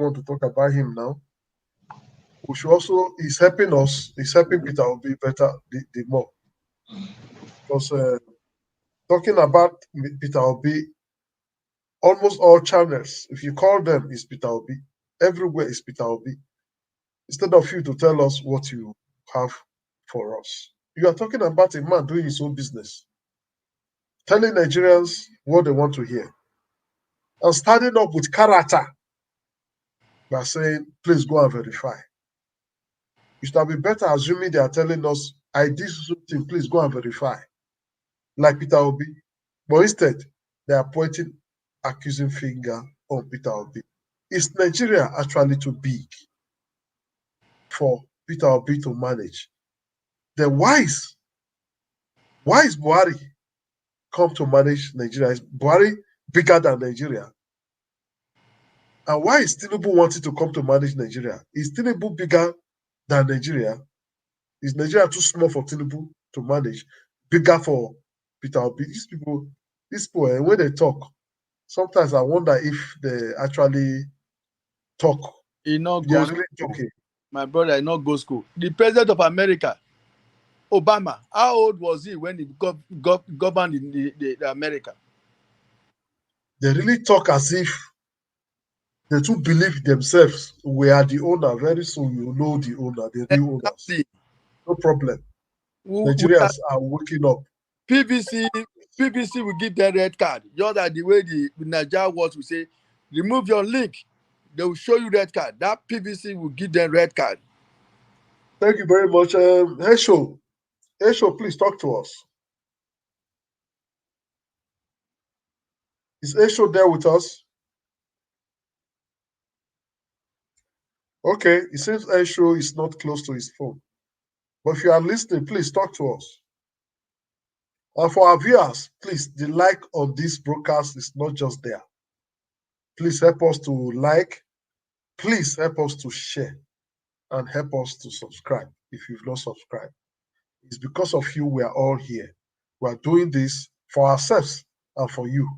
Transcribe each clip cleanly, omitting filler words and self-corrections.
want to talk about him now. We should also, he's helping us, he's helping Peter Obi better the more. Because talking about Peter Obi, almost all channels, if you call them, is Peter Obi. Everywhere is Peter Obi. Instead of you to tell us what you have for us. You are talking about a man doing his own business, telling Nigerians what they want to hear, and starting up with character by saying, please go and verify. It should have been better assuming they are telling us, I did something, please go and verify, like Peter Obi. But instead, they are pointing accusing finger on Peter Obi. Is Nigeria actually too big for Peter Obi to manage? Then why is Buhari come to manage Nigeria? Is Buhari bigger than Nigeria? And why is Tinubu wanting to come to manage Nigeria? Is Tinubu bigger than Nigeria? Is Nigeria too small for Tinubu to manage? Bigger for Peter Obi? These people, when they talk, sometimes I wonder if they actually talk. He not They go are really talking. My brother, he not go school. The president of America, Obama, how old was he when he governed in the America? They really talk as if they too believe themselves. We are the owner. Very soon you know the owner, the real owners. No problem. Nigerians are waking up. PVC will give them red card. Just like the way the Nigeria was, we say, remove your link. They will show you red card. That PVC will give them red card. Thank you very much. Esho, please talk to us. Is Esho there with us? Okay, it seems Esho is not close to his phone. But if you are listening, please talk to us. And for our viewers, please, the like on this broadcast is not just there. Please help us to like. Please help us to share. And help us to subscribe if you've not subscribed. It's because of you we are all here. We are doing this for ourselves and for you.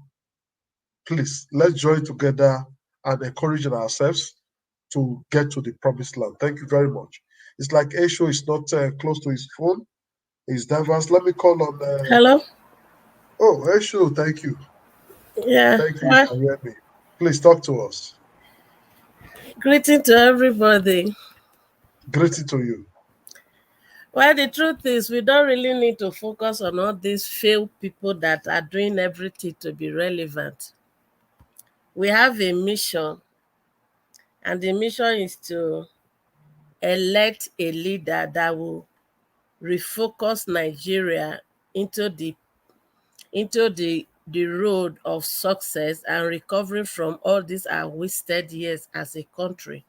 Please, let's join together and encourage ourselves to get to the promised land. Thank you very much. It's like Esho is not close to his phone. He's diverse. Let me call on. Hello. Oh, Esho, thank you. Yeah. Thank you. You can hear me. Please talk to us. Greeting to everybody. Greeting to you. Well, the truth is, we don't really need to focus on all these failed people that are doing everything to be relevant. We have a mission, and the mission is to elect a leader that will refocus Nigeria into the road of success and recovering from all these our wasted years as a country.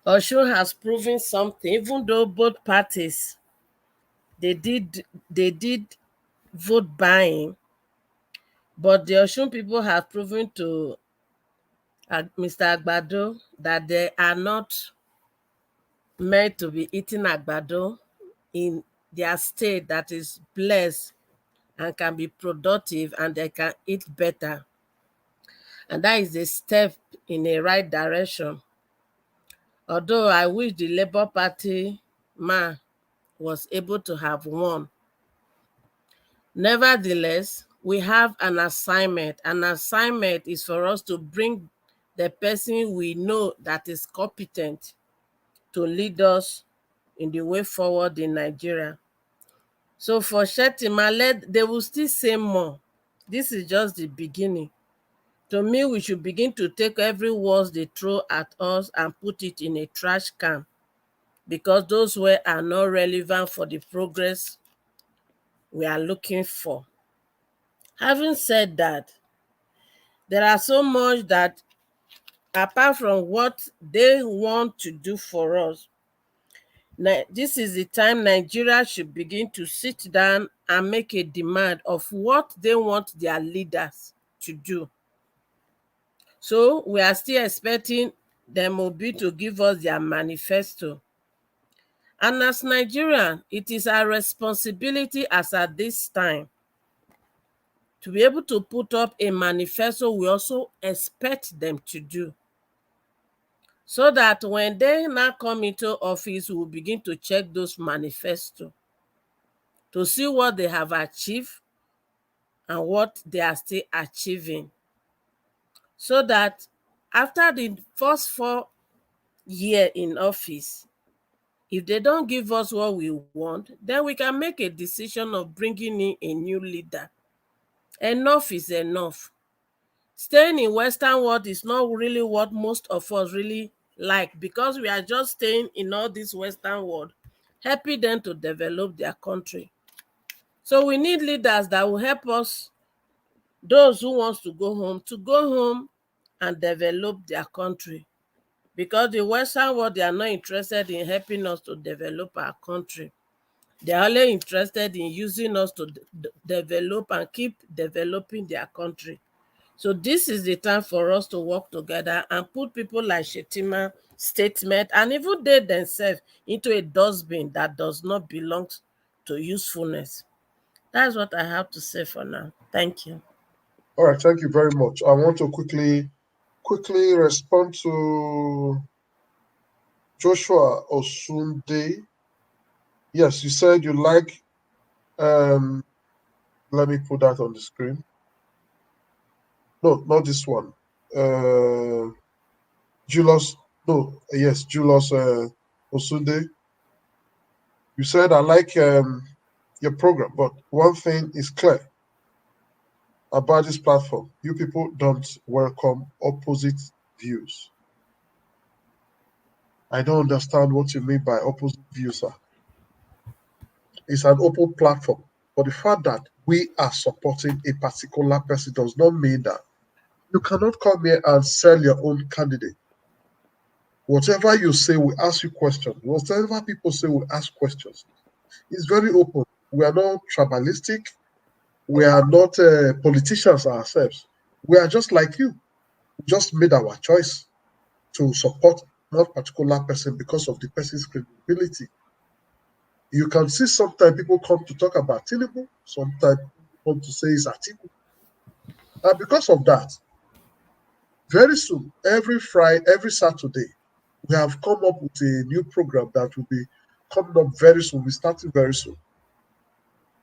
Osun has proven something, even though both parties they did vote buying, but the Osun people have proven to Mr. Agbado that they are not meant to be eating Agbado in their state that is blessed and can be productive and they can eat better. And that is a step in the right direction. Although I wish the Labour Party man was able to have won. Nevertheless, we have an assignment. An assignment is for us to bring the person we know that is competent to lead us in the way forward in Nigeria. So for Shettima, they will still say more. This is just the beginning. To me, we should begin to take every word they throw at us and put it in a trash can, because those words are not relevant for the progress we are looking for. Having said that, there are so much that, apart from what they want to do for us, this is the time Nigeria should begin to sit down and make a demand of what they want their leaders to do. So we are still expecting them to give us their manifesto. And as Nigerians, it is our responsibility as at this time to be able to put up a manifesto we also expect them to do. so that when they now come into office, we will begin to check those manifesto to see what they have achieved and what they are still achieving, so that after the first 4 years in office, if they don't give us what we want, then we can make a decision of bringing in a new leader. Enough is enough. Staying in Western world is not really what most of us really like, because we are just staying in all this Western world, helping them to develop their country. So we need leaders that will help us, those who wants to go home and develop their country. Because the Western world, they are not interested in helping us to develop our country. They are only interested in using us to develop and keep developing their country. So this is the time for us to work together and put people like Shettima statement and even they themselves into a dustbin that does not belong to usefulness. That's what I have to say for now. Thank you. All right, thank you very much. I want to quickly respond to Joshua Osunde. Yes, you said you like. Let me put that on the screen. No, not this one. Julius. No, yes, Julius Osunde. You said I like your program, but one thing is clear about this platform: you people don't welcome opposite views. I don't understand what you mean by opposite views, sir. It's an open platform. But the fact that we are supporting a particular person does not mean that you cannot come here and sell your own candidate. Whatever you say, we ask you questions. Whatever people say, we ask questions. It's very open. We are not tribalistic. We are not politicians ourselves. We are just like you. We just made our choice to support that particular person because of the person's credibility. You can see sometimes people come to talk about Tinubu, sometimes come to say it's Atiku. And because of that, very soon, every Friday, every Saturday, we have come up with a new program that will be coming up very soon. We're starting very soon.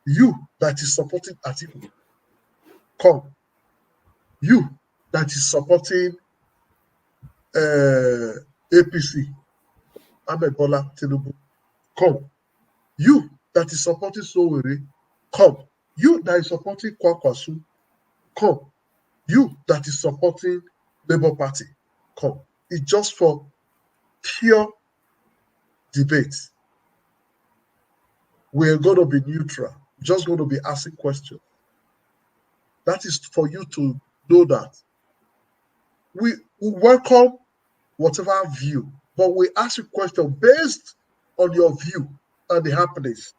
You that is supporting Atiku, come. You that is supporting APC, Ahmed Bola Tinubu, come. You that is supporting Sowore, come. You that is supporting Kwakwasu, come. You that is supporting Labour Party, come. It's just for pure debate. We're going to be neutral, just going to be asking questions. That is for you to know that we welcome whatever view, but we ask you questions based on your view and the happenings.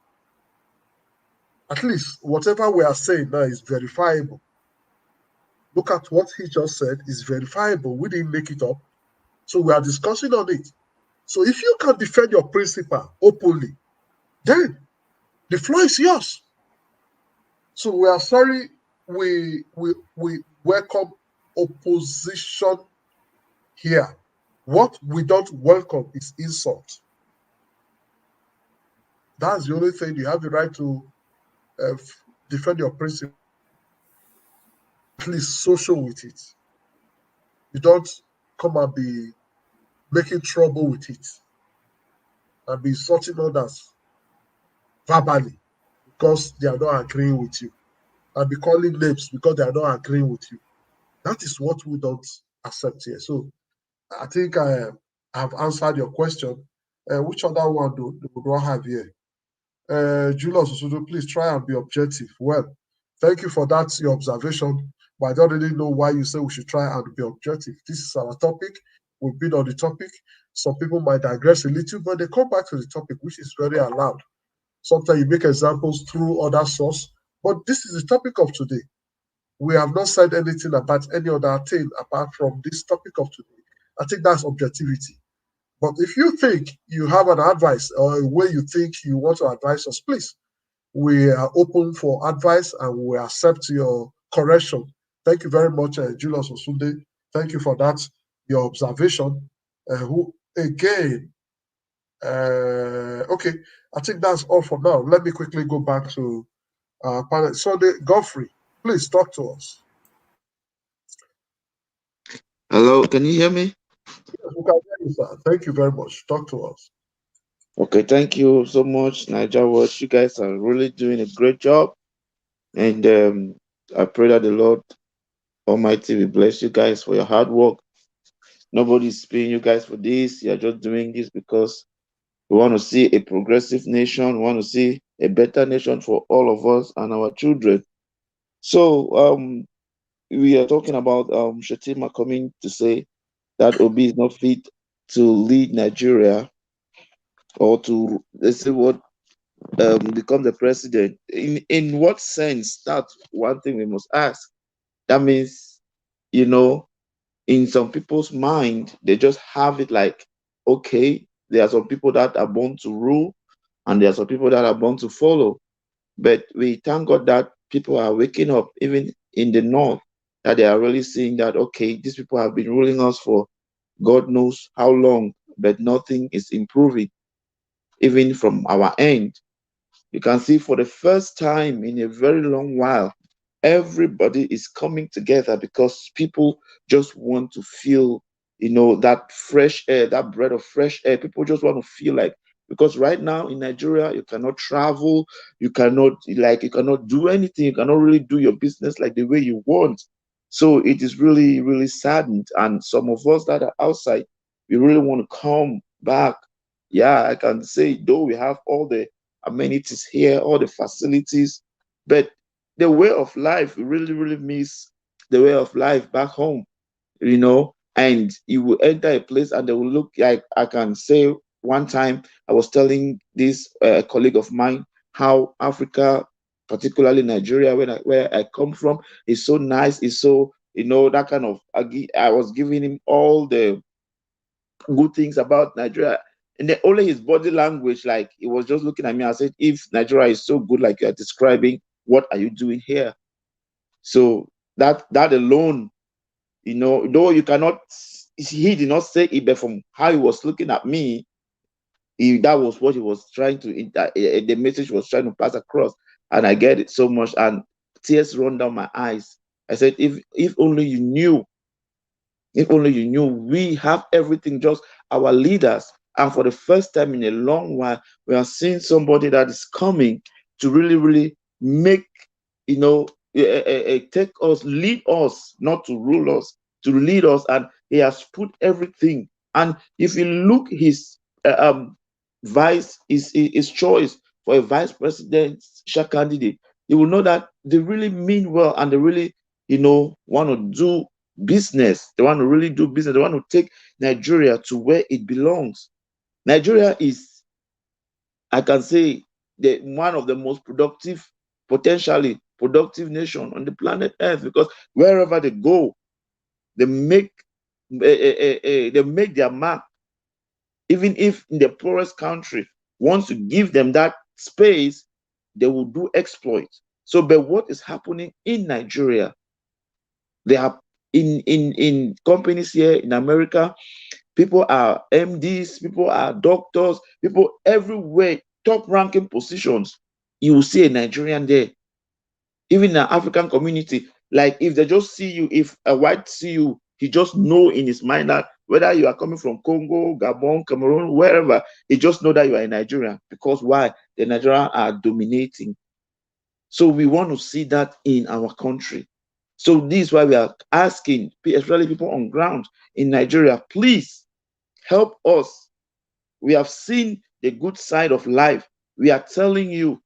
At least whatever we are saying now is verifiable. Look at what he just said is verifiable. We didn't make it up. So we are discussing on it. So if you can defend your principle openly, then the floor is yours. So we are sorry we welcome opposition here. What we don't welcome is insult. That's the only thing. You have the right to defend your principle, at least social with it. You don't come and be making trouble with it and be insulting others verbally because they are not agreeing with you, and be calling names because they are not agreeing with you. That is what we don't accept here. So I think I have answered your question. Which other one do I have here? Julius Osudo, please try and be objective. Well, thank you for that, your observation. But I don't really know why you say we should try and be objective. This is our topic. We've been on the topic. Some people might digress a little, but they come back to the topic, which is very allowed. Sometimes you make examples through other source, but this is the topic of today. We have not said anything about any other thing apart from this topic of today. I think that's objectivity. But if you think you have an advice or a way you think you want to advise us, please, we are open for advice and we accept your correction. Thank you very much, Julius Osunde. Thank you for that, your observation. who again. Okay, I think that's all for now. Let me quickly go back to panel. So, Godfrey, please talk to us. Hello, can you hear me? Yes, we can hear you, sir. Thank you very much. Talk to us. Okay, thank you so much, Niger Watch. You guys are really doing a great job, and I pray that the Lord Almighty will bless you guys for your hard work. Nobody's paying you guys for this. You're just doing this because we want to see a progressive nation. We want to see a better nation for all of us and our children. So, we are talking about Shettima coming to say that Obi is not fit to lead Nigeria or to, let's say, what, become the president. In what sense? That's one thing we must ask. That means, you know, in some people's mind, they just have it like, okay, there are some people that are born to rule, and there are some people that are born to follow. But we thank God that people are waking up, even in the north, that they are really seeing that, okay, these people have been ruling us for God knows how long, but nothing is improving, even from our end. You can see for the first time in a very long while, everybody is coming together because people just want to feel, that fresh air, that breath of fresh air. People just want to feel like, because right now in Nigeria, you cannot travel, you cannot do anything, you cannot really do your business like the way you want. So it is really, really saddened. And some of us that are outside, we really want to come back. Yeah, I can say, though we have all the amenities here, all the facilities, but the way of life, we really, really miss the way of life back home. And you will enter a place and they will look like, I can say, one time I was telling this colleague of mine how Africa, particularly Nigeria, where I come from, is so nice, is so, that kind of, I was giving him all the good things about Nigeria. And then only his body language, like he was just looking at me. I said, if Nigeria is so good, like you're describing, what are you doing here? So that alone, though you cannot, he did not say it, but from how he was looking at me, that was what he was trying to, the message was trying to pass across. And I get it so much. And tears run down my eyes. I said, if only you knew, we have everything, just our leaders. And for the first time in a long while, we are seeing somebody that is coming to really, really make, take us, lead us, not to rule us, to lead us. And he has put everything. And if you look his his choice for a vice presidential candidate, you will know that they really mean well and they really, want to do business. They want to really do business. They want to take Nigeria to where it belongs. Nigeria is, I can say, the one of the most potentially productive nation on the planet Earth, because wherever they go, they make their mark. Even if in the poorest country, once you give them that space, they will do exploit. So, but what is happening in Nigeria? They have in companies here in America, people are MDs, people are doctors, people everywhere, top ranking positions. You will see a Nigerian there. Even in an African community, like if they just see you, if a white see you, he just know in his mind that whether you are coming from Congo, Gabon, Cameroon, wherever, he just know that you are a Nigerian. Because why? The Nigerians are dominating. So we want to see that in our country. So this is why we are asking, especially people on ground in Nigeria, please help us. We have seen the good side of life. We are telling you,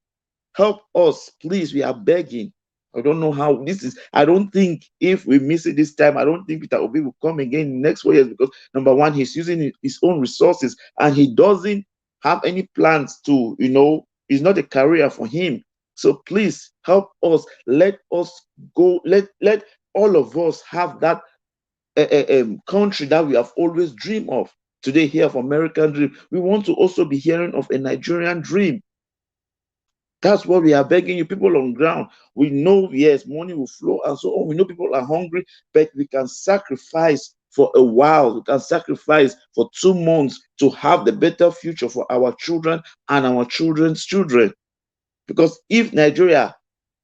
help us, please. We are begging. I don't know how this is. I don't think if we miss it this time, I don't think Peter Obi will come again in the next 4 years, because number one, he's using his own resources and he doesn't have any plans to, it's not a career for him. So please help us. Let us go. Let all of us have that country that we have always dreamed of. Today, here of American dream, we want to also be hearing of a Nigerian dream. That's what we are begging you, people on ground. We know, yes, money will flow and so on. We know people are hungry, but we can sacrifice for a while. We can sacrifice for 2 months to have the better future for our children and our children's children. Because if Nigeria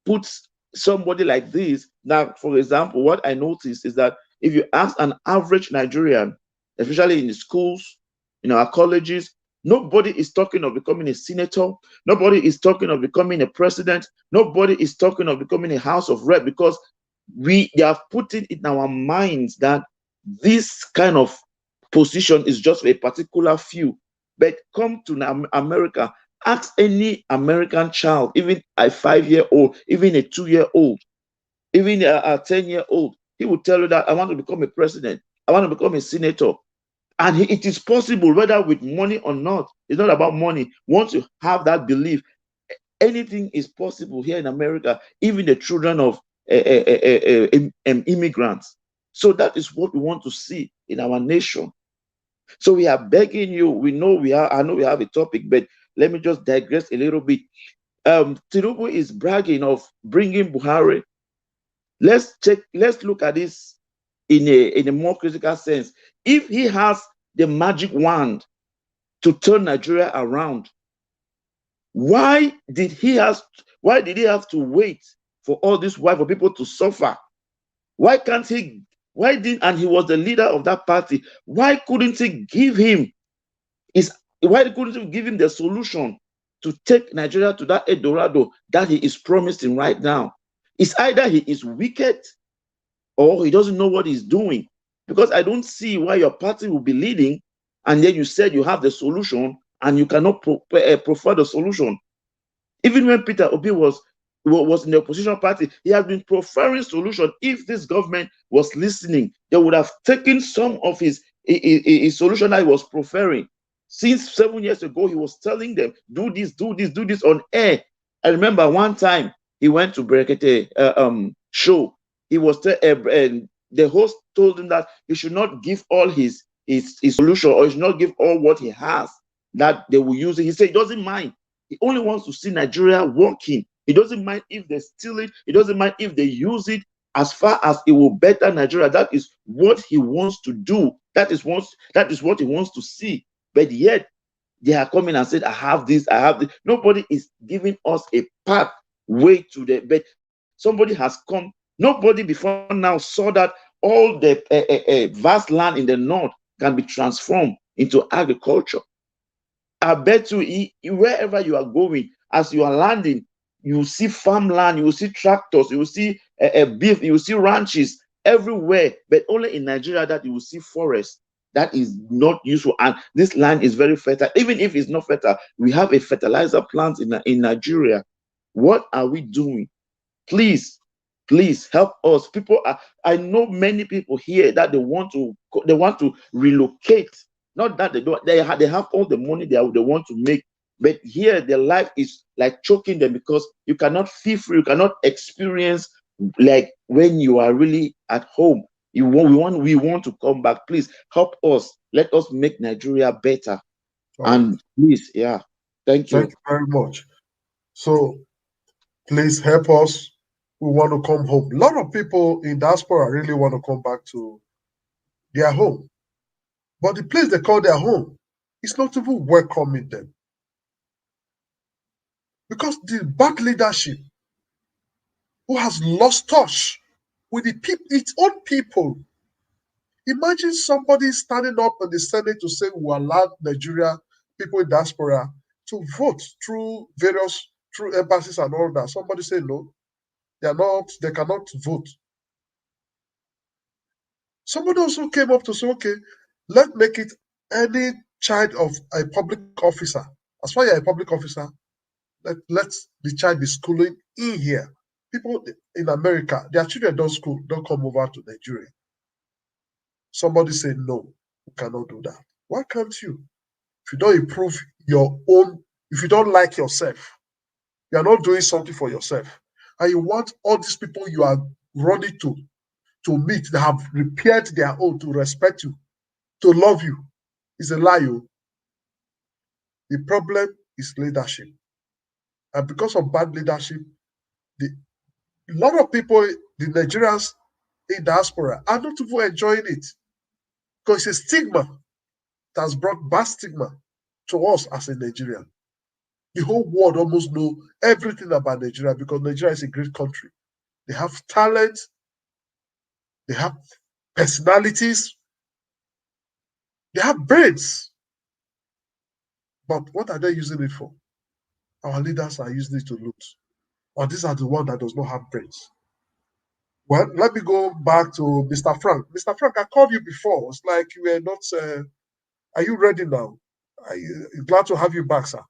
puts somebody like this, now, for example, what I noticed is that if you ask an average Nigerian, especially in the schools, in our colleges, nobody is talking of becoming a senator. Nobody is talking of becoming a president. Nobody is talking of becoming a House of Rep, because they have put it in our minds that this kind of position is just for a particular few. But come to America, ask any American child, even a 5-year-old, even a 2-year-old, even a 10-year-old, he will tell you that I want to become a president, I want to become a senator. And it is possible, whether with money or not. It's not about money. Once you have that belief, anything is possible here in America, even the children of immigrants. So that is what we want to see in our nation. So we are begging you. We know we are. I know we have a topic, but let me just digress a little bit. Tinubu is bragging of bringing Buhari. Let's look at this in a more critical sense. If he has the magic wand to turn Nigeria around, why did he have to wait for all this while for people to suffer? Why can't he? And he was the leader of that party. Why couldn't he give him the solution to take Nigeria to that Eldorado that he is promising right now? It's either he is wicked or he doesn't know what he's doing. Because I don't see why your party will be leading, and then you said you have the solution and you cannot prefer the solution. Even when Peter Obi was in the opposition party, he has been preferring solution. If this government was listening, they would have taken some of his solution that he was preferring. Since 7 years ago, he was telling them, do this on air. I remember one time he went to Brekete show. He was the host told him that he should not give all his solution, or he should not give all what he has, that they will use it. He said he doesn't mind. He only wants to see Nigeria working. He doesn't mind if they steal it. He doesn't mind if they use it, as far as it will better Nigeria. That is what he wants to do. That is what he wants to see. But yet they are coming and said, I have this. Nobody is giving us a pathway to the. But somebody has come. Nobody before now saw that all the vast land in the north can be transformed into agriculture. I bet you, wherever you are going, as you are landing, you will see farmland, you will see tractors, you will see beef, you will see ranches everywhere. But only in Nigeria that you will see forests. That is not useful. And this land is very fertile. Even if it's not fertile, we have a fertilizer plant in Nigeria. What are we doing? Please help us. I know many people here that they want to relocate. Not that they have all the money they want to make, but here their life is like choking them, because you cannot feel free, you cannot experience like when you are really at home. We want to come back. Please help us. Let us make Nigeria better. And please, yeah. Thank you. Thank you very much. So please help us. We want to come home. A lot of people in diaspora really want to come back to their home. But the place they call their home is not even welcoming them. Because the bad leadership, who has lost touch with its own people. Imagine somebody standing up in the Senate to say we allow Nigeria, people in diaspora, to vote through embassies and all that. Somebody say no, they cannot vote. Somebody also came up to say, okay, let's make it any child of a public officer. As far as you're a public officer, let the child be schooling in here. People in America, their children don't come over to Nigeria. Somebody said, no, you cannot do that. Why can't you? If you don't improve your own, if you don't like yourself, you are not doing something for yourself, and you want all these people you are running to meet, that have repaired their own, to respect you, to love you, is a lie. The problem is leadership. And because of bad leadership, a lot of people, the Nigerians in diaspora, are not even enjoying it. Because it's a stigma that has brought bad stigma to us as a Nigerian. The whole world almost know everything about Nigeria because Nigeria is a great country. They have talent, they have personalities, they have brains. But what are they using it for? Our leaders are using it to loot. Or these are the ones that does not have brains. Well, let me go back to Mr. Frank. Mr. Frank, I called you before. It's like you were not. Are you ready now? Glad to have you back, sir.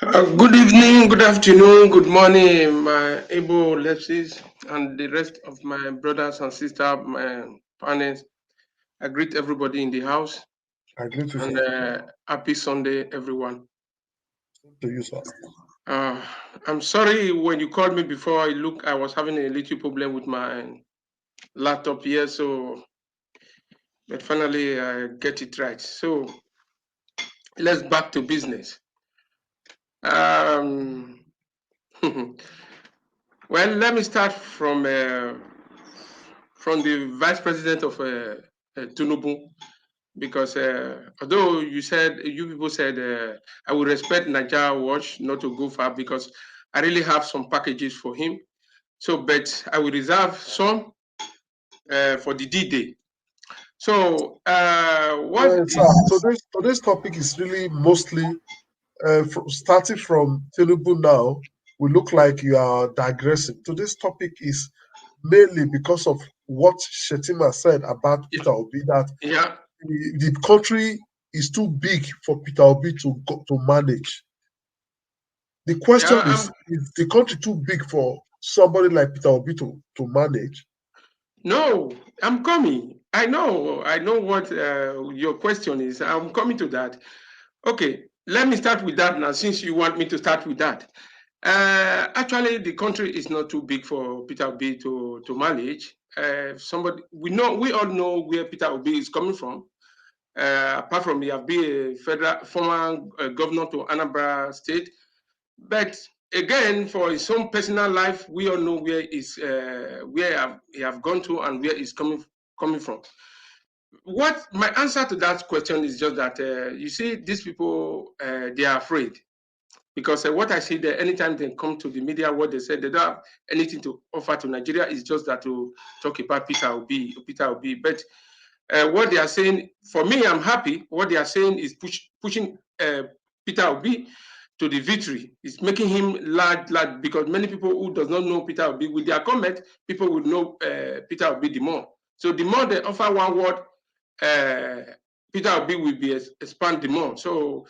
Good evening, good afternoon, good morning, my able lefties and the rest of my brothers and sisters, my partners. I greet everybody in the house I agree to and sir. happy Sunday, everyone. To you, sir. I'm sorry when you called me before. I was having a little problem with my laptop here, but finally I get it right. So let's back to business. Well, let me start from the vice president of Tinubu, because although you people said I will respect Nigeria Watch not to go far because I really have some packages for him. So, but I will reserve some for the D-Day. So, Today's topic is really mostly starting from Tinubu now. We look like you are digressing. Today's topic is mainly because of what Shettima said about Peter Obi, that yeah, the country is too big for Peter Obi to manage. The question is the country too big for somebody like Peter Obi to manage? No, I'm coming. I know what your question is. I'm coming to that. Okay, let me start with that now, since you want me to start with that. Actually, the country is not too big for Peter Obi to manage. We all know where Peter Obi is coming from. Apart from he have been a former governor to Anambra State, but again, for his own personal life, we all know where he have gone to and where he's coming from. What my answer to that question is just that you see, these people they are afraid, because what I see there, anytime they come to the media, what they say, they don't have anything to offer to Nigeria, is just that to talk about Peter Obi. But what they are saying, for me, I'm happy. What they are saying is pushing Peter Obi to the victory. It's making him large, because many people who does not know Peter Obi, with their comment, people would know Peter Obi the more. So the more they offer one word, Peter Obi will be expanded more. So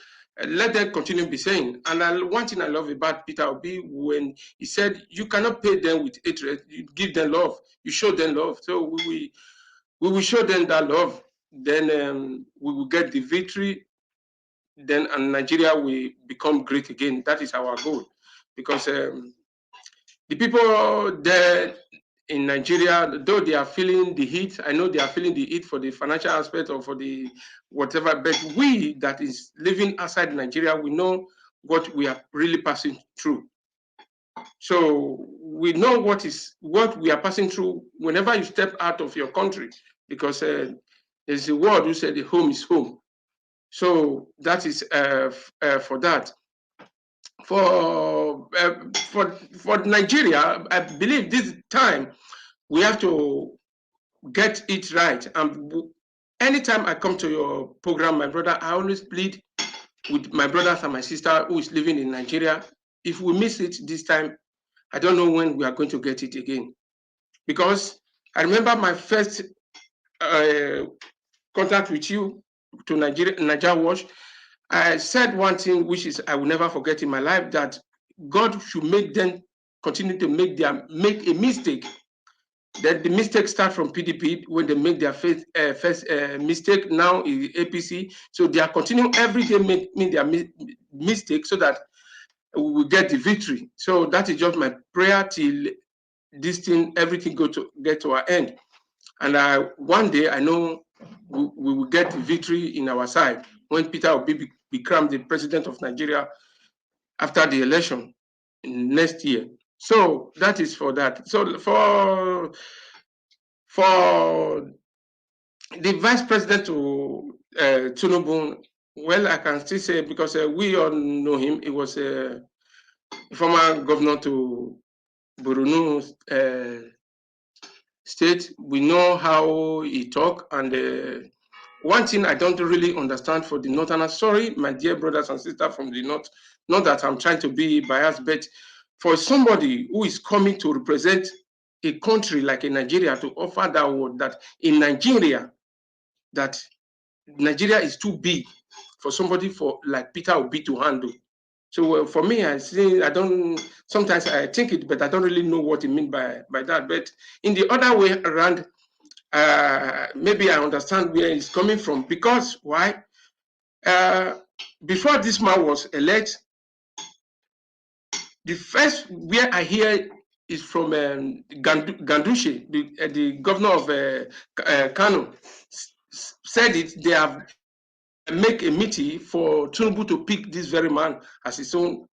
let them continue be saying. And one thing I love about Peter Obi, when he said, you cannot pay them with hatred, you give them love, you show them love. So we will show them that love, then we will get the victory, then and Nigeria will become great again. That is our goal, because the people there in Nigeria, though they are feeling the heat, I know they are feeling the heat for the financial aspect or for the whatever, but we that is living outside Nigeria, we know what we are really passing through. So we know what we are passing through whenever you step out of your country, because there's a word who said the home is home. So that is for that. For Nigeria, I believe this time we have to get it right. And anytime I come to your program, my brother, I always plead with my brothers and my sister who is living in Nigeria. If we miss it this time, I don't know when we are going to get it again. Because I remember my first contact with you to Nigeria Watch. I said one thing which is I will never forget in my life, that God should make them continue to make a mistake. That the mistake start from PDP when they make their first mistake. Now is APC, so they are continuing every day making their mistake so that we will get the victory. So that is just my prayer till this thing, everything get to our end. And one day I know we will get the victory in our side when Peter will become the president of Nigeria after the election next year. So that is for that. So for the vice president to Tinubu, well, I can still say, because we all know him, he was a former governor to Borno state. We know how he talk, and one thing I don't really understand for the Northerners, sorry, my dear brothers and sisters from the North, not that I'm trying to be biased, but for somebody who is coming to represent a country like in Nigeria to offer that word that in Nigeria, that Nigeria is too big for somebody for like Peter Obi to handle. So for me, sometimes I think it, but I don't really know what it means by that. But in the other way around, maybe I understand where it's coming from, because why? Before this man was elected, the first where I hear is from Gandushe, the governor of Kano, said it. They have make a meeting for Tinubu to pick this very man as his own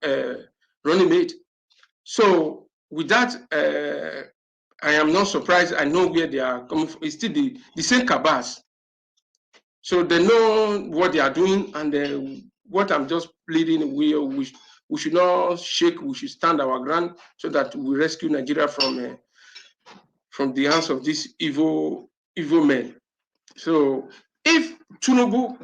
running mate. So with that, I am not surprised. I know where they are coming from. It's still the same cabals. So they know what they are doing, and what I'm just pleading, we should not shake. We should stand our ground so that we rescue Nigeria from the hands of these evil men. So if Tinubu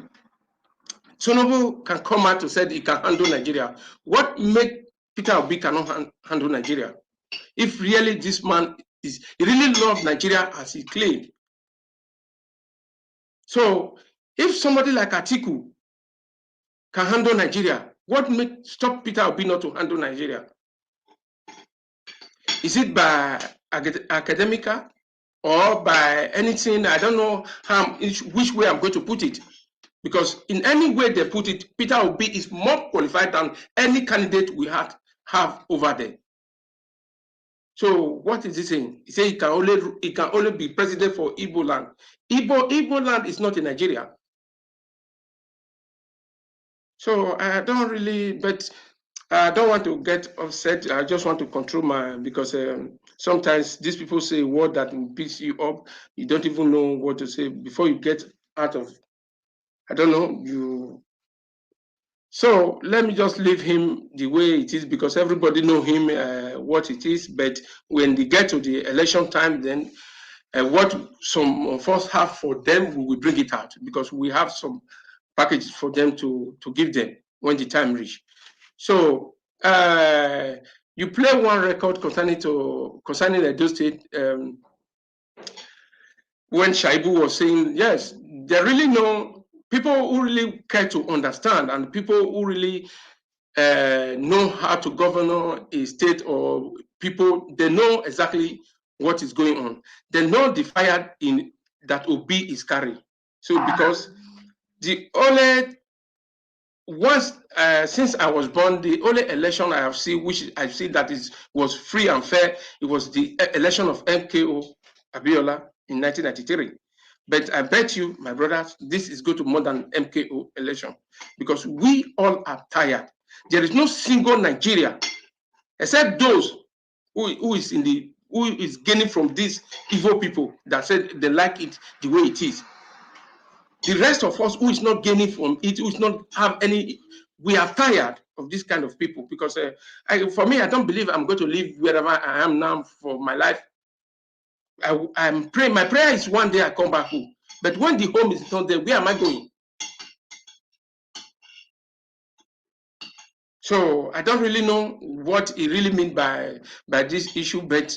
can come out to say he can handle Nigeria, what make Peter Obi cannot handle Nigeria? If really this man he really loves Nigeria as he claimed. So if somebody like Atiku can handle Nigeria, what make stop Peter Obi not to handle Nigeria? Is it by academica or by anything? I don't know which way I'm going to put it. Because in any way they put it, Peter Obi is more qualified than any candidate we have over there. So what is he saying? He said he can only be president for Igboland. Igboland is not in Nigeria. So I don't really, but I don't want to get upset. I just want to control because sometimes these people say a word that will piss you up. You don't even know what to say before you get out of, I don't know, So let me just leave him the way it is, because everybody know him what it is. But when they get to the election time, then what some of us have for them, we will bring it out, because we have some packages for them to give them when the time reach. So you play one record concerning Edo State, when Shaibu was saying, yes, there really no people who really care to understand, and people who really know how to govern a state, or people, they know exactly what is going on. They know the fire in that Obi is carrying. So because the only once since I was born, the only election I have seen, which I see that was free and fair, it was the election of MKO Abiola in 1993. But I bet you, my brothers, this is going to more than MKO election, because we all are tired. There is no single Nigeria, except those who is gaining from these evil people that said they like it the way it is. The rest of us who is not gaining from it, who is not have any, we are tired of this kind of people, because for me, I don't believe I'm going to live wherever I am now for my life. I'm praying. My prayer is one day I come back home. But when the home is not there, where am I going? So I don't really know what he really mean by this issue, but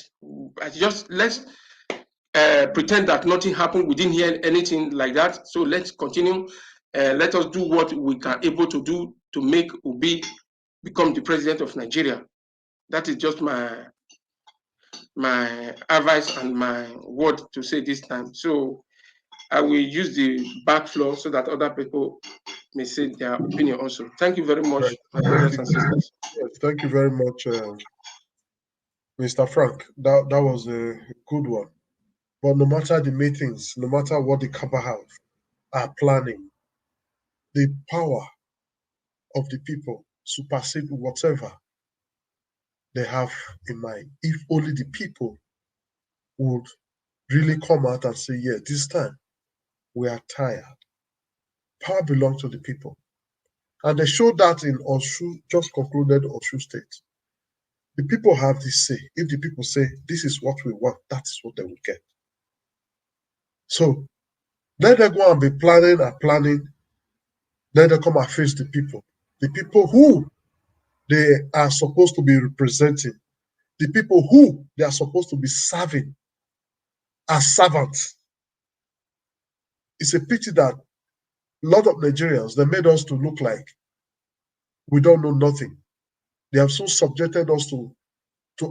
let's pretend that nothing happened. We didn't hear anything like that. So let's continue. Let us do what we can able to do to make Obi become the president of Nigeria. That is just my advice and my word to say this time. So I will use the back floor so that other people may say their opinion also. Thank you very much, brothers and sisters. Yes, thank you very much, Mr. Frank. That was a good one. But no matter the meetings, no matter what the cabal are planning, the power of the people supersede whatever they have in mind. If only the people would really come out and say, yeah, this time we are tired. Power belongs to the people. And they showed that in Oshu, just concluded Oshu State. The people have this say. If the people say, this is what we want, that is what they will get. So let them go and be planning and planning. Let them come and face the people. The people who they are supposed to be representing. The people who they are supposed to be serving as servants. It's a pity that a lot of Nigerians, they made us to look like we don't know nothing. They have so subjected us to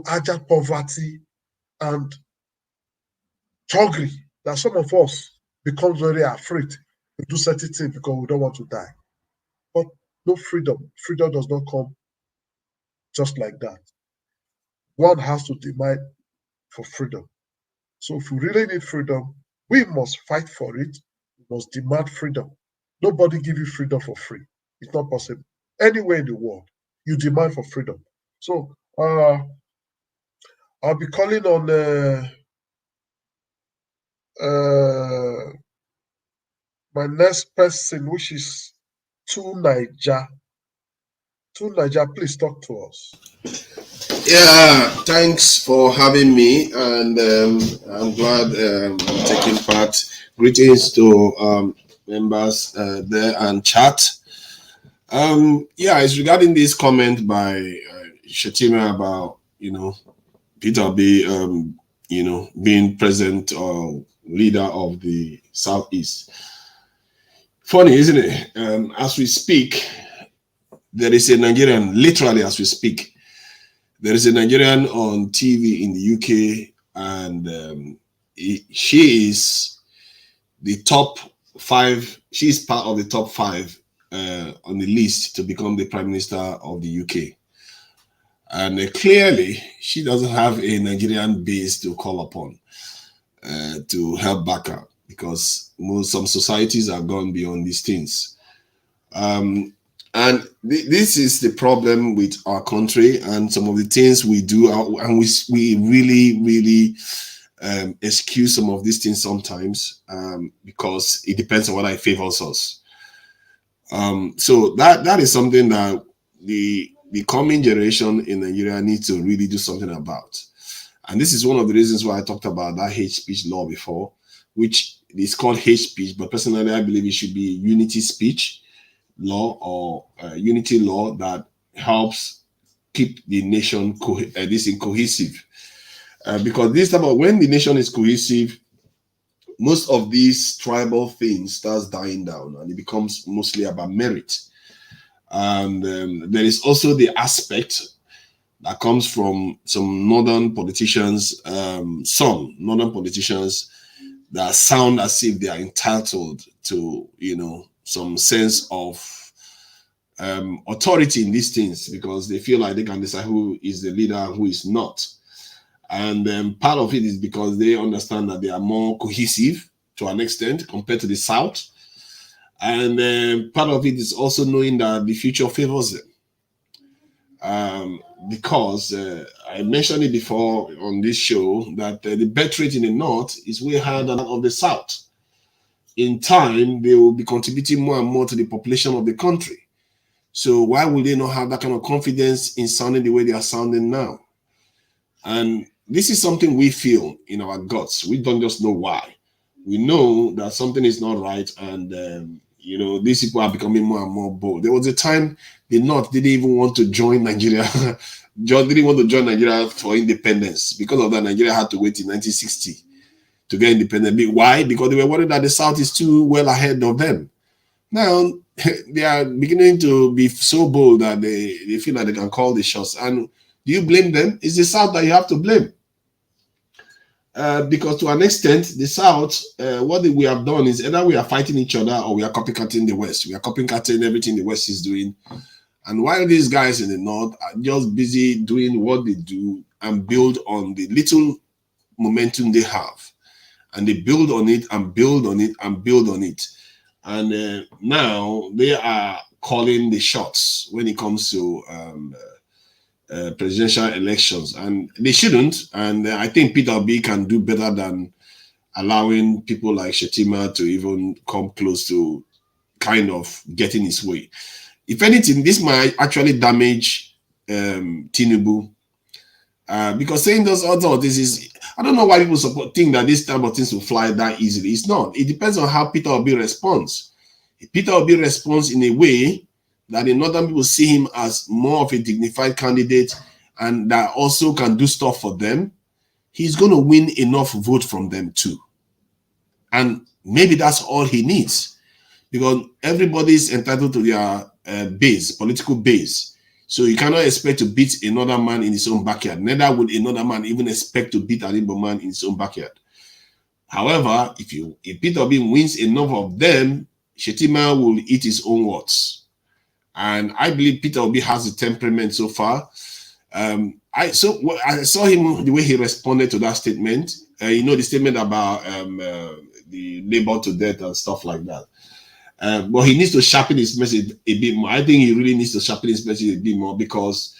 agile poverty and thuggery that some of us become very afraid to do certain things because we don't want to die. But no freedom. Freedom does not come just like that. One has to demand for freedom. So if we really need freedom, we must fight for it. We must demand freedom. Nobody give you freedom for free. It's not possible. Anywhere in the world, you demand for freedom. So I'll be calling on my next person, which is To Niger. To Niger, please talk to us. Yeah, thanks for having me, and I'm glad I'm taking part. Greetings to members there and chat. Yeah, it's regarding this comment by Shettima about Peter B. Being president or leader of the Southeast. Funny, isn't it? As we speak, there is a Nigerian, literally as we speak, there is a Nigerian on TV in the UK, and she is the top 5. She is part of the top 5 on the list to become the Prime Minister of the UK. And clearly, she doesn't have a Nigerian base to call upon to help back her, because some societies are gone beyond these things. And this is the problem with our country and some of the things we do, and we really, really excuse some of these things sometimes because it depends on what favors us. So that is something that the coming generation in Nigeria needs to really do something about. And this is one of the reasons why I talked about that hate speech law before, which is called hate speech, but personally I believe it should be unity speech law or unity law that helps keep the nation cohesive. Because this time, when the nation is cohesive, most of these tribal things starts dying down, and it becomes mostly about merit. And there is also the aspect that comes from some northern politicians, that sound as if they are entitled to, some sense of authority in these things, because they feel like they can decide who is the leader and who is not. And part of it is because they understand that they are more cohesive to an extent compared to the South. And part of it is also knowing that the future favors them. Because I mentioned it before on this show that the birth rate in the North is way higher than that of the South. In time, they will be contributing more and more to the population of the country. So why would they not have that kind of confidence in sounding the way they are sounding now? And this is something we feel in our guts. We don't just know why. We know that something is not right, and these people are becoming more and more bold. There was a time the North didn't even want to join Nigeria. Just didn't want to join Nigeria for independence. Because of that, Nigeria had to wait in 1960 to get independent. Why? Because they were worried that the South is too well ahead of them. Now, they are beginning to be so bold that they feel like they can call the shots. And do you blame them? It's the South that you have to blame. Because to an extent, the South, what we have done is either we are fighting each other or we are copycatting the West. We are copycatting everything the West is doing. And while these guys in the North are just busy doing what they do and build on the little momentum they have. And they build on it and build on it and build on it. And now they are calling the shots when it comes to presidential elections, and they shouldn't. And I think Peter B can do better than allowing people like Shettima to even come close to kind of getting his way. If anything, this might actually damage Tinubu. Because saying those other things is, I don't know why people think that this type of things will fly that easily. It's not. It depends on how Peter Obi responds. If Peter Obi responds in a way that the northern people see him as more of a dignified candidate and that also can do stuff for them, he's going to win enough vote from them too. And maybe that's all he needs, because everybody's entitled to their base, political base. So you cannot expect to beat another man in his own backyard. Neither would another man even expect to beat an Igbo man in his own backyard. However, if Peter Obi wins enough of them, Shettima will eat his own words. And I believe Peter Obi has the temperament so far. I saw him, the way he responded to that statement. The statement about the labor to death and stuff like that. But he needs to sharpen his message a bit more. I think he really needs to sharpen his message a bit more, because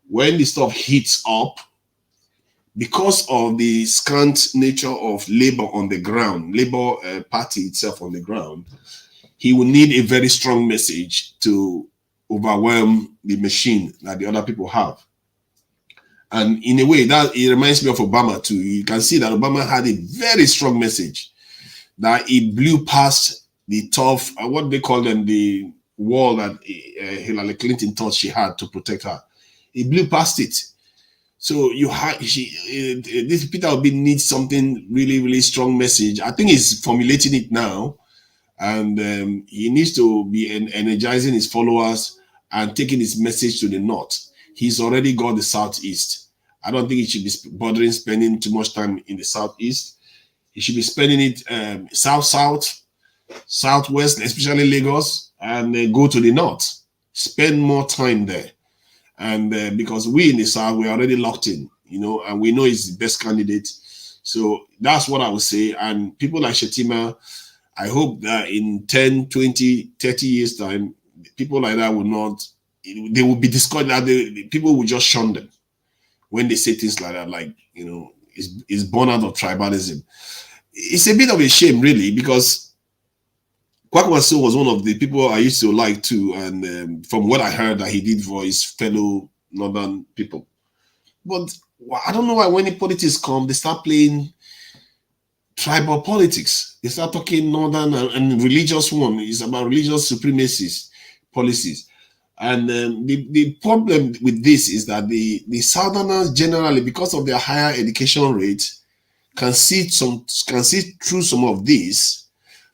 when the stuff heats up, because of the scant nature of labor on the ground, Labour Party itself on the ground, he will need a very strong message to overwhelm the machine that the other people have. And in a way, that it reminds me of Obama too. You can see that Obama had a very strong message that he blew past the tough, what they call them, the wall that Hillary Clinton thought she had to protect her. He blew past it. So this Peter Obi needs something really, really strong message. I think he's formulating it now, and he needs to be energizing his followers and taking his message to the north. He's already got the southeast. I don't think he should be bothering spending too much time in the southeast. He should be spending it south, southwest, especially Lagos, and go to the north. Spend more time there. And because we in the south, we're already locked in, and we know he's the best candidate. So that's what I would say. And people like Shettima, I hope that in 10, 20, 30 years time, people like that will not, they will be discouraged. People will just shun them when they say things like that, like, it's born out of tribalism. It's a bit of a shame, really, because Kwakwaso was one of the people I used to like too, and from what I heard that he did for his fellow northern people. But I don't know why when the politics come, they start playing tribal politics. They start talking northern and religious one. It's about religious supremacies policies. And the problem with this is that the Southerners generally, because of their higher education rate, can see through some of this.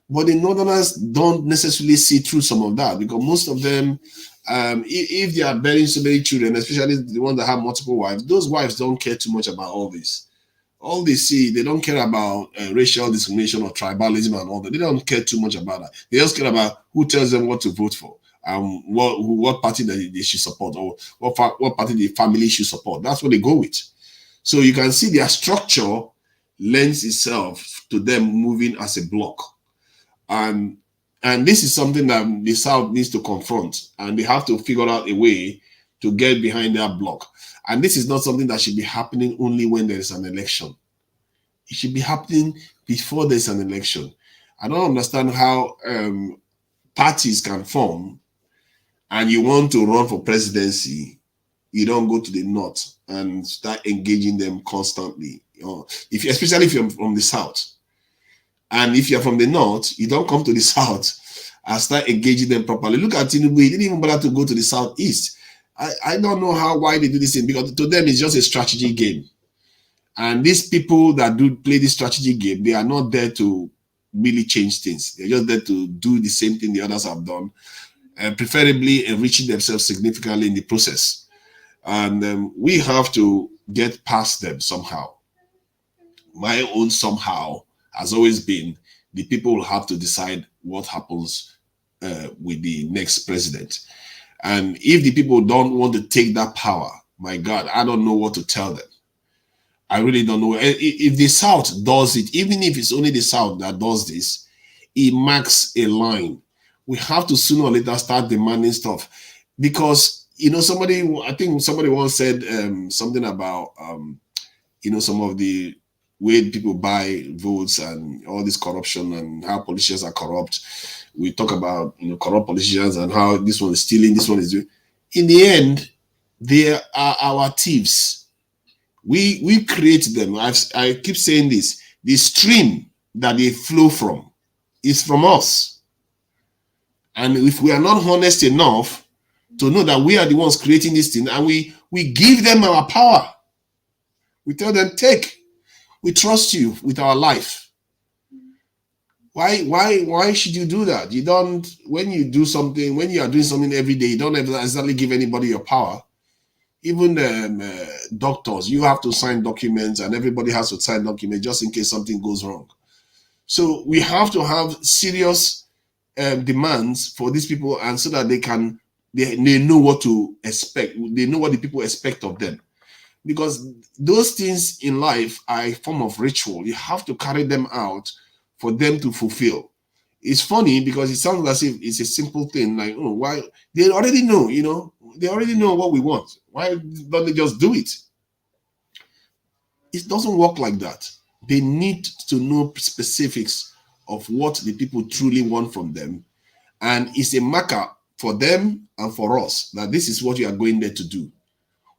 But the Northerners don't necessarily see through some of that, because most of them, if they are bearing so many children, especially the ones that have multiple wives, those wives don't care too much about all this. All they see, they don't care about racial discrimination or tribalism and all that. They don't care too much about that. They just care about who tells them what to vote for, what party they should support, or what party the family should support. That's what they go with. So you can see their structure lends itself to them moving as a block. And this is something that the South needs to confront, and they have to figure out a way to get behind their block. And this is not something that should be happening only when there is an election. It should be happening before there's an election. I don't understand how parties can form, and you want to run for presidency, you don't go to the north and start engaging them constantly. Especially if you're from the South. And if you're from the north, you don't come to the south and start engaging them properly. Look at Tinubu, he didn't even bother to go to the southeast. I don't know why they do this thing, because to them it's just a strategy game. And these people that do play this strategy game, they are not there to really change things. They're just there to do the same thing the others have done, and preferably enriching themselves significantly in the process. And we have to get past them somehow. My own somehow has always been the people will have to decide what happens with the next president. And if the people don't want to take that power, my God, I don't know what to tell them. I really don't know. If the South does it, even if it's only the South that does this, it marks a line. We have to sooner or later start demanding stuff. Because, I think somebody once said something about, some of the way people buy votes and all this corruption and how politicians are corrupt. We talk about corrupt politicians and how this one is stealing, this one is doing. In the end, they are our thieves. We create them. I keep saying this. The stream that they flow from is from us. And if we are not honest enough to know that we are the ones creating this thing, and we give them our power, we tell them, take, we trust you with our life. Why should you do that? You don't, when you do something, when you are doing something every day, you don't exactly give anybody your power. Even doctors, you have to sign documents, and everybody has to sign documents just in case something goes wrong. So we have to have serious demands for these people, and so that they know what to expect. They know what the people expect of them. Because those things in life are a form of ritual. You have to carry them out for them to fulfill. It's funny because it sounds as if it's a simple thing, like, oh, why? They already know, they already know what we want. Why don't they just do it? It doesn't work like that. They need to know specifics of what the people truly want from them. And it's a marker for them and for us that this is what you are going there to do.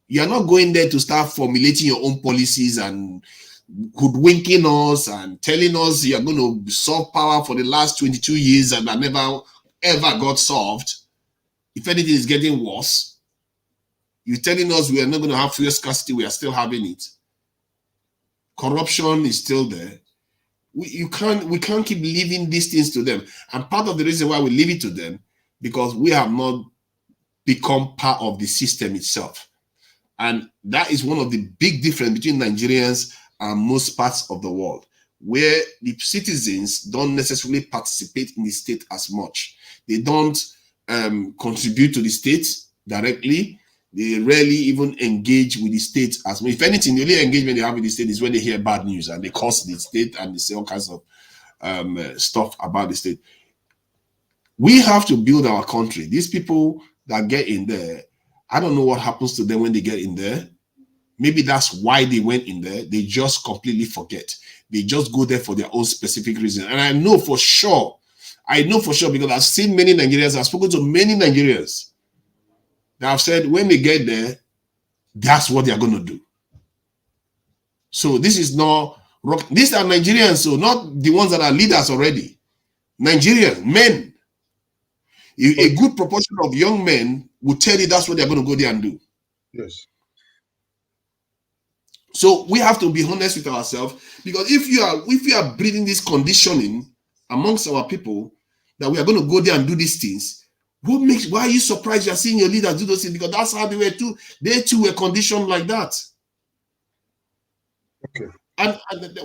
You are not going there to start formulating your own policies and hoodwinking us and telling us you are going to solve power for the last 22 years and that never ever got solved. If anything is getting worse, you're telling us we are not going to have fuel scarcity, we are still having it. Corruption is still there. We can't keep leaving these things to them. And part of the reason why we leave it to them, because we have not become part of the system itself. And that is one of the big difference between Nigerians and most parts of the world, where the citizens don't necessarily participate in the state as much. They don't contribute to the state directly. They rarely even engage with the state as much. If anything, the only engagement they have with the state is when they hear bad news and they curse the state and they say all kinds of stuff about the state. We have to build our country. These people that get in there, I don't know what happens to them when they get in there. Maybe that's why they went in there. They just completely forget. They just go there for their own specific reason. And I know for sure because I've seen many Nigerians, I've spoken to many Nigerians that have said when they get there, that's what they're going to do. So this is not, these are Nigerians, so not the ones that are leaders already. Nigerian men. A good proportion of young men will tell you that's what they're going to go there and do. Yes. So we have to be honest with ourselves, because if you are breeding this conditioning amongst our people that we are going to go there and do these things, why are you surprised you're seeing your leaders do those things? Because that's how they were too. They too were conditioned like that. Okay. And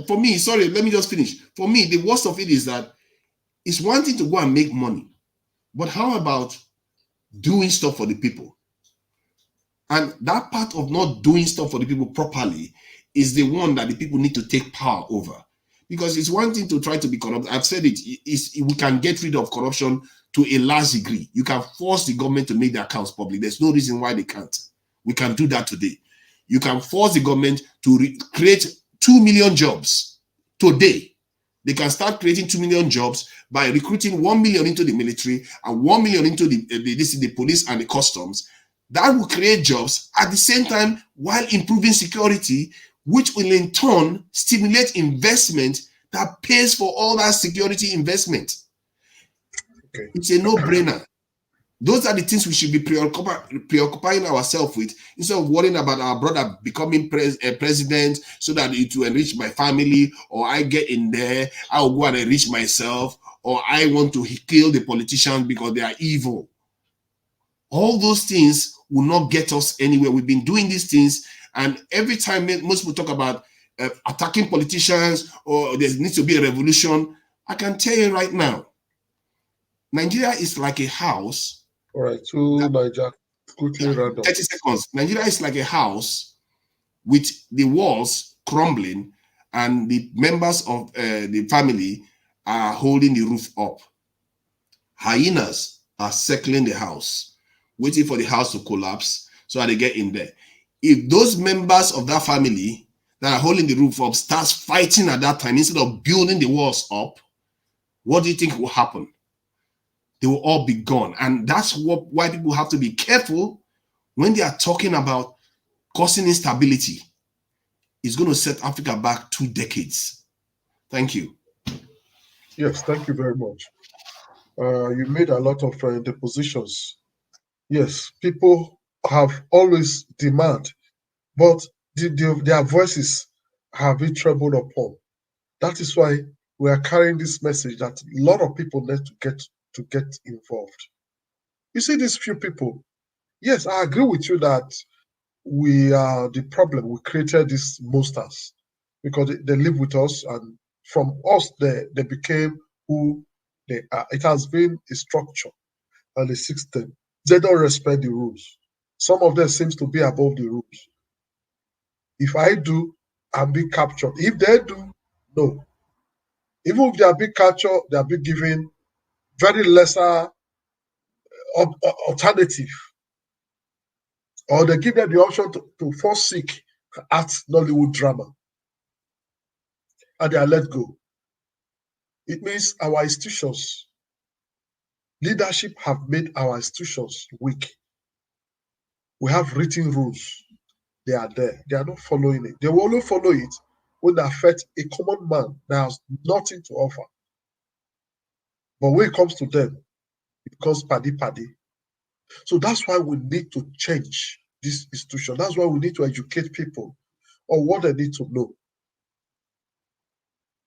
for me, sorry, let me just finish. For me, the worst of it is that it's one thing to go and make money, but how about doing stuff for the people? And that part of not doing stuff for the people properly is the one that the people need to take power over. Because it's one thing to try to be corrupt. I've said it, we can get rid of corruption to a large degree. You can force the government to make their accounts public. There's no reason why they can't. We can do that today. You can force the government to create 2 million jobs today. They can start creating 2 million jobs by recruiting 1 million into the military and 1 million into the police and the customs. That will create jobs at the same time while improving security, which will in turn stimulate investment that pays for all that security investment. Okay. It's a no-brainer. Those are the things we should be preoccupying ourselves with, instead of worrying about our brother becoming president so that it will enrich my family, or I get in there, I will go and enrich myself, or I want to kill the politicians because they are evil. All those things will not get us anywhere. We've been doing these things, and every time most people talk about attacking politicians or there needs to be a revolution, I can tell you right now, Nigeria is like a house. All right, so Nigeria, quickly round up. 30 seconds. Nigeria is like a house with the walls crumbling and the members of the family are holding the roof up. Hyenas are circling the house, waiting for the house to collapse so that they get in there. If those members of that family that are holding the roof up starts fighting at that time instead of building the walls up, what do you think will happen? They will all be gone. And that's why people have to be careful when they are talking about causing instability. It's going to set Africa back 2 decades. Thank you. Yes, thank you very much. You made a lot of depositions. Yes, people have always demand, but their voices have been trampled upon. That is why we are carrying this message that a lot of people need to get involved. You see, these few people, yes, I agree with you that we are the problem. We created these monsters because they live with us, and from us, they became who they are. It has been a structure and a system. They don't respect the rules. Some of them seems to be above the rules. If I do, I'm being captured. If they do, no. Even if they are being captured, they are being given very lesser alternative, or they give them the option to forsake art Nollywood drama, and they are let go. It means our institutions, leadership have made our institutions weak. We have written rules. They are there. They are not following it. They will only follow it when they affect a common man that has nothing to offer. But when it comes to them, it becomes paddy paddy. So that's why we need to change this institution. That's why we need to educate people on what they need to know.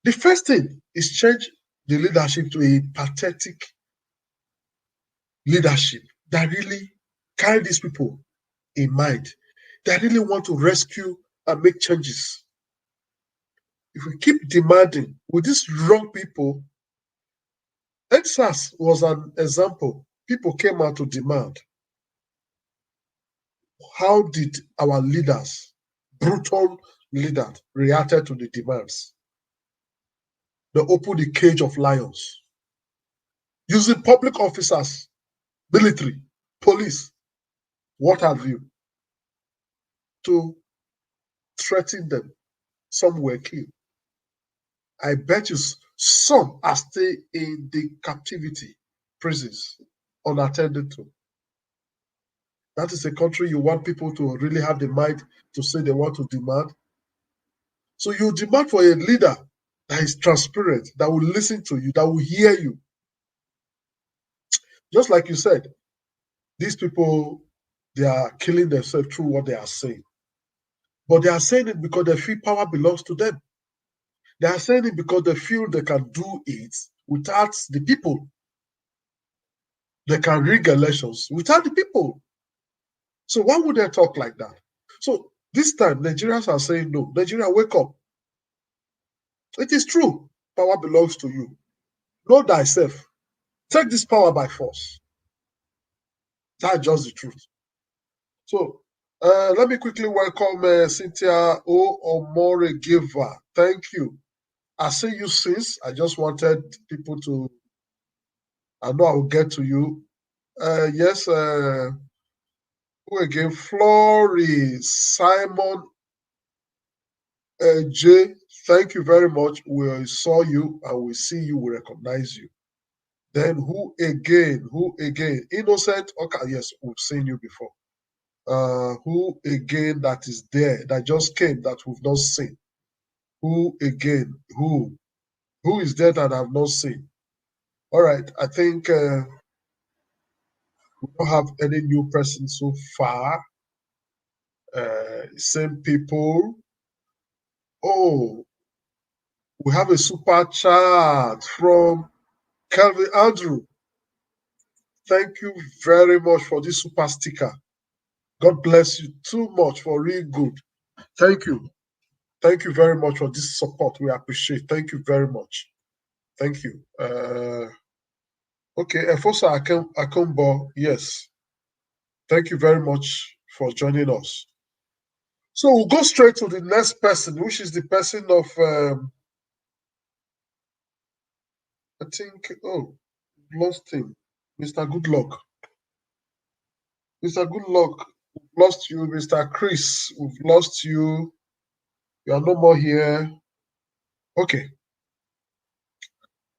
The first thing is change the leadership to a pathetic leadership that really carry these people in mind. They really want to rescue and make changes. If we keep demanding with these wrong people, EndSARS was an example. People came out to demand. How did our leaders, brutal leaders, reacted to the demands? They opened the cage of lions, using public officers, military, police, what have you, to threaten them. Some were killed. I bet you some are still in the captivity prisons, unattended to. That is a country you want people to really have the mind to say they want to demand. So you demand for a leader that is transparent, that will listen to you, that will hear you. Just like you said, these people, they are killing themselves through what they are saying. But they are saying it because they feel power belongs to them. They are saying it because they feel they can do it without the people. They can rig elections without the people. So why would they talk like that? So this time, Nigerians are saying, no, Nigeria, wake up. It is true. Power belongs to you. Know thyself. Take this power by force. That's just the truth. So let me quickly welcome Cynthia O. Omore Giver. Thank you. I see you since. I just wanted people to, I know I will get to you. Yes, who again? Flory, Simon J. Thank you very much. We saw you and we see you, we recognize you. Then who again? Who again? Innocent. Okay, yes, we've seen you before. Who again that is there, that just came, that we've not seen? Who again? Who is there that I've not seen? All right, I think we don't have any new person so far. Same people. Oh, we have a super chat from Calvin Andrew. Thank you very much for this super sticker. God bless you too much for real good. Thank you. Thank you very much for this support. We appreciate. Thank you very much. Thank you. Okay, Efosa Akombo, yes. Thank you very much for joining us. So we'll go straight to the next person, which is the person of, I think, oh, lost him, Mr. Goodluck. Mr. Goodluck, we've lost you. Mr. Chris, we've lost you. You are no more here. Okay,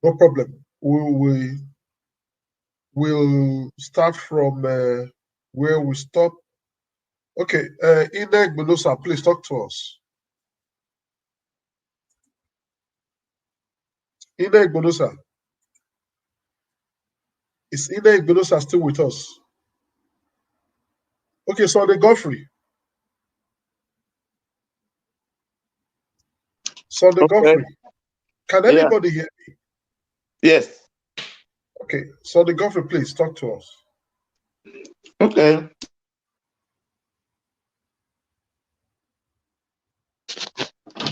no problem. We'll start from where we stop. Okay, Ina Igboland, please talk to us. Ina Igboland. Is Ina Igboland still with us? Okay, Sunday Godfrey. Sunday Okay. Godfrey. Can anybody hear me? Yes. Okay, Sunday Godfrey, please talk to us. Okay.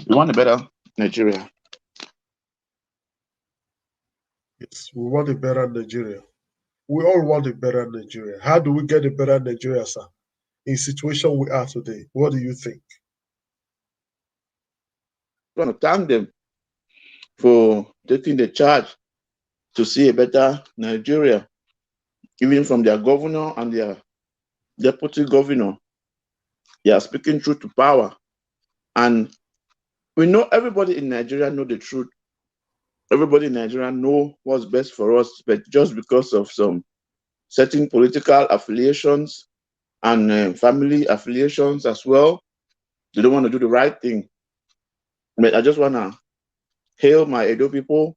We want a better Nigeria. Yes, we want a better Nigeria. We all want a better Nigeria. How do we get a better Nigeria, sir? In the situation we are today, what do you think? I want to thank them for taking the charge to see a better Nigeria, even from their governor and their deputy governor. They are speaking truth to power. And we know everybody in Nigeria know the truth. Everybody in Nigeria know what's best for us, but just because of some certain political affiliations and family affiliations as well, they don't want to do the right thing. But I just want to hail my Edo people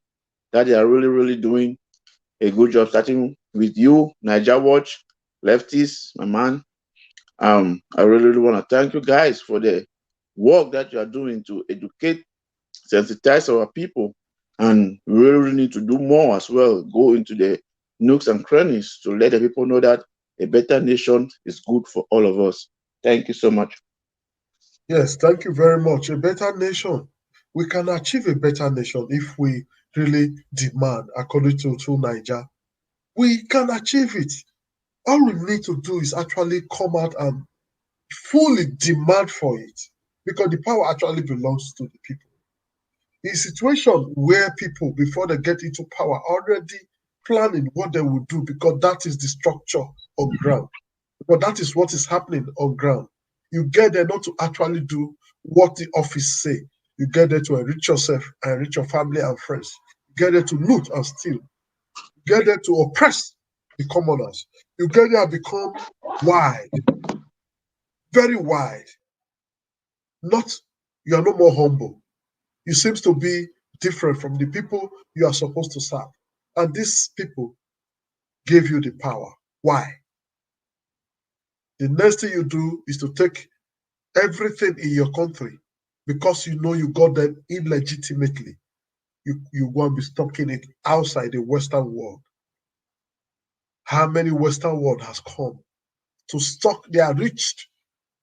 that they are really, really doing a good job, starting with you, Niger Watch, Lefties, my man. I really, really want to thank you guys for the work that you are doing to educate, sensitize our people. And we really, really need to do more as well. Go into the nooks and crannies to let the people know that a better nation is good for all of us. Thank you so much. Yes, thank you very much. A better nation. We can achieve a better nation if we really demand, according to Niger. We can achieve it. All we need to do is actually come out and fully demand for it, because the power actually belongs to the people. In a situation where people, before they get into power, are already planning what they will do, because that is the structure on ground. But that is what is happening on ground. You get there not to actually do what the office say. You get there to enrich yourself, enrich your family and friends. You get there to loot and steal. You get there to oppress the commoners. You get there and become wide, very wide. Not, you are no more humble. You seems to be different from the people you are supposed to serve. And these people gave you the power. Why? The next thing you do is to take everything in your country, because you know you got them illegitimately. You want to be stocking it outside the Western world. How many Western world has come to stock their rich,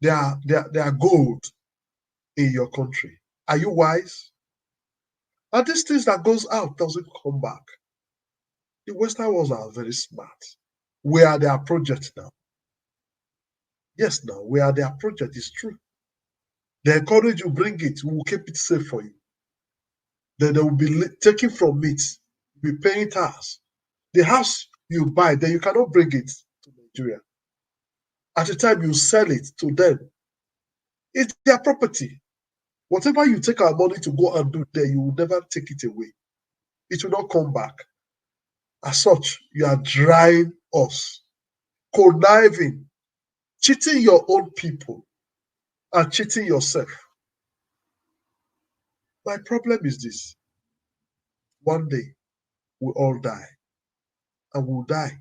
their gold in your country? Are you wise? And these things that goes out doesn't come back. The Western worlds are very smart. Where are their projects now? Yes, now where are their project is true. They encourage you, bring it, we will keep it safe for you. Then they will be taking from it, be paying tax. The house you buy, then you cannot bring it to Nigeria. At the time you sell it to them, it's their property. Whatever you take our money to go and do there, you will never take it away. It will not come back. As such, you are drying us, conniving, cheating your own people, and cheating yourself. My problem is this: one day we all die, and we'll die.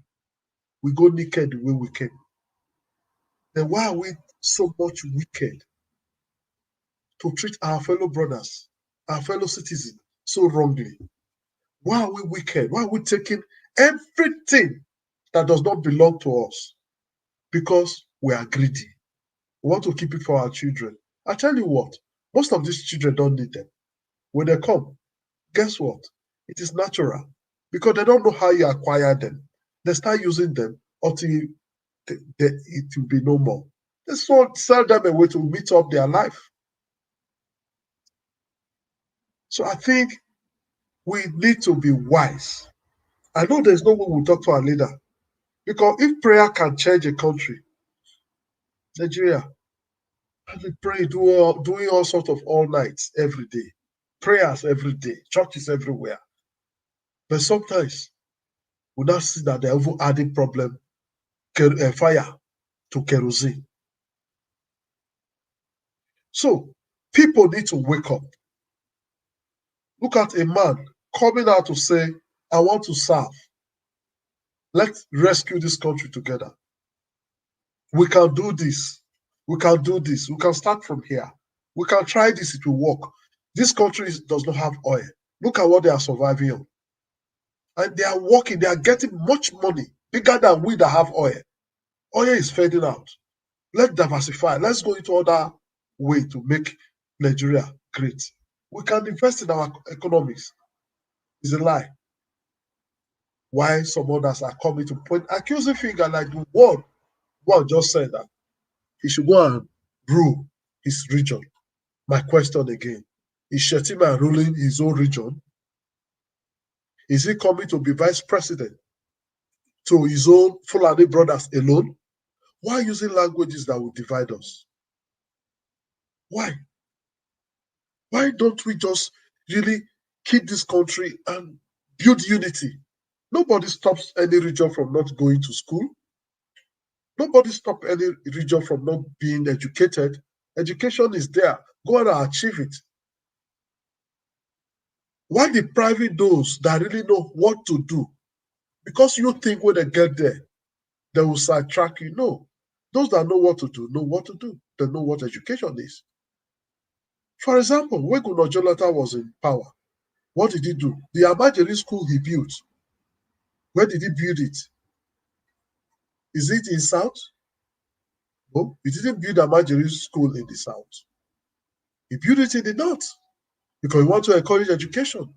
We go naked the way we came. Then why are we so much wicked to treat our fellow brothers, our fellow citizens so wrongly? Why are we wicked? Why are we taking everything that does not belong to us? Because we are greedy. We want to keep it for our children. I tell you what, most of these children don't need them. When they come, guess what? It is natural, because they don't know how you acquire them. They start using them until it will be no more. They sell them away to meet up their life. So I think we need to be wise. I know there's no way we'll talk to our leader, because if prayer can change a country, Nigeria, And we pray, doing all sorts of all nights every day, prayers every day, churches everywhere. But sometimes we now see that they're even adding problem, fire to kerosene. So people need to wake up. Look at a man coming out to say, I want to serve. Let's rescue this country together. We can do this. We can do this. We can start from here. We can try this. It will work. This country does not have oil. Look at what they are surviving on. And they are working. They are getting much money, bigger than we that have oil. Oil is fading out. Let's diversify. Let's go into other way to make Nigeria great. We can invest in our economies. It's a lie. Why some others are coming to point accusing finger like the one just said that he should go and rule his region. My question again, is Shettima ruling his own region? Is he coming to be vice president to his own Fulani brothers alone? Why using languages that will divide us? Why? Why don't we just really keep this country and build unity? Nobody stops any region from not going to school. Nobody stops any region from not being educated. Education is there. Go and achieve it. Why depriving those that really know what to do? Because you think when they get there, they will sidetrack you. No. Those that know what to do know what to do. They know what education is. For example, when Goodluck Jonathan was in power, what did he do? The Amajiri school he built, where did he build it? Is it in South? No, he didn't build Amajiri school in the South. He built it in the North because he wanted to encourage education.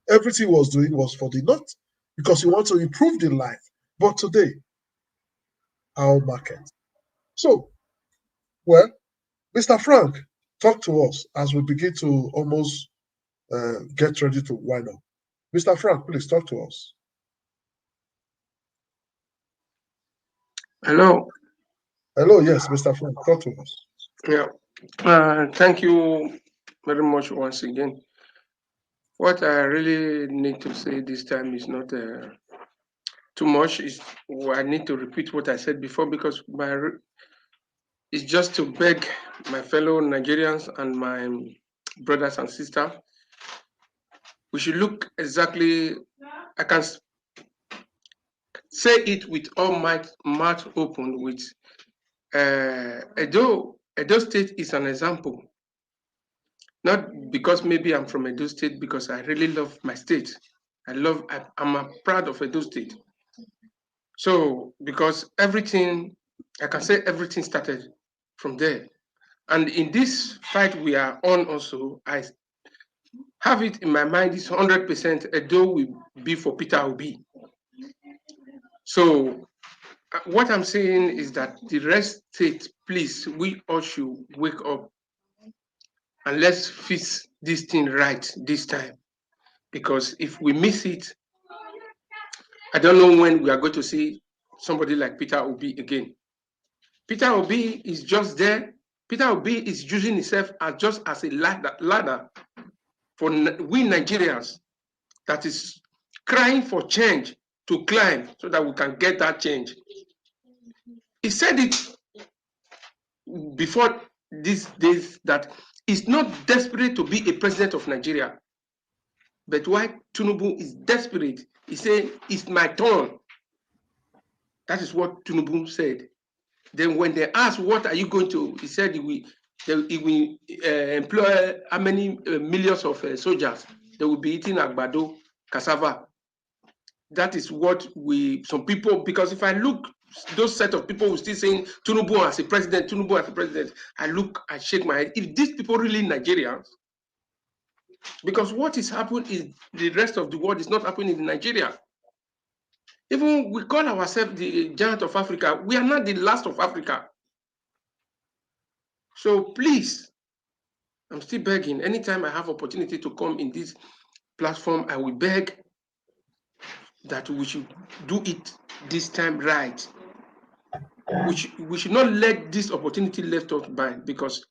Everything he was doing was for the North because he wanted to improve the life. But today, our market. So, well, Mr. Frank, talk to us as we begin to almost get ready to wind up. Mr. Frank, please talk to us. Hello. Hello, yes, Mr. Frank, talk to us. Yeah. Thank you very much once again. What I really need to say this time is not too much. I need to repeat what I said before because it's just to beg my fellow Nigerians and my brothers and sisters. We should look exactly. I can say it with all my mouth open. With Edo State is an example. Not because maybe I'm from Edo State, because I really love my state. I'm proud of Edo State. So, because everything, I can say everything started from there. And in this fight we are on also, I have it in my mind, it's 100% Edo will be for Peter Obi. So, what I'm saying is that the rest state, please, we all should wake up and let's fix this thing right this time. Because if we miss it, I don't know when we are going to see somebody like Peter Obi again. Peter Obi is just there. Peter Obi is using himself just as a ladder for we Nigerians that is crying for change to climb so that we can get that change. He said it before these days that he's not desperate to be a president of Nigeria. But why Tinubu is desperate, he said, it's my turn. That is what Tinubu said. Then when they asked, what are you going to, he said he will employ how many millions of soldiers. They will be eating agbado, cassava. That is what some people, because if I look, those set of people who still saying Tinubu as a president, Tinubu as a president, I shake my head. If these people really Nigerians, because what is happening in the rest of the world is not happening in Nigeria. Even we call ourselves the giant of Africa. We are not the last of Africa. So please, I'm still begging. Anytime I have opportunity to come in this platform, I will beg that we should do it this time right. We should not let this opportunity left us by, because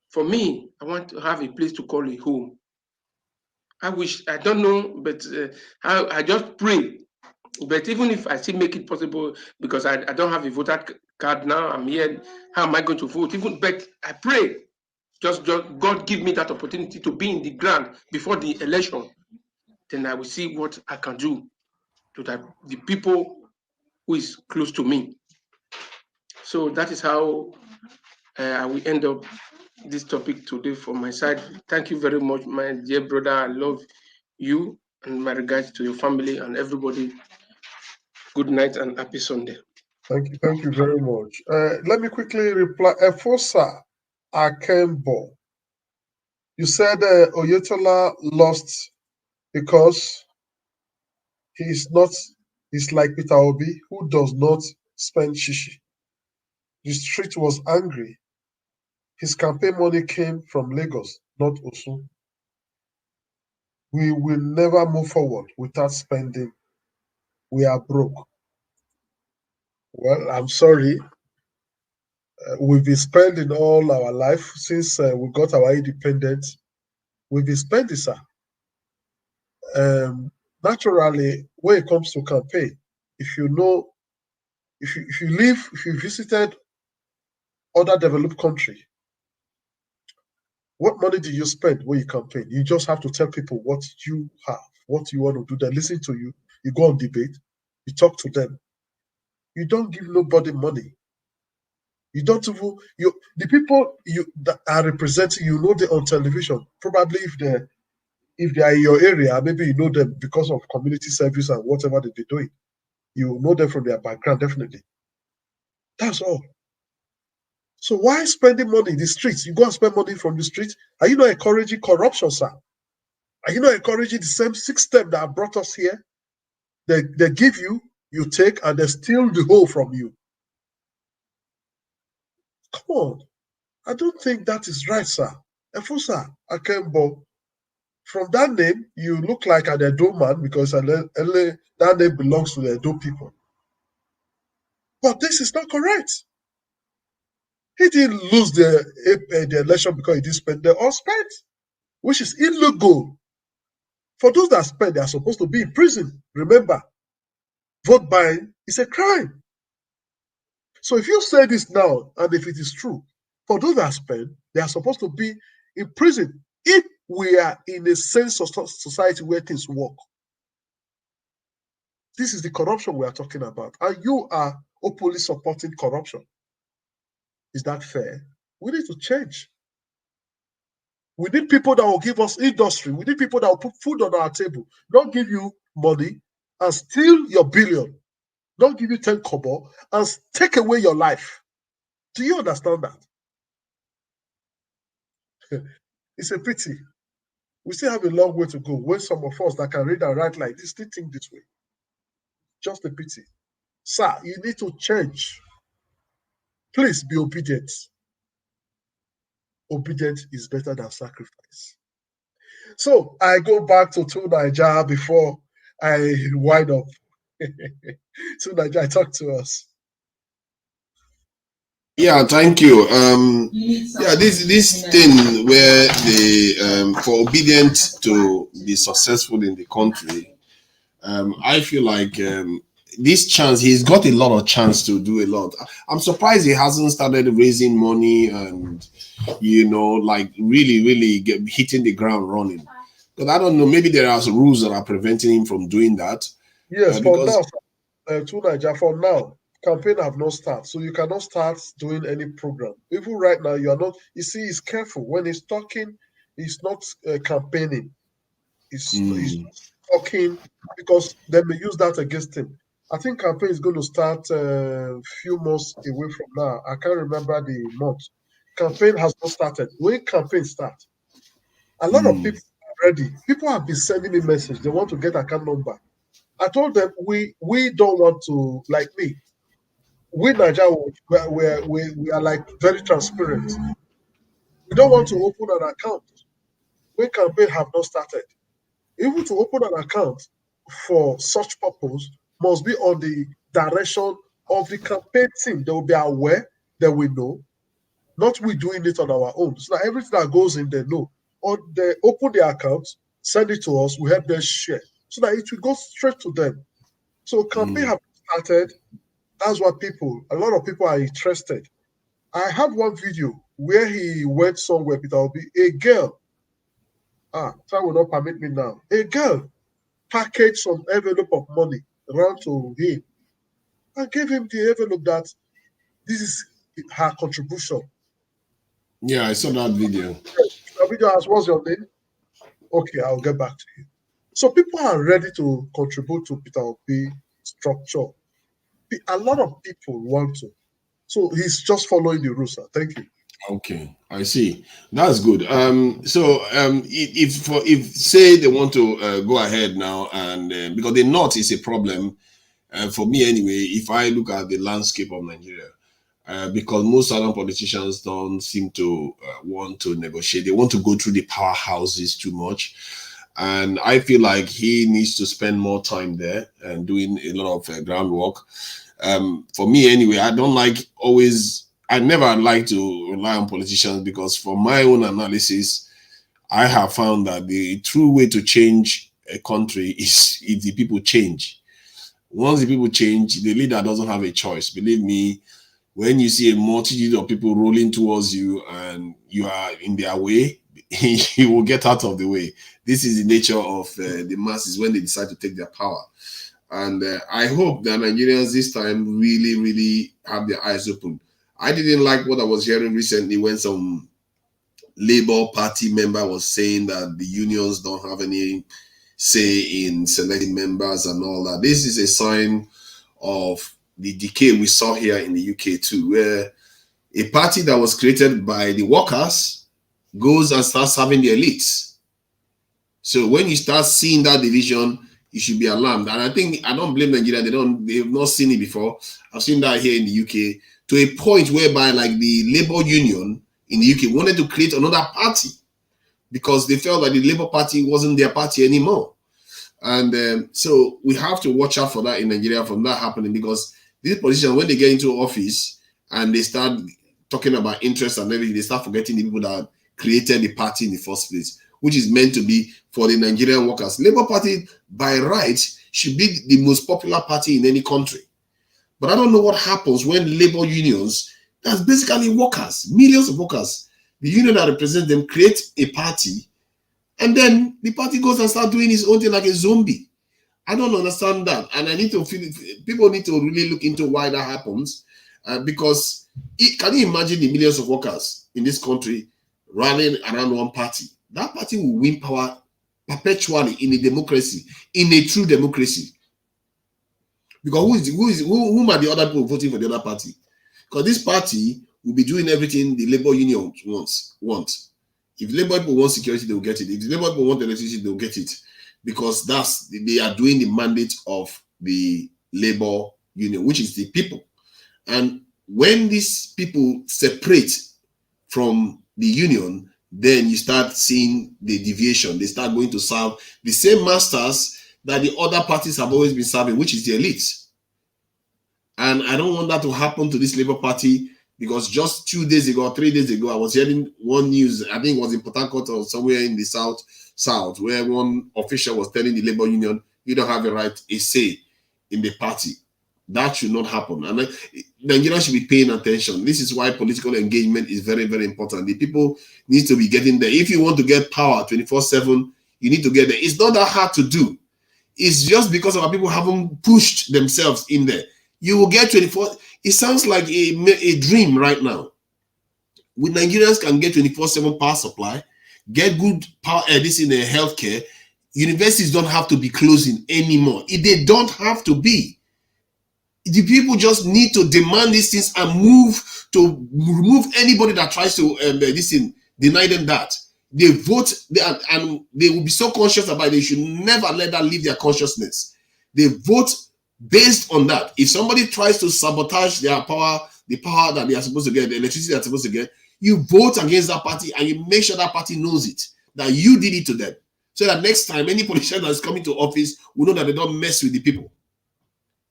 For me, I want to have a place to call a home. I wish, I don't know, but I just pray. But even if I still make it possible, because I don't have a voter card now, I'm here. How am I going to vote? But I pray, just God give me that opportunity to be in the ground before the election. Then I will see what I can do to the people who is close to me. So that is how I will end up this topic today from my side. Thank you very much, my dear brother. I love you, and my regards to your family and everybody. Good night and happy Sunday. Thank you very much. Let me quickly reply. Efosa Akembo, you said Oyetola lost because he's not. He's like Peter Obi, who does not spend shishi. The street was angry. His campaign money came from Lagos, not Osun. We will never move forward without spending. We are broke. Well, I'm sorry. We've been spending all our life since we got our independence. We've been spending, sir. Naturally, when it comes to campaign, if you know, if you visited other developed country, what money do you spend when you campaign? You just have to tell people what you have, what you want to do. They listen to you. You go on debate. You talk to them. You don't give nobody money. You don't even the people you that are representing. You know them on television. Probably if they are in your area, maybe you know them because of community service and whatever they're doing. You know them from their background, definitely. That's all. So why spending money in the streets? You go and spend money from the streets. Are you not encouraging corruption, sir? Are you not encouraging the same system that brought us here? They give you, you take, and they steal the whole from you. Come on. I don't think that is right, sir. Efusa Akembo, from that name, you look like an Edo man because that name belongs to the Edo people. But this is not correct. He didn't lose the election because he didn't spend. They all spent, which is illegal. For those that spend, they are supposed to be in prison. Remember, vote buying is a crime. So if you say this now, and if it is true, for those that spend, they are supposed to be in prison if we are in a sense of society where things work. This is the corruption we are talking about. And you are openly supporting corruption. Is that fair? We need to change. We need people that will give us industry. We need people that will put food on our table. Don't give you money and steal your billion. Don't give you 10 kobo and take away your life. Do you understand that? It's a pity. We still have a long way to go. When some of us that can read and write like this still think this way. Just a pity. Sir, you need to change. Please be obedient. Obedience is better than sacrifice. So I go back to Nigeria before I wind up. Nigeria, talk to us. Yeah, thank you. Yeah, this thing where the for obedient to be successful in the country, I feel like this chance he's got a lot of chance to do a lot. I'm surprised he hasn't started raising money and like really hitting the ground running. Because I don't know, maybe there are rules that are preventing him from doing that. Yes, for because now, Nigeria, for now, campaign have not started, so you cannot start doing any program. Even right now, you are not. You see, he's careful when he's talking. He's not campaigning. He's talking because they may use that against him. I think campaign is going to start a few months away from now. I can't remember the month. Campaign has not started. When campaign start, a lot of people are ready. People have been sending me message. They want to get account number. I told them we don't want to, like me. We Nigeria, we are like very transparent. We don't want to open an account when campaign have not started. Even to open an account for such purpose must be on the direction of the campaign team. They will be aware, they will know. not we doing it on our own. So that everything that goes in, they know. Or they open their accounts, send it to us, we help them share. So that it will go straight to them. So campaign have started. That's what a lot of people are interested. I have one video where he went somewhere, Peter Obi, a girl, that will not permit me now. A girl packaged some envelope of money around to him and gave him the envelope that this is her contribution. Yeah, I saw that video. The video asked, what's your name? Okay, I'll get back to you. So people are ready to contribute to Peter Obi structure. A lot of people want to. So he's just following the rules, sir. Thank you. Okay, I see. That's good. If say they want to go ahead now, and because the North is a problem, for me anyway, if I look at the landscape of Nigeria, because most Southern politicians don't seem to want to negotiate. They want to go through the powerhouses too much. And I feel like he needs to spend more time there and doing a lot of groundwork. For me anyway, I never like to rely on politicians, because for my own analysis, I have found that the true way to change a country is if the people change. Once the people change, the leader doesn't have a choice. Believe me, when you see a multitude of people rolling towards you and you are in their way, you will get out of the way. This is the nature of the masses when they decide to take their power. And I hope that Nigerians this time really, really have their eyes open. I didn't like what I was hearing recently when some Labour Party member was saying that the unions don't have any say in selecting members and all that. This is a sign of the decay we saw here in the UK too, where a party that was created by the workers goes and starts serving the elites. So when you start seeing that division, you should be alarmed. And I don't blame Nigeria. They've not seen it before. I've seen that here in the UK, to a point whereby like the Labour Union in the UK wanted to create another party because they felt that the Labour Party wasn't their party anymore. And so we have to watch out for that in Nigeria, from that happening, because these politicians, when they get into office and they start talking about interests and everything, they start forgetting the people that created the party in the first place, which is meant to be for the Nigerian workers. Labour Party, by right, should be the most popular party in any country. But I don't know what happens when Labour unions, that's basically workers, millions of workers, the union that represents them, create a party, and then the party goes and starts doing its own thing like a zombie. I don't understand that. And I need to feel people need to really look into why that happens. Because can you imagine the millions of workers in this country rallying around one party? That party will win power perpetually in a democracy, in a true democracy. Because whom are the other people voting for the other party? Because this party will be doing everything the Labour Union wants. If Labour people want security, they will get it. If the Labour people want electricity, they will get it. Because they are doing the mandate of the Labour Union, which is the people. And when these people separate from the union, then you start seeing the deviation. They start going to serve the same masters that the other parties have always been serving, which is the elites. And I don't want that to happen to this Labour Party, because just 2 days ago or 3 days ago, I was hearing one news, I think it was in Port Harcourt or somewhere in the south, where one official was telling the Labour Union, you don't have a say in the party. That should not happen. And Nigerians should be paying attention. This is why political engagement is very, very important. The people need to be getting there. If you want to get power 24/7, you need to get there. It's not that hard to do. It's just because our people haven't pushed themselves in there. You will get 24. It sounds like a dream right now. With Nigerians can get 24/7 power supply, get good power, this in the healthcare. Universities don't have to be closing anymore. They don't have to be. The people just need to demand these things and move to remove anybody that tries to deny them that. They vote and they will be so conscious about it. They should never let that leave their consciousness. They vote based on that. If somebody tries to sabotage their power, the power that they are supposed to get, the electricity they are supposed to get, you vote against that party and you make sure that party knows it, that you did it to them. So that next time any politician that is coming to office will know that they don't mess with the people.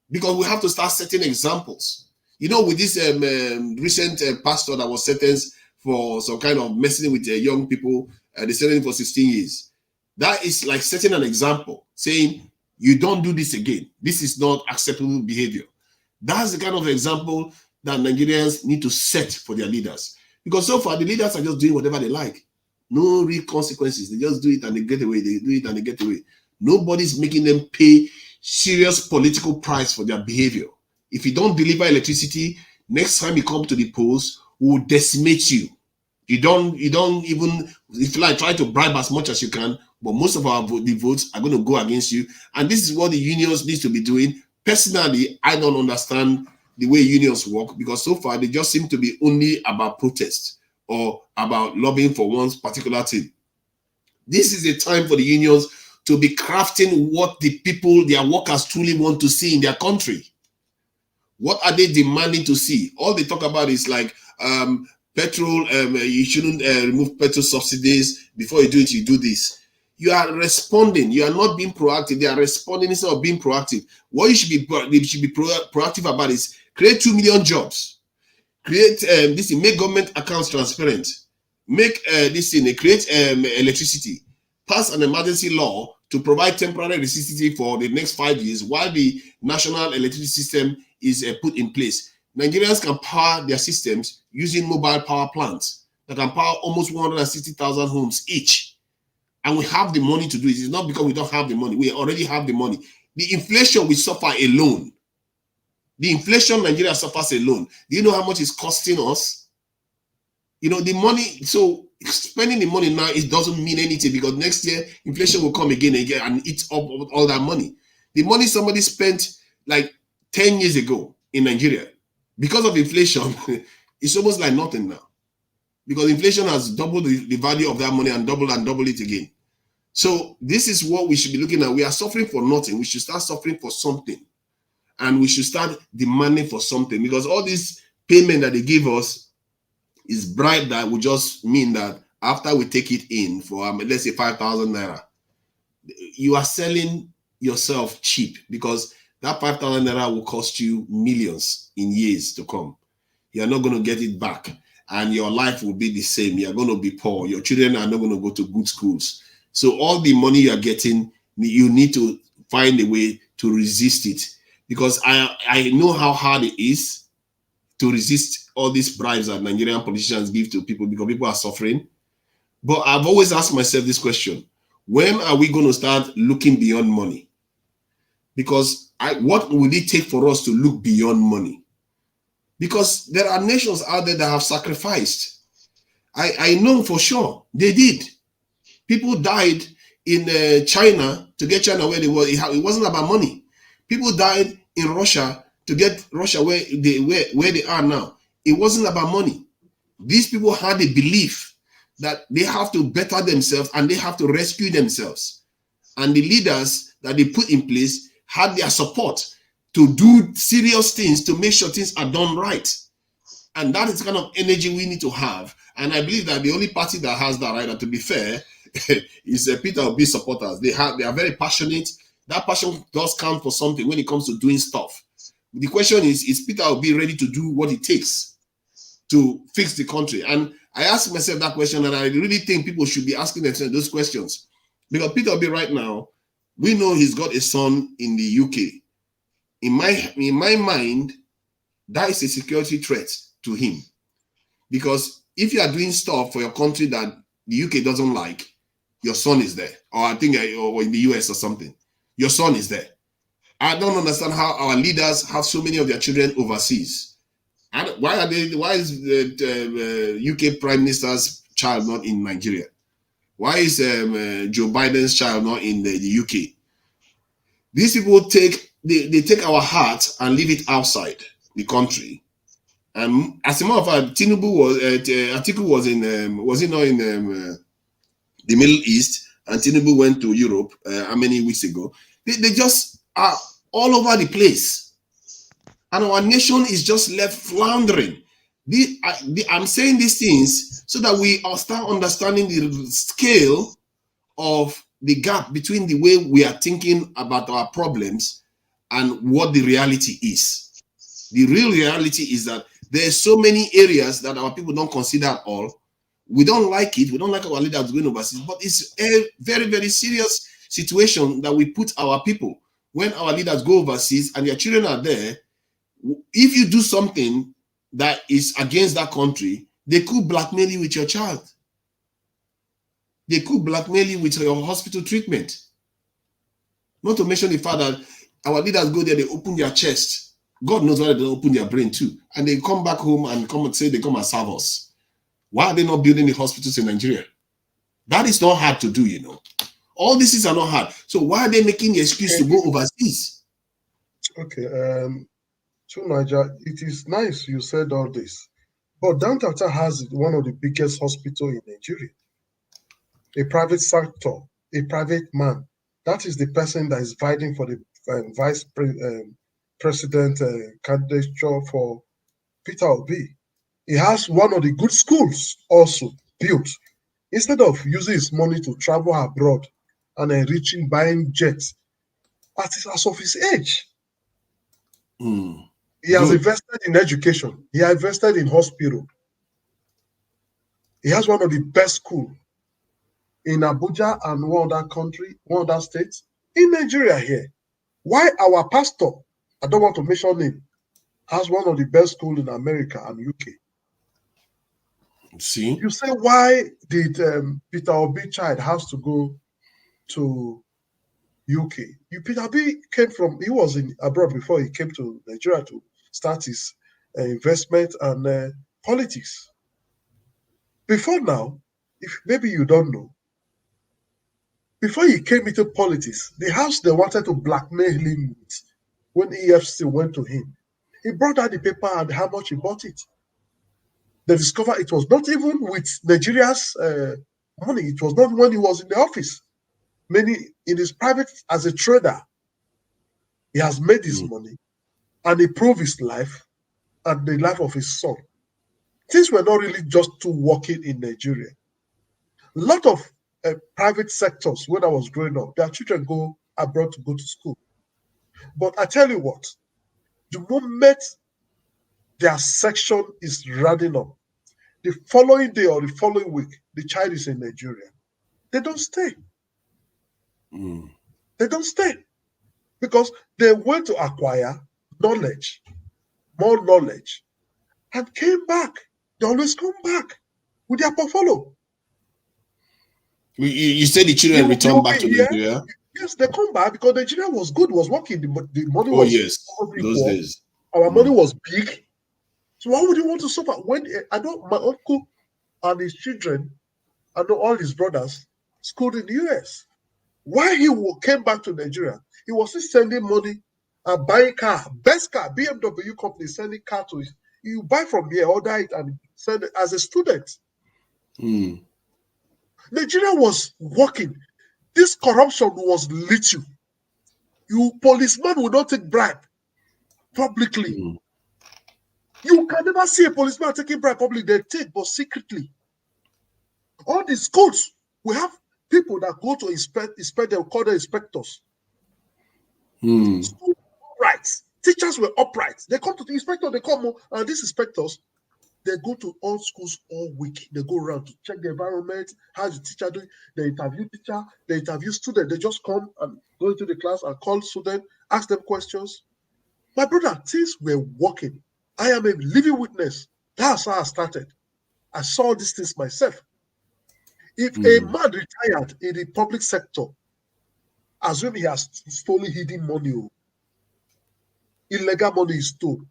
Because we have to start setting examples. You know, with this recent pastor that was sentenced for some kind of messing with young people, they sentenced for 16 years. That is like setting an example, saying, you don't do this again. This is not acceptable behavior. That's the kind of example that Nigerians need to set for their leaders. Because so far, the leaders are just doing whatever they like. No real consequences. They just do it and they get away. They do it and they get away. Nobody's making them pay serious political price for their behavior. If you don't deliver electricity, next time you come to the polls, we will decimate you. You don't even, if you like, try to bribe as much as you can, but most of the votes are going to go against you. And this is what the unions need to be doing. Personally, I don't understand the way unions work, because so far they just seem to be only about protest or about lobbying for one particular thing. This is a time for the unions to be crafting what the people, their workers, truly want to see in their country. What are they demanding to see? All they talk about is like petrol, you shouldn't remove petrol subsidies. Before you do it, you do this. You are responding. You are not being proactive. They are responding instead of being proactive. What you should be proactive about is create 2 million jobs. Create this thing, make government accounts transparent. Make this thing, create electricity. Pass an emergency law to provide temporary electricity for the next 5 years while the national electricity system is put in place. Nigerians can power their systems using mobile power plants that can power almost 160,000 homes each. And we have the money to do it. It's not because we don't have the money. We already have the money. The inflation we suffer alone. The inflation Nigeria suffers alone. Do you know how much it's costing us? You know, the money, so spending the money now, it doesn't mean anything, because next year inflation will come again and eat up all that money. The money somebody spent like 10 years ago in Nigeria, because of inflation, it's almost like nothing now. Because inflation has doubled the value of that money and double it again. So this is what we should be looking at. We are suffering for nothing. We should start suffering for something. And we should start demanding for something, because all this payment that they give us is bribe that will just mean that after we take it in for, let's say, 5,000 naira, you are selling yourself cheap, because that 5,000 naira will cost you millions in years to come. You are not going to get it back, and your life will be the same. You are going to be poor. Your children are not going to go to good schools. So all the money you are getting, you need to find a way to resist it, because I know how hard it is to resist all these bribes that Nigerian politicians give to people, because people are suffering. But I've always asked myself this question: when are we going to start looking beyond money? Because what will it take for us to look beyond money? Because there are nations out there that have sacrificed. I know for sure they did. People died in China to get China where they were. It wasn't about money. People died in Russia to get Russia where they are now. It wasn't about money. These people had a belief that they have to better themselves and they have to rescue themselves. And the leaders that they put in place had their support to do serious things to make sure things are done right. And that is the kind of energy we need to have. And I believe that the only party that has that right, and to be fair, is Peter Obi supporters. They are very passionate. That passion does count for something when it comes to doing stuff. The question is Peter Obi ready to do what it takes to fix the country? And I ask myself that question, and I really think people should be asking themselves those questions. Because Peter Obi right now, we know he's got a son in the UK. In my mind, that is a security threat to him. Because if you are doing stuff for your country that the UK doesn't like, your son is there. Or I think or in the US or something. Your son is there. I don't understand how our leaders have so many of their children overseas. And why is the UK Prime Minister's child not in Nigeria? Why is Joe Biden's child not in the UK? These people take our heart and leave it outside the country. And as a matter of fact, Atiku was he not in the Middle East, and Tinubu went to Europe how many weeks ago? They just are all over the place. And our nation is just left floundering. I'm saying these things so that we all start understanding the scale of the gap between the way we are thinking about our problems and what the reality is. The real reality is that there's so many areas that our people don't consider at all. We don't like it. We don't like our leaders going overseas, but it's a very, very serious situation that we put our people when our leaders go overseas and their children are there. If you do something that is against that country, they could blackmail you with your child. They could blackmail you with your hospital treatment. Not to mention the fact that our leaders go there, they open their chest. God knows why they don't open their brain too. And they come back home and come and say they come and serve us. Why are they not building the hospitals in Nigeria? That is not hard to do, you know. All these things are not hard. So why are they making the excuse to go overseas? Okay, so Niger, it is nice you said all this. But Dantata has one of the biggest hospitals in Nigeria. A private sector, a private man. That is the person that is fighting for the vice president candidature for Peter Obi. He has one of the good schools also built. Instead of using his money to travel abroad and enriching, buying jets, as of his age, he has invested in education. He has invested in hospital. He has one of the best schools in Abuja and one other state, in Nigeria here. Why our pastor, I don't want to mention him, has one of the best schools in America and UK. See? You say, why did Peter Obi child has to go to UK? Peter Obi he was in abroad before he came to Nigeria to start his investment and politics. Before now, if maybe you don't know, before he came into politics, the house they wanted to blackmail him with when EFC went to him, he brought out the paper and how much he bought it. They discovered it was not even with Nigeria's money. It was not when he was in the office. Many in his private as a trader, he has made his money and improved his life and the life of his son. Things were not really just too working in Nigeria. A lot of private sectors, when I was growing up, their children go abroad to go to school. But I tell you what, the moment their section is running up, the following day or the following week, the child is in Nigeria. They don't stay. They don't stay because they went to acquire knowledge, more knowledge, and came back. They always come back with their portfolio. You said the children return back to Nigeria? Yes, they come back because Nigeria was good, was working. The money was those days. Our money was big. So why would you want to suffer? When I know my uncle and his children, I know all his brothers, schooled in the US. Why he came back to Nigeria, he was still sending money and buying car, best car, BMW company sending car to it. You buy from here, order it, and send it as a student. Nigeria was working. This corruption was little. You policeman will not take bribe publicly. You can never see a policeman taking bribe publicly. They take, but secretly. All the schools, we have people that go to inspect them, call them inspectors. Schools were upright. Teachers were upright. They come to the inspector, they come, and these inspectors, they go to all schools all week. They go around to check the environment, how the teacher doing. They interview teacher, they interview students. They just come and go into the class and call students, ask them questions. My brother, things were working. I am a living witness. That's how I started. I saw these things myself. If a man retired in the public sector, assume he has stolen hidden money, illegal money is stolen,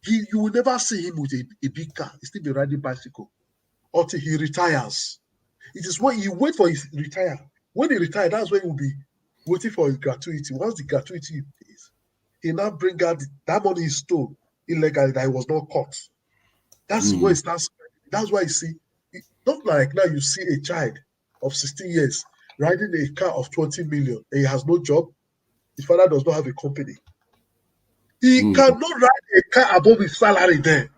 you will never see him with a big car. He still be riding bicycle until he retires. It is when you wait for his retire. When he retires, that's when he will be waiting for his gratuity. Once the gratuity is, he now bring out that money he stole illegally that he was not caught. That's where it starts. That's why you see, not like now you see a child of 16 years riding a car of 20 million and he has no job. His father does not have a company. He cannot ride a car above his salary there.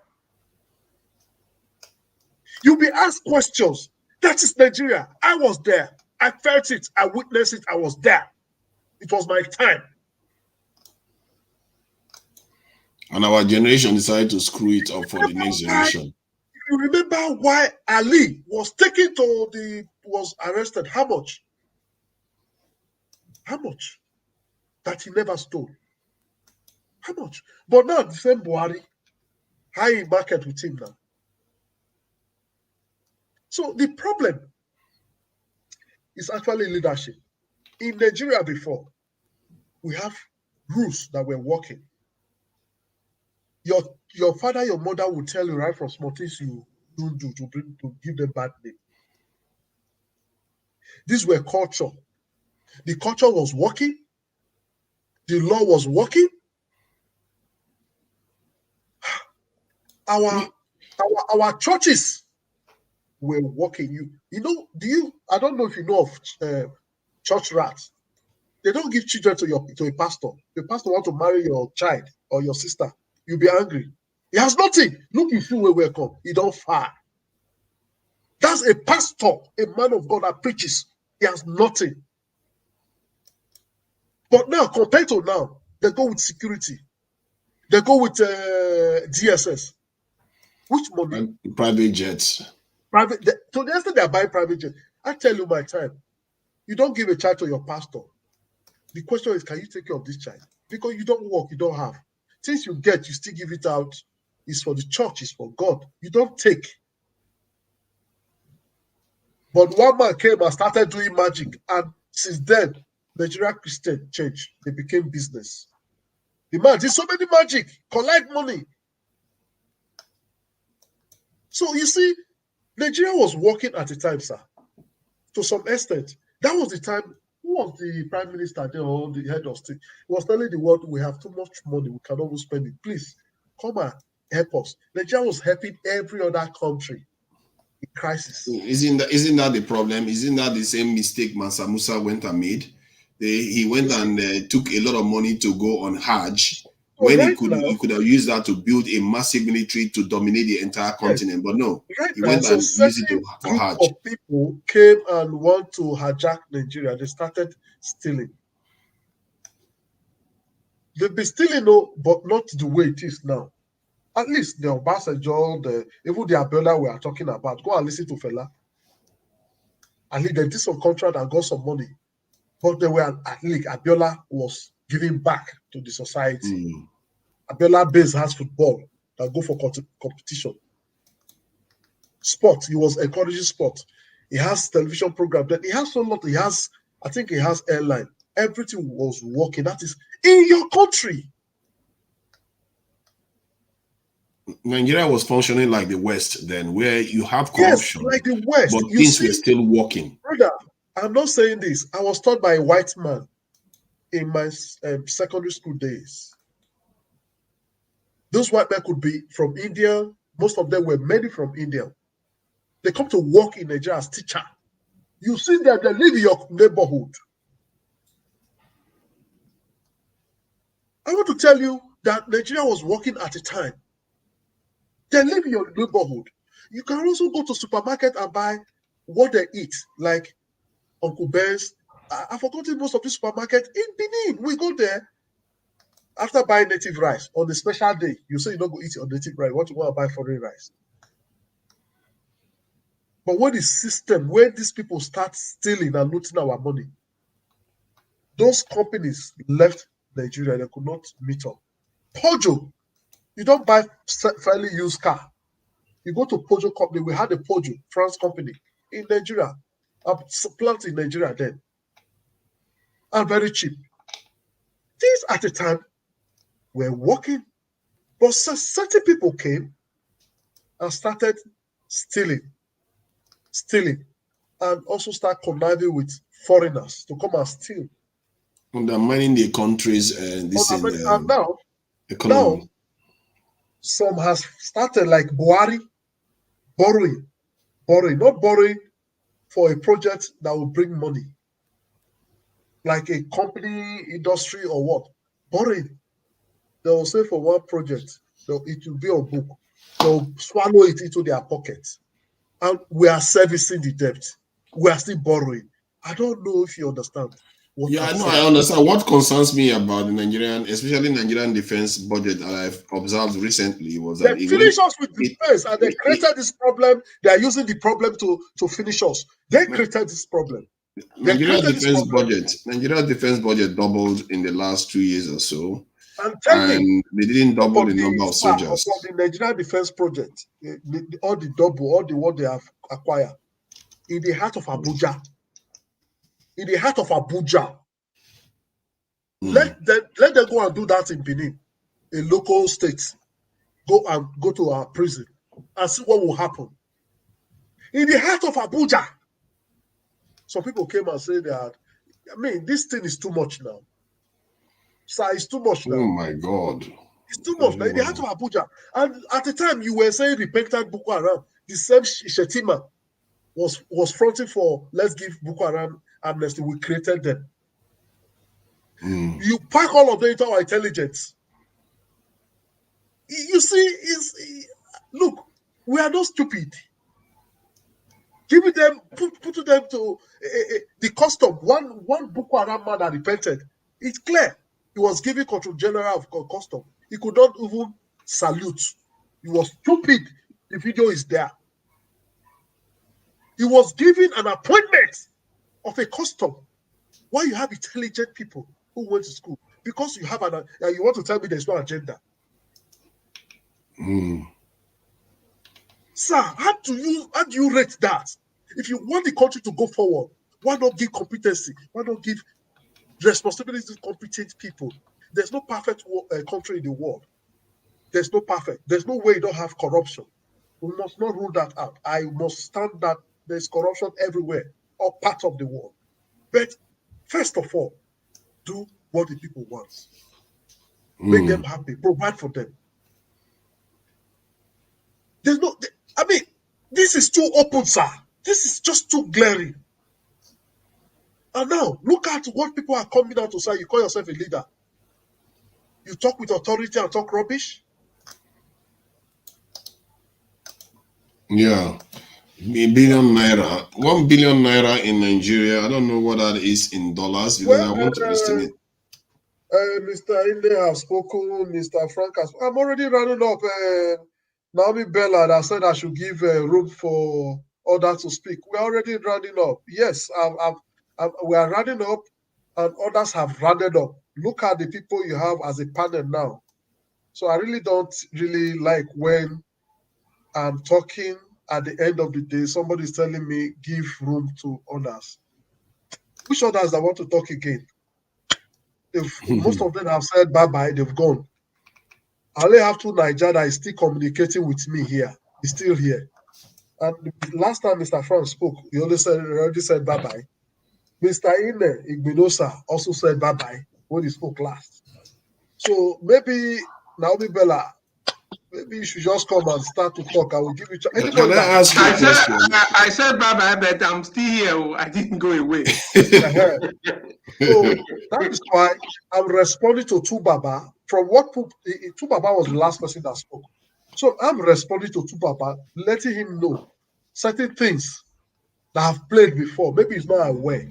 You'll be asked questions. That is Nigeria. I was there. I felt it. I witnessed it. I was there. It was my time. And our generation decided to screw it up for the next generation. You remember why Ali was taken to was arrested? How much? How much? That he never stole. How much? But now the same Buhari, high in market with him now. So the problem is actually leadership. In Nigeria before, we have rules that were working. Your father, your mother will tell you right from small things you don't do to give them bad name. These were culture. The culture was working. The law was working. Our churches were working. I don't know if you know of church rats. They don't give children to a pastor. The pastor want to marry your child or your sister. You'll be angry. He has nothing. Look, if you will welcome. He don't fire. That's a pastor, a man of God that preaches. He has nothing. But now, compared to now, they go with security. They go with DSS. Which money? And private jets. To the extent they are buying private jets. I tell you my time. You don't give a child to your pastor. The question is, can you take care of this child? Because you don't work, you don't have. Things you get, you still give it out. It's for the church, it's for God. You don't take. But one man came and started doing magic. And since then, Nigerian Christian changed. They became business. The man did so many magic, collect money. So you see, Nigeria was working at the time, sir. To some extent. That was the time. Who was the prime minister there or the head of state? He was telling the world, we have too much money, we cannot spend it. Please, come and help us. Nigeria was helping every other country in crisis. Isn't that the problem? Isn't that the same mistake Mansa Musa went and made? He went and took a lot of money to go on Hajj when he could have used that to build a massive military to dominate the entire continent. But no, he went and used it for Hajj. Of people came and want to hijack Nigeria. They started stealing. They've been stealing, but not the way it is now. At least the Obasanjo, even the Abiola we are talking about. Go and listen to Fela. At least they did some contract and got some money. But they were at least Abiola was giving back to the society. Abiola base has football that go for competition. Sport, he was encouraging sport. He has television program. Then he has a lot. I think he has airline. Everything was working. That is in your country. Nigeria was functioning like the West then, where you have corruption. Yes, like the West. But things were still working. Brother, I'm not saying this. I was taught by a white man in my secondary school days. Those white men could be from India. Most of them were many from India. They come to work in Nigeria as teacher. You see that they live in your neighborhood. I want to tell you that Nigeria was working at a time. They live in your neighborhood. You can also go to supermarket and buy what they eat, like Uncle Ben's. I've forgotten most of the supermarket in Benin. We go there after buying native rice on a special day. You say you don't go eat your native rice. What you want to buy foreign rice? But when the system, when these people start stealing and looting our money, those companies left Nigeria. They could not meet up. Pojo, you don't buy fairly used car. You go to Pojo company. We had a Pojo France company in Nigeria, a plant in Nigeria then, and very cheap. These at the time were working, but certain people came and started stealing, and also start conniving with foreigners to come and steal. Undermining the country's economy. Now, some has started like Buhari, borrowing, not borrowing for a project that will bring money, like a company, industry, or what. Borrowing. They will say for one project, it will be on book. They'll swallow it into their pockets. And we are servicing the debt. We are still borrowing. I don't know if you understand. what Yeah, I've no, said. I understand. What concerns me about the Nigerian, especially Nigerian defense budget that I've observed recently was They that finish us with it, defense, and they it, created this problem. They are using the problem to finish us. They created this problem. They created this problem. Nigeria defense budget doubled in the last 2 years or so, And tell me, and they didn't double the number of upon soldiers. the Nigerian defense project, all the double, all the what they have acquired in the heart of Abuja. In the heart of Abuja, let them go and do that in Benin, a local state. Go to our prison and see what will happen. In the heart of Abuja, some people came and said that, I mean, this thing is too much now. Sir, it's too much now. Oh my God. It's too much now. In the heart of Abuja. And at the time you were saying repentant Boko Haram, the same Shettima was fronting for let's give Boko Haram amnesty. We created them. You pack all of them into our intelligence. You see, look, we are not stupid. Giving them, putting them to the custom. One Boko Haram man that repented. It's clear. He was given control general of custom. He could not even salute. He was stupid. The video is there. He was given an appointment of a custom. Why you have intelligent people who went to school? Because you have you want to tell me there's no agenda. Sir, how do you rate that? If you want the country to go forward, why not give competency? Why not give responsibility to competent people? There's no perfect country in the world. There's no perfect. There's no way you don't have corruption. We must not rule that out. I must stand that there's corruption everywhere, all parts of the world. But first of all, do what the people want. Make them happy. Provide for them. There's no. I mean, this is too open, sir. This is just too glaring. And now, look at what people are coming out to say. You call yourself a leader. You talk with authority and talk rubbish. Yeah. $1 billion naira. 1 billion naira in Nigeria. I don't know what that is in dollars because I want to estimate. Mr. Inde has spoken, Mr. Frank has. I'm already running up. Naomi Bella that said I should give room for others to speak. We're already running up. Yes, we are running up, and others have rounded up. Look at the people you have as a panel now. So I really don't like when I'm talking at the end of the day, somebody's telling me give room to others. Which others that want to talk again? Most of them have said bye-bye, they've gone. I only have two Niger that is still communicating with me here. He's still here. And last time Mr. Frank spoke, he already said bye-bye. Mr. Ine Igbinosa also said bye-bye when he spoke last. So maybe Naomi Bella, maybe you should just come and start to talk. I will give you. Can I ask you a question? I said bye-bye, but I'm still here. I didn't go away. So that is why I'm responding to Tubaba from what Tubaba was the last person that spoke. So I'm responding to Tubaba, letting him know certain things that have played before. Maybe he's not aware.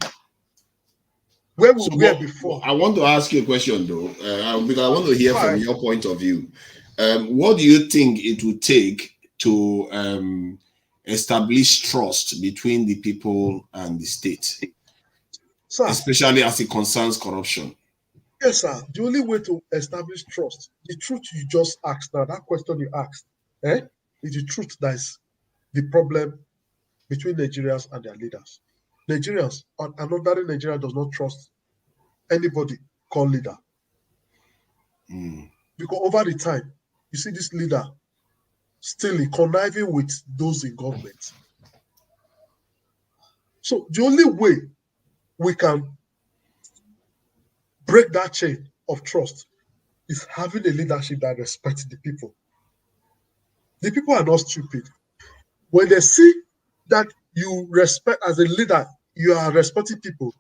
Where we were before. I want to ask you a question though, because I want to hear from your point of view. What do you think it would take to establish trust between the people and the state, sir, especially as it concerns corruption? Yes, sir. The only way to establish trust, the truth you just asked now, that question you asked, is the truth that is the problem between Nigerians and their leaders. Nigerians, an ordinary Nigerian does not trust anybody called leader. Because over the time, you see this leader still conniving with those in government. So the only way we can break that chain of trust is having a leadership that respects the people. The people are not stupid. When they see that you respect as a leader, you are respecting people,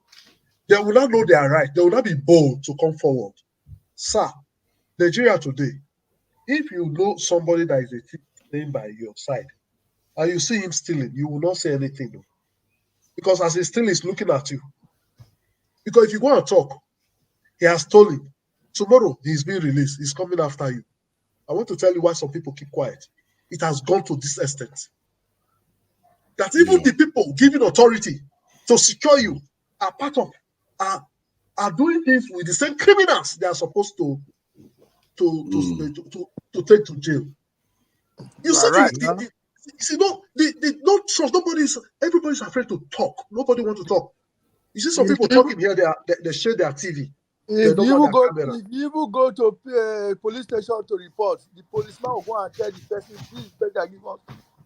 they will not know they are right. They will not be bold to come forward. Sir, Nigeria today, if you know somebody that is a thief staying by your side and you see him stealing, you will not say anything. Because as he's stealing, he's looking at you. Because if you go and talk, he has stolen. Tomorrow, he's being released. He's coming after you. I want to tell you why some people keep quiet. It has gone to this extent. That even the people giving authority to secure you are part of, are doing things with the same criminals they are supposed to take to jail. You see, right, they don't trust. Everybody's afraid to talk. Nobody wants to talk. You see some people talking here, they share their TV. If you even go to police station to report, the policeman will go and tell the person, please better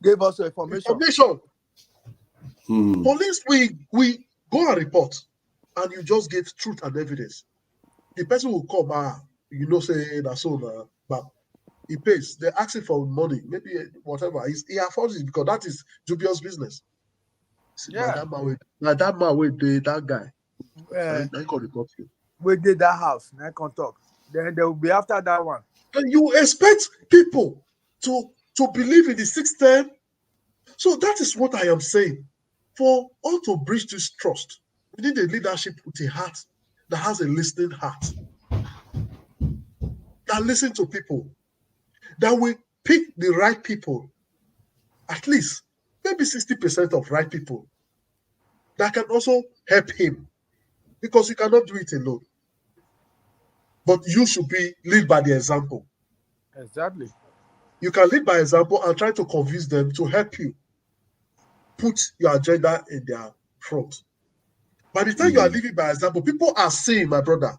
give us information. Police, we go and report, and you just give truth and evidence. The person will come, you know, say that's so, but he pays. They're asking for money, maybe whatever. He affords it because that is dubious business. Yeah. That man will that guy. I can report you. We did that house, I can talk. Then they will be after that one. And you expect people to believe in the system. So that is what I am saying. For all to bridge this trust, we need a leadership with a heart that has a listening heart. That listen to people. That will pick the right people. At least maybe 60% of right people that can also help him. Because you cannot do it alone. But you should lead by the example. Exactly. You can lead by example and try to convince them to help you put your agenda in their front. By the time you are living by example, people are saying, my brother,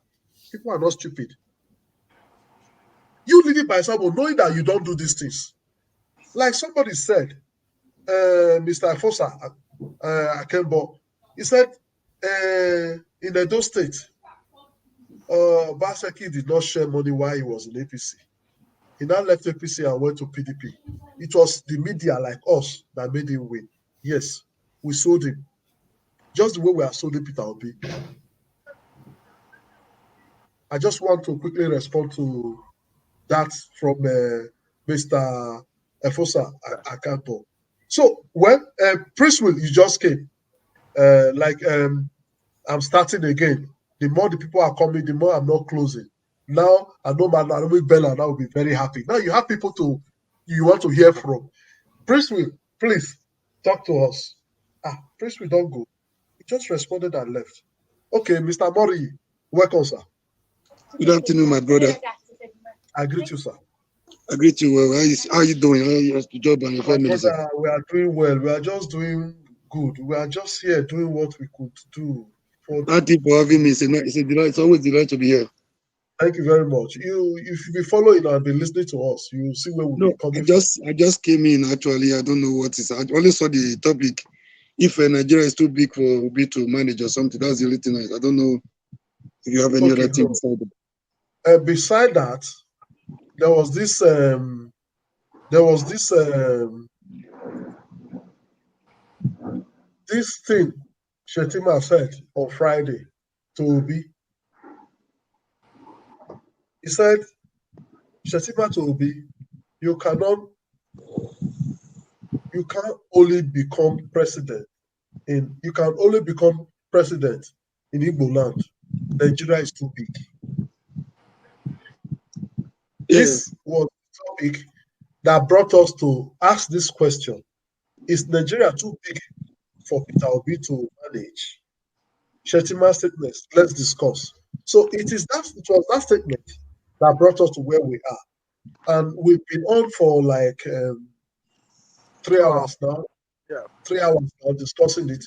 people are not stupid. You living by example, knowing that you don't do these things. Like somebody said, Mr. Afosa Akembo, he said, in Edo State, Baseki did not share money while he was in APC. He now left APC and went to PDP. It was the media like us that made him win. Yes, we sold him. Just the way we are sold Peter Obi. I just want to quickly respond to that from Mr. Efosa Akanto. So when Prince Will, you just came, I'm starting again. The more the people are coming, the more I'm not closing. Now I know my Bella now will be very happy. Now you have people you want to hear from. Prince Will, please talk to us. Prince Will, don't go. He just responded and left. Okay, Mr. Mori, welcome, sir. Good afternoon, my brother. I greet you, sir. I greet you well. How are you doing? How are your job and your family? We are doing well. We are just doing good. We are just here doing what we could do. Thank you for having me. It's a delight. It's always a delight to be here. Thank you very much. If you be following and be listening to us, you will see where we'll be coming from. I just came in actually. I don't know what is. I only saw the topic. If Nigeria is too big for Obi to manage or something, that's the only thing. I don't know if you have any other thing beside it. Beside that, there was this this thing Shettima said on Friday to Obi. He said, Shettima to Obi, you can't only become president in Igboland. Nigeria is too big. Yeah. This was the topic that brought us to ask this question. Is Nigeria too big for Peter Obi to manage? Shettima's statement, let's discuss. So it was that statement that brought us to where we are. And we've been on for like 3 hours now. Yeah. 3 hours now discussing it.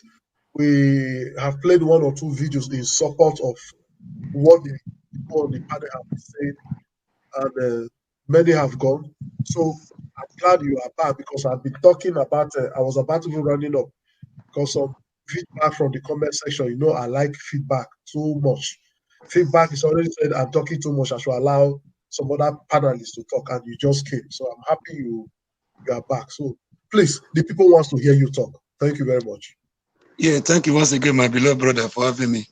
We have played 1 or 2 videos in support of what the people on the panel have been saying, and many have gone. So I'm glad you are back because I've been talking about, I was about to be running up because of feedback from the comment section. You know, I like feedback too much. Feedback is already said I'm talking too much. I should allow some other panelists to talk, and you just came. So I'm happy you are back. So please, the people want to hear you talk. Thank you very much. Yeah, thank you once again, my beloved brother, for having me.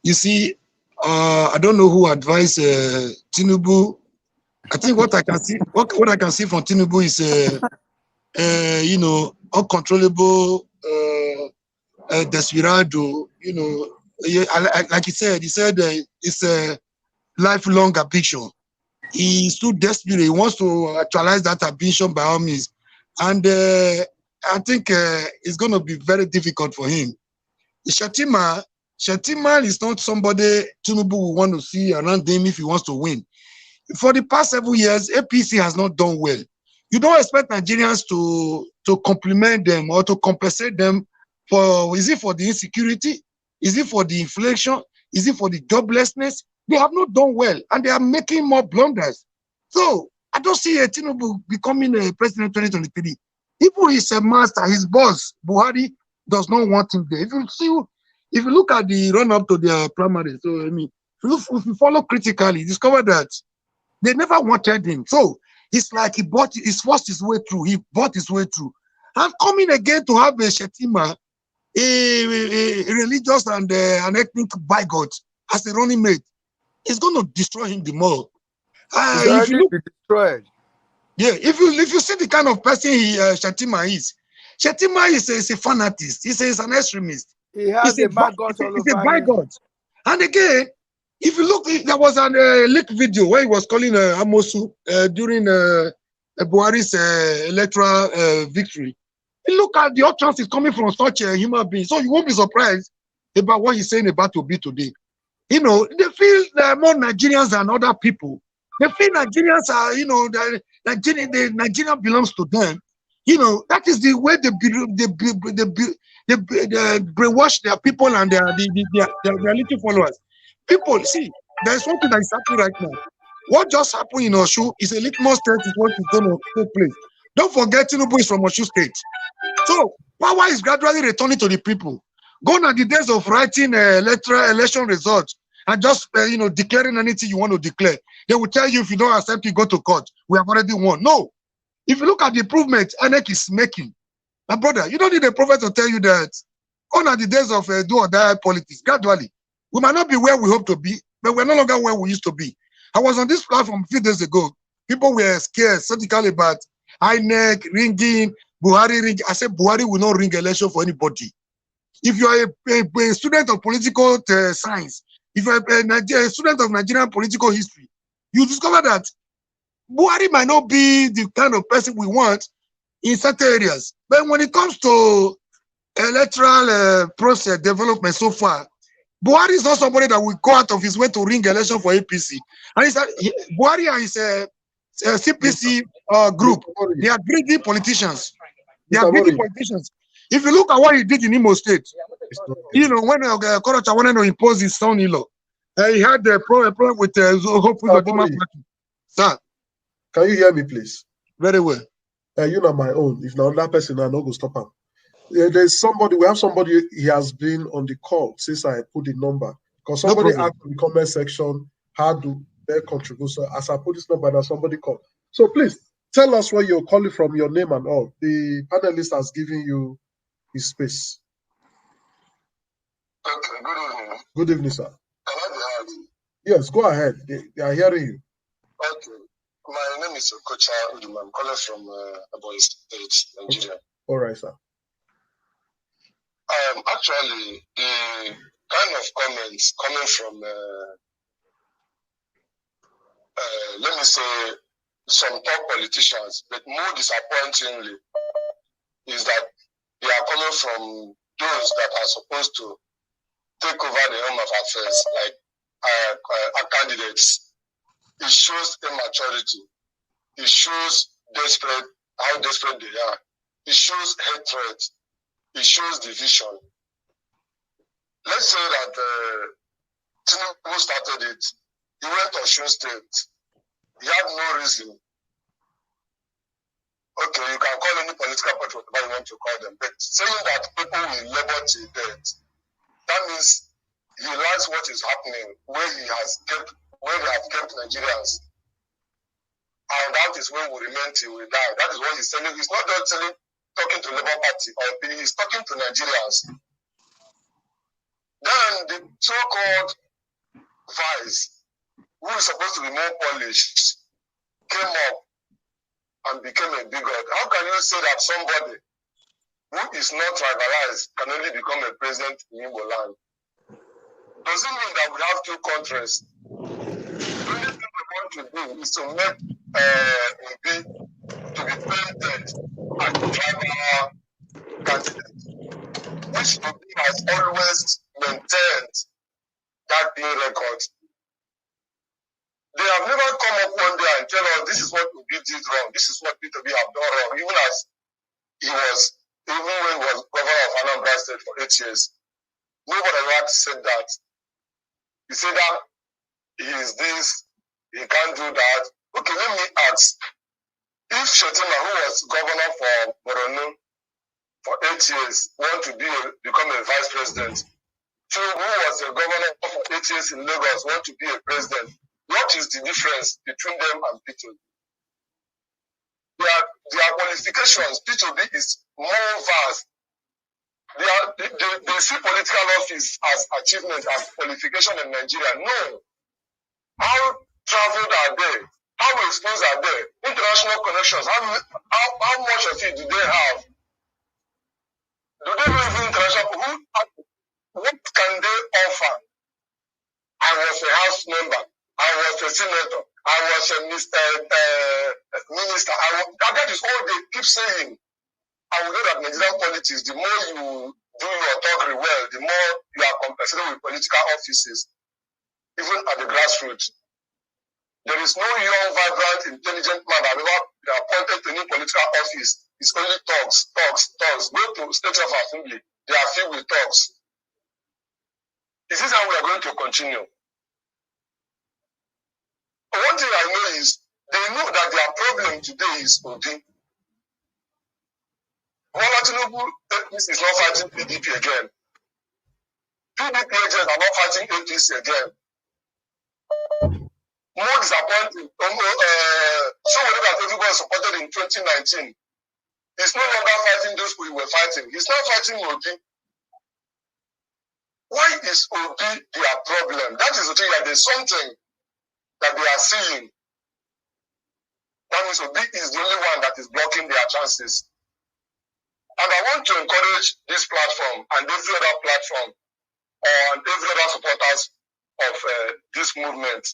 You see, I don't know who advised Tinubu. I think what I can see from Tinubu is, uncontrollable desperado, like he said it's a lifelong ambition. He's too desperate. He wants to actualize that ambition by all means. And I think it's going to be very difficult for him. Shettima is not somebody Tinubu will want to see around him if he wants to win. For the past 7 years, APC has not done well. You don't expect Nigerians to compliment them or to compensate them for, is it for the insecurity? Is it for the inflation? Is it for the joblessness? They have not done well and they are making more blunders. So I don't see Tinubu becoming a president 2023. Even his master, his boss, Buhari, does not want him there. If you look at the run-up to their primary, so I mean, if you follow critically, you discover that they never wanted him. So it's like he forced his way through. He bought his way through. And coming again to have a Shettima, a religious and an ethnic bigot as a running mate, it's going to destroy him the more. If you look, destroyed. Yeah, if you see the kind of person Shettima is a fanatist. He's an extremist. He has a bigot all over him. He's a bigot. And again, if you look, there was a leaked video where he was calling Amosu during Buhari's electoral victory. You look at the utterances coming from such a human being, so you won't be surprised about what he's saying about Obi today. You know, they feel they're more Nigerians than other people. They feel Nigerians are, you know, the Nigeria belongs to them. You know, that is the way they brainwash their people and their little followers. People, see, there's something that is happening right now. What just happened in Oshu is a litmus test is what is going to take place. Don't forget Tinubu is from Oshu State. So power is gradually returning to the people. Gone are the days of writing election results and just declaring anything you want to declare. They will tell you if you don't accept, you go to court. We have already won. No. If you look at the improvement INEC is making, my brother, you don't need a prophet to tell you that. Gone are the days of do or die politics. Gradually, we might not be where we hope to be, but we're no longer where we used to be. I was on this platform a few days ago. People were scared, skeptical about INEC ringing, Buhari ring. I said Buhari will not ring election for anybody. If you are a student of political science, if you are a student of Nigerian political history, you discover that Buhari might not be the kind of person we want in certain areas. But when it comes to electoral process development so far, Buhari is not somebody that will go out of his way to ring election for APC. And Buhari and his CPC group, they are greedy politicians. They are greedy politicians. If you look at what he did in Imo State, you know, when Korocha wanted to impose his son-in-law, he had a problem with Hopefully. Sir. Can you hear me, please? Very well. You know my own. If not that person, I know go stop him. There's somebody. We have somebody. He has been on the call since I put the number because somebody asked in the comment section how do they contribute. So as I put this number, now somebody called. So please tell us where you're calling from, your name and all. The panelist has given you his space. Okay. Good evening. Good evening, sir. Can I be heard? Yes, go ahead. They are hearing you. Okay. My name is Kocha Uduma. I'm calling from Igboland State, Nigeria. Okay. All right, sir. Actually, the kind of comments coming from, let me say, some top politicians, but more disappointingly, is that they are coming from those that are supposed to take over the helm of affairs, like our candidates. It shows immaturity. It shows how desperate they are. It shows hatred. It shows division. Let's say that Tinubu started it. He went to Osun State. He had no reason. Okay, you can call any political party whatever you want to call them, but saying that people will labor to death, that means he likes what is happening where they have kept Nigerians. And that is where we remain till we die. That is what he's telling. He's not just talking to Labour Party, or he's talking to Nigerians. Then the so-called vice, who is supposed to be more polished, came up and became a bigot. How can you say that somebody who is not tribalized can only become a president in Igboland? doesn't mean that we have two countries. The only thing we want to do is to make Obi to be painted as a tribal candidate, which Obi has always maintained that being record. They have never come up one day and tell us this is what Obi did wrong, this is what P2B have done wrong, even when he was governor of Anambra State for 8 years. Nobody ever said that. He said that he is this, he can't do that. Okay, let me ask. If Shettima, who was governor for Borno for 8 years, want to become a vice president, who was a governor for 8 years in Lagos, want to be a president, what is the difference between them and P2B? Their qualifications, P2B is more vast. They see political office as achievement, as qualification in Nigeria. No. How traveled are they? How exposed are they? International connections, how much of it do they have? Do they know even international? What can they offer? I was a house member. I was a senator. I was a minister. That is all they keep saying. And we know that Nigerian politics, the more you do your talk very well, the more you are compensated with political offices, even at the grassroots. There is no young, vibrant, intelligent man that ever been appointed to any political office. It's only talks. Go to State of Assembly. They are filled with talks. Is this how we are going to continue? One thing I know is they know that their problem today is Obi. Bola Tinubu is not fighting PDP again. PDP agents are not fighting APC again. More disappointing. So that everybody supported in 2019. He's no longer fighting those who were fighting. He's not fighting Obi. Why is Obi their problem? That is the thing, that there's something that they are seeing. That means Obi is the only one that is blocking their chances. And I want to encourage this platform and every other platform and every other supporters of this movement.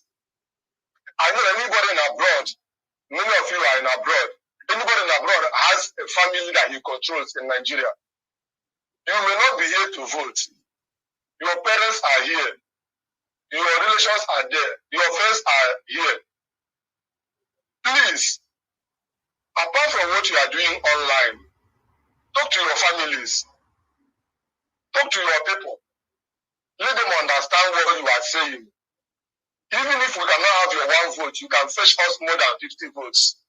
I know anybody in abroad, many of you are in abroad, anybody in abroad has a family that he controls in Nigeria. You may not be here to vote. Your parents are here. Your relations are there. Your friends are here. Please, apart from what you are doing online, talk to your families. Talk to your people. Let them understand what you are saying. Even if we cannot have your one vote, you can fetch us more than 50 votes.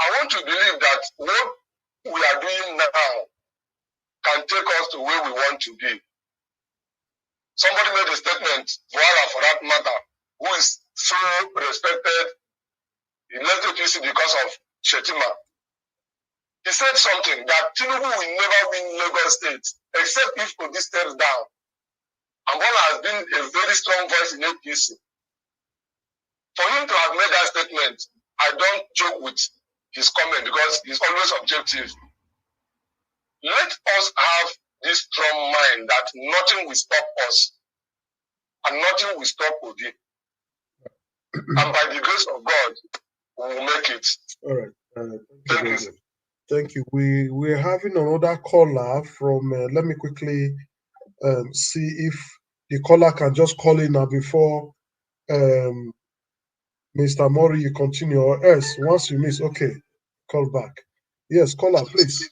I want to believe that what we are doing now can take us to where we want to be. Somebody made a statement, Voila for that matter, who is so respected. He left the PC because of Shettima. He said something that Tinubu will never win Lagos State except if Obi steps down. And Bola has been a very strong voice in APC. For him to have made that statement, I don't joke with his comment because he's always objective. Let us have this strong mind that nothing will stop us and nothing will stop Obi. And by the grace of God, we will make it. All right. Thank you. Thank you. We're having another caller from. Let me quickly see if the caller can just call in now before Mr. Mori, you continue. Or else, once you miss, okay, call back. Yes, caller, please.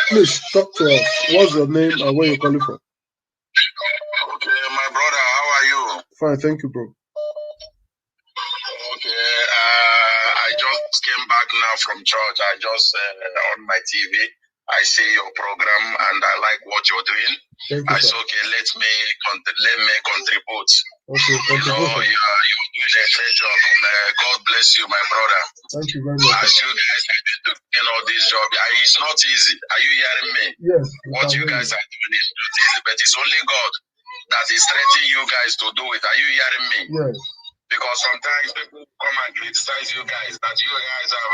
Please talk to us. What's your name and where you're calling from? Okay, my brother, how are you? Fine, thank you, bro. Okay, I just came back now from church. I just on my TV. I see your program and I like what you're doing. Thank you, I said, okay, let me contribute. Okay, you know, you're doing a great job. God bless you, my brother. Thank you very much. As you guys are doing all this job, it's not easy. Are you hearing me? Yes. What you guys are doing is not easy, but it's only God that is threatening you guys to do it. Are you hearing me? Yes. Because sometimes people come and criticize you guys that you guys have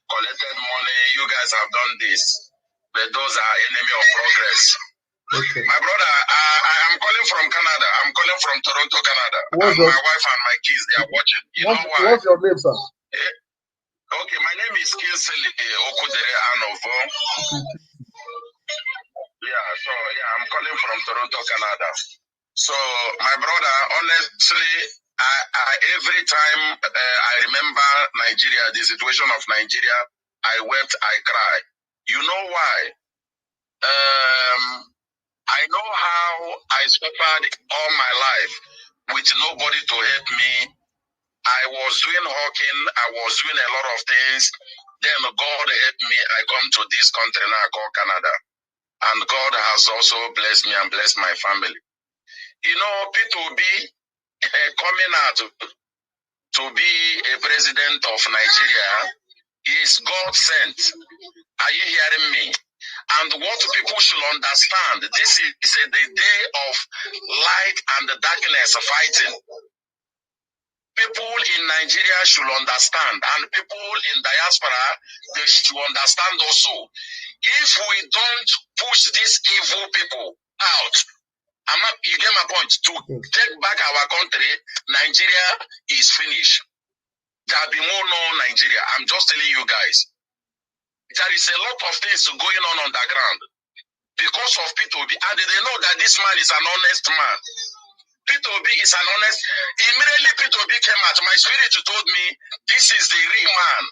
collected money, you guys have done this. But those are enemy of progress. Okay. My brother, I am calling from Canada. I'm calling from Toronto, Canada. What's And your, my wife and my kids, they are watching. You know why? what's your name, sir? Okay, my name is Kinsele Okudere Anovo. Yeah, I'm calling from Toronto, Canada. So, my brother, honestly, I every time I remember Nigeria, the situation of Nigeria, I wept, I cry. You know why? I know how I suffered all my life with nobody to help me. I was doing hawking, I was doing a lot of things. Then God helped me. I come to this country now called Canada. And God has also blessed me and blessed my family. You know, P2B coming out to be a president of Nigeria is God sent. Are you hearing me? And what people should understand, this is the day of light and the darkness fighting. People in Nigeria should understand, and people in diaspora, they should understand also. If we don't push these evil people out, you get my point, to take back our country, Nigeria is finished. There'll be no Nigeria. I'm just telling you guys. There is a lot of things going on the ground because of P2B, and they know that this man is an honest man. P2B is an honest. Immediately P2B came out, my spirit told me this is the real man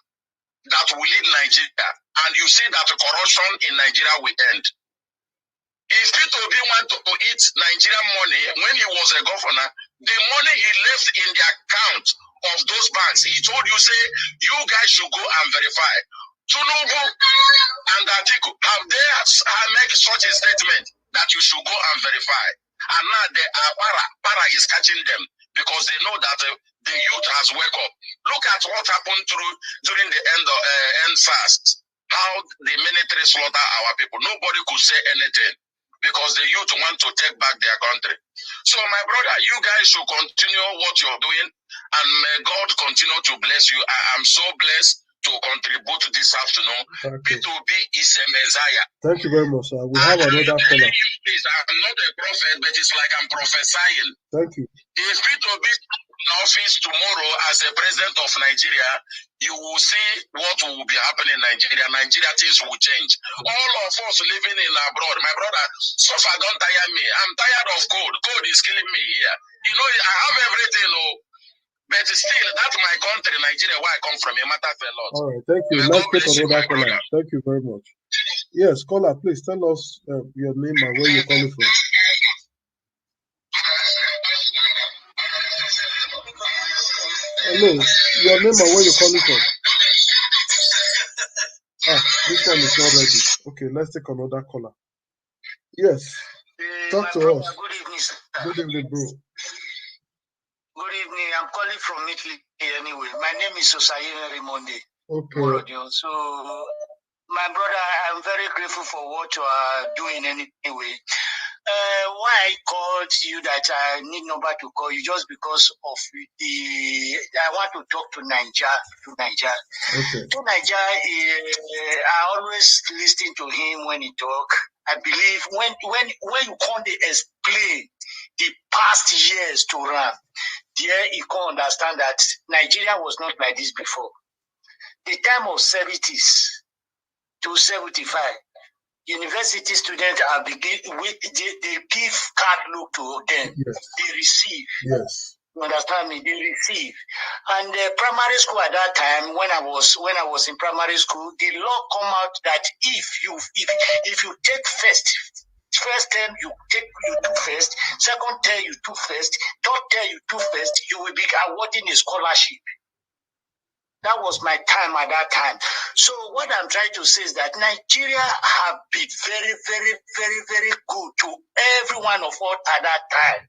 that will lead Nigeria, and you see that corruption in Nigeria will end. If P2B want to eat Nigerian money when he was a governor, the money he left in the account of those banks, he told you, say, you guys should go and verify. Tinubu and Atiku, have they make such a statement that you should go and verify? And now they are para is catching them because they know that the youth has woke up. Look at what happened during the end fast. How the military slaughter our people. Nobody could say anything because the youth want to take back their country. So my brother, you guys should continue what you're doing, and may God continue to bless you. I am so blessed to contribute this afternoon. P2B is a Messiah. Thank you very much, sir. We have another caller. Please, I'm not a prophet, but it's like I'm prophesying. Thank you. If P2B in office tomorrow as a president of Nigeria, you will see what will be happening in Nigeria. Nigeria things will change. All of us living in abroad, my brother, suffer don't tire me. I'm tired of code. Code is killing me here. You know, I have everything, but still, that's my country, Nigeria, where I come from. It matters a lot. All right, thank you. Let's take another caller. Thank you very much. Yes, caller, please tell us your name and where you're calling from. Hello, your name and where you're calling from. This one is not ready. Okay, let's take another caller. Yes, talk to us. Good evening, sir. Good evening, bro. Good evening. I'm calling from Italy anyway. My name is Osayene Rimonde. Okay. So, my brother, I'm very grateful for what you are doing anyway. Why I called you that I need number to call you just because of I want to talk to Niger. Okay. To Niger, I always listen to him when he talk. I believe when you can't explain the past years to Ram, there you can understand that Nigeria was not like this before. The time of 70s to 75. University students are they give card look to them. Yes. They receive. Yes. You understand me? They receive. And primary school at that time, when I was in primary school, the law come out that if you take first term you do first, second term you do first, third term you do first, you will be awarding a scholarship. That was my time at that time. So what I'm trying to say is that Nigeria have been very, very, very, very good to every one of us at that time.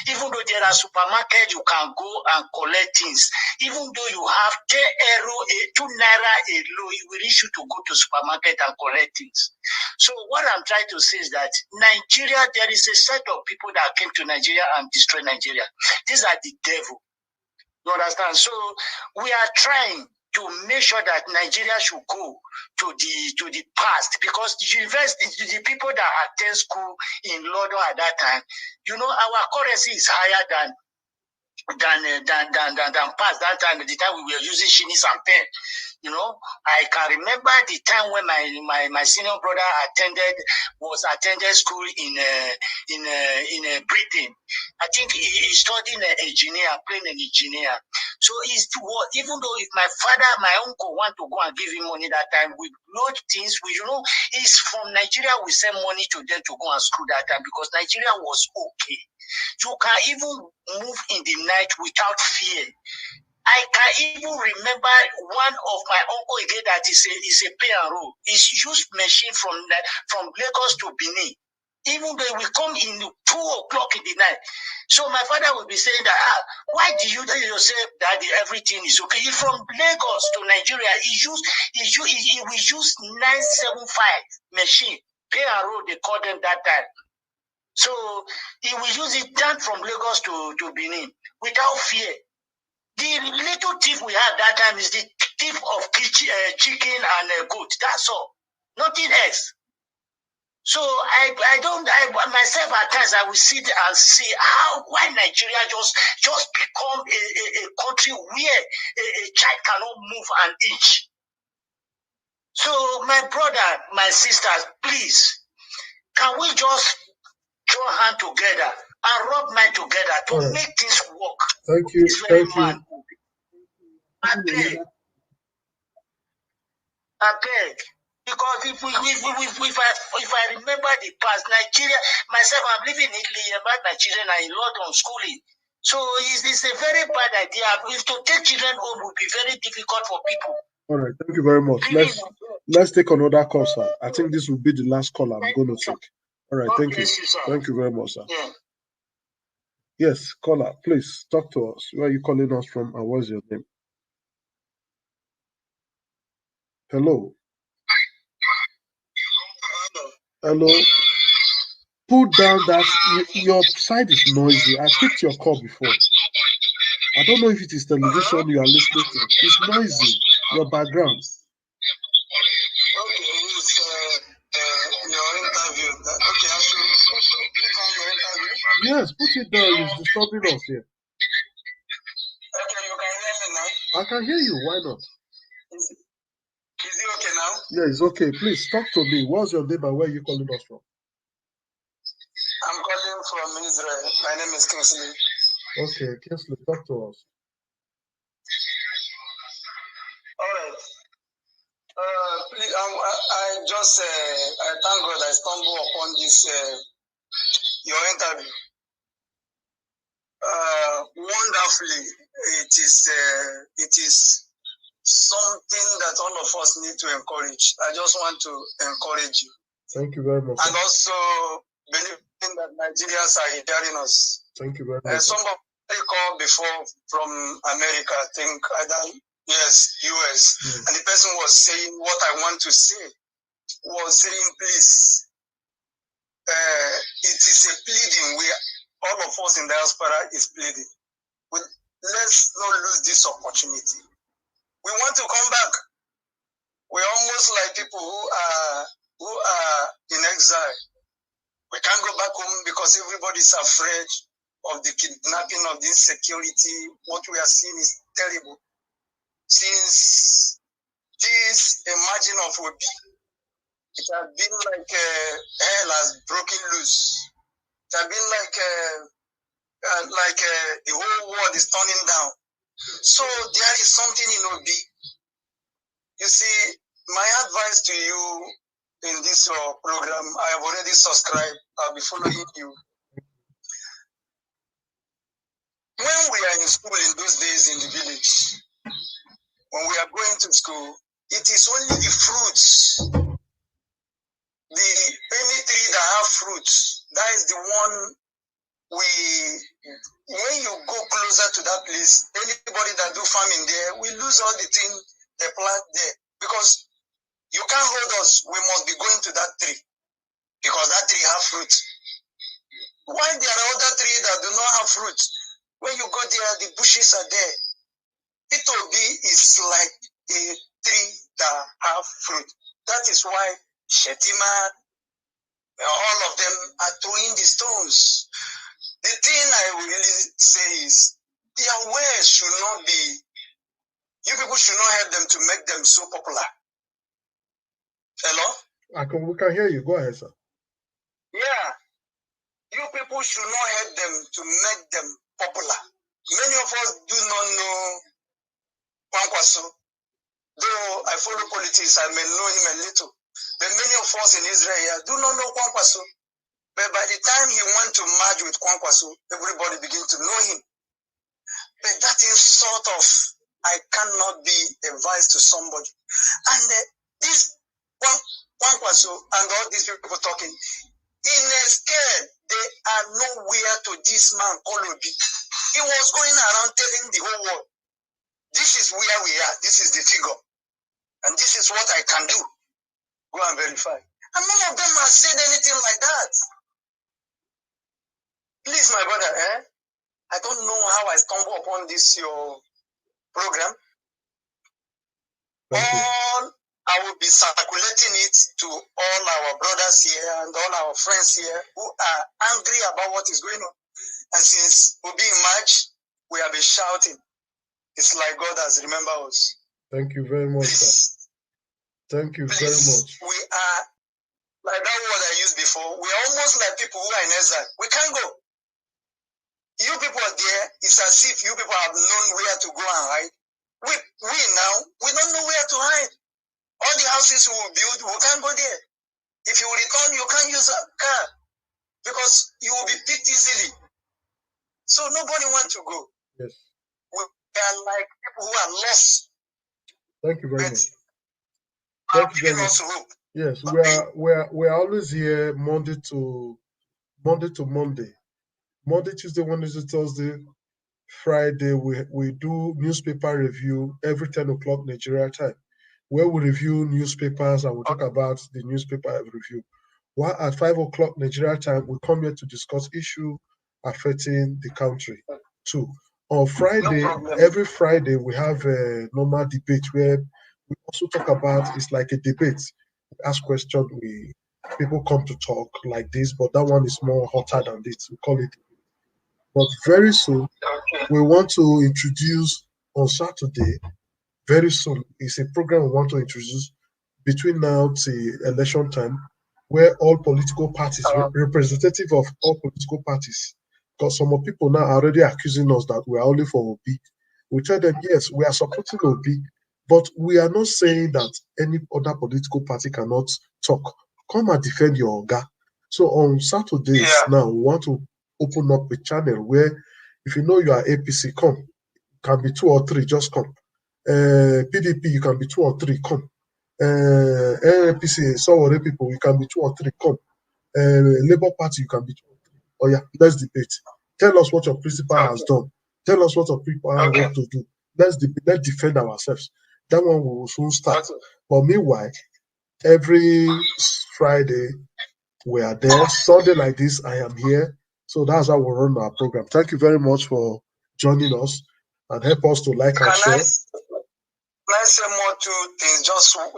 Even though there are supermarkets, you can go and collect things. Even though you have 10 euro, 2 naira a low, it will reach you to go to supermarket and collect things. So what I'm trying to say is that Nigeria, there is a set of people that came to Nigeria and destroyed Nigeria. These are the devil. You understand? So we are trying. to make sure that Nigeria should go to the past, because the university, the people that attend school in London at that time, our currency is higher than past that time. The time we were using shinis and pen. I can remember the time when my senior brother attended school in Britain. I think he studied playing an engineer. So even though if my uncle want to go and give him money that time, we load things. It's from Nigeria. We send money to them to go and school that time, because Nigeria was okay. You can even move in the night without fear. I can even remember one of my uncle again that is a pay and roll. He's used machine from Lagos to Benin. Even though we come in 2 o'clock in the night. So my father would be saying that, why do you say that everything is okay? He's from Lagos to Nigeria. He will use 975 machine. Pay and roll, they call them that time. So he will use it down from Lagos to Benin without fear. The little thief we have that time is the thief of chicken and goat. That's all. Nothing else. So myself at times I will sit and see why Nigeria just become a country where a child cannot move an inch. So my brother, my sisters, please, can we just join hands together and rub mind together to make things work? Thank you. Thank you. I beg. Because if I remember the past, Nigeria, myself, I'm living in Italy, about my children are in London schooling. So it's a very bad idea. If to take children home would be very difficult for people. All right, thank you very much. Let's take another call, sir. I think this will be the last call I'm going to take. All right, thank you. Thank you very much, sir. Yeah. Yes, caller, please talk to us. Where are you calling us from and what's your name? Hello. Hello. Put down that your side is noisy. I picked your call before. I don't know if it is television you are listening to. It's noisy. Your background. Okay, it's your interview. Okay, I should click on your interview. Yes, put it down. It's disturbing us here. Okay, you can hear me now. I can hear you. Why not? Is it okay now? Yeah, it's okay. Please talk to me. What's your name and where are you calling us from? I'm calling from Israel. My name is Kingsley. Okay, Kingsley, talk to us. All right. Please, I thank God I stumbled upon this your interview. Wonderfully, it is something that all of us need to encourage. I just want to encourage you. Thank you very much. And also believing that Nigerians are hearing us. Thank you very much. Somebody called before from America, I think either US, and the person was saying what I want to say was saying, please, it is a pleading. All of us in diaspora is pleading. Let's not lose this opportunity. We want to come back. We're almost like people who are in exile. We can't go back home because everybody's afraid of the kidnapping, of the insecurity. What we are seeing is terrible. Since this emerging of Obi, it has been like hell has broken loose. It has been like the whole world is turning down. So there is something in Obi. You see, my advice to you in this program, I have already subscribed. I'll be following you. When we are in school in those days in the village, when we are going to school, it is only the fruits. Any tree that have fruits, that is the one when you go closer to that place, anybody that do farming there, we lose all the things they plant there. Because you can't hold us, we must be going to that tree. Because that tree have fruit. Why there are other trees that do not have fruit? When you go there, the bushes are there. It will be is like a tree that have fruit. That is why Shettima, all of them are throwing the stones. The thing I will really say is their words should not be, you people should not help them to make them so popular. Hello? We can hear you. Go ahead, sir. Yeah. You people should not help them to make them popular. Many of us do not know Kwankwaso. Though I follow politics, I may know him a little. But many of us in Israel do not know Kwankwaso. But by the time he went to merge with Kwankwaso, everybody began to know him. But that is sort of, I cannot be advised to somebody. And this Kwankwaso and all these people talking, in a scale, they are nowhere to this man, Olobi. He was going around telling the whole world, this is where we are, this is the figure, and this is what I can do. Go and verify. And none of them has said anything like that. Please, my brother, I don't know how I stumbled upon this, your program. I will be circulating it to all our brothers here and all our friends here who are angry about what is going on. And since we'll be in March, we have been shouting. It's like God has remembered us. Thank you very much, sir. Thank you very much. We are, like that word I used before, we are almost like people who are in exile. We can't go. You people are there, it's as if you people have known where to go and hide. We now, we don't know where to hide. All the houses we will build, we can't go there. If you return, you can't use a car because you will be picked easily. So nobody wants to go. Yes. We are like people who are lost. Thank you very much. Thank you very much. Hope. Yes, we are always here Monday to Monday. Monday, Tuesday, Wednesday, Thursday, Friday. We do newspaper review every 10 o'clock Nigeria time, where we review newspapers and we talk about the newspaper review. While at 5 o'clock Nigeria time, we come here to discuss issue affecting the country too. On Friday, every Friday, we have a normal debate where we also talk about, it's like a debate. We ask questions, people come to talk like this, but that one is more hotter than this. We call it. But very soon, we want to introduce on Saturday, very soon, it's a program we want to introduce between now to election time, where all political parties, representative of all political parties, because some of people now are already accusing us that we are only for Obi. We tell them, yes, we are supporting Obi, but we are not saying that any other political party cannot talk. Come and defend your Oga. So on Saturdays now, we want to open up a channel where if you know you are APC, come. Can be 2 or 3, just come. PDP, you can be 2 or 3, come. NPC, some other people, you can be 2 or 3, come. Labour Party, you can be 2 or 3. Oh yeah, let's debate. Tell us what your principal has done. Tell us what your people have to do. Let's defend ourselves. That one will soon start. But meanwhile, every Friday, we are there. Sunday like this, I am here. So that's how we run our program. Thank you very much for joining us and help us to like and share. Let's say more 2 things. Just 1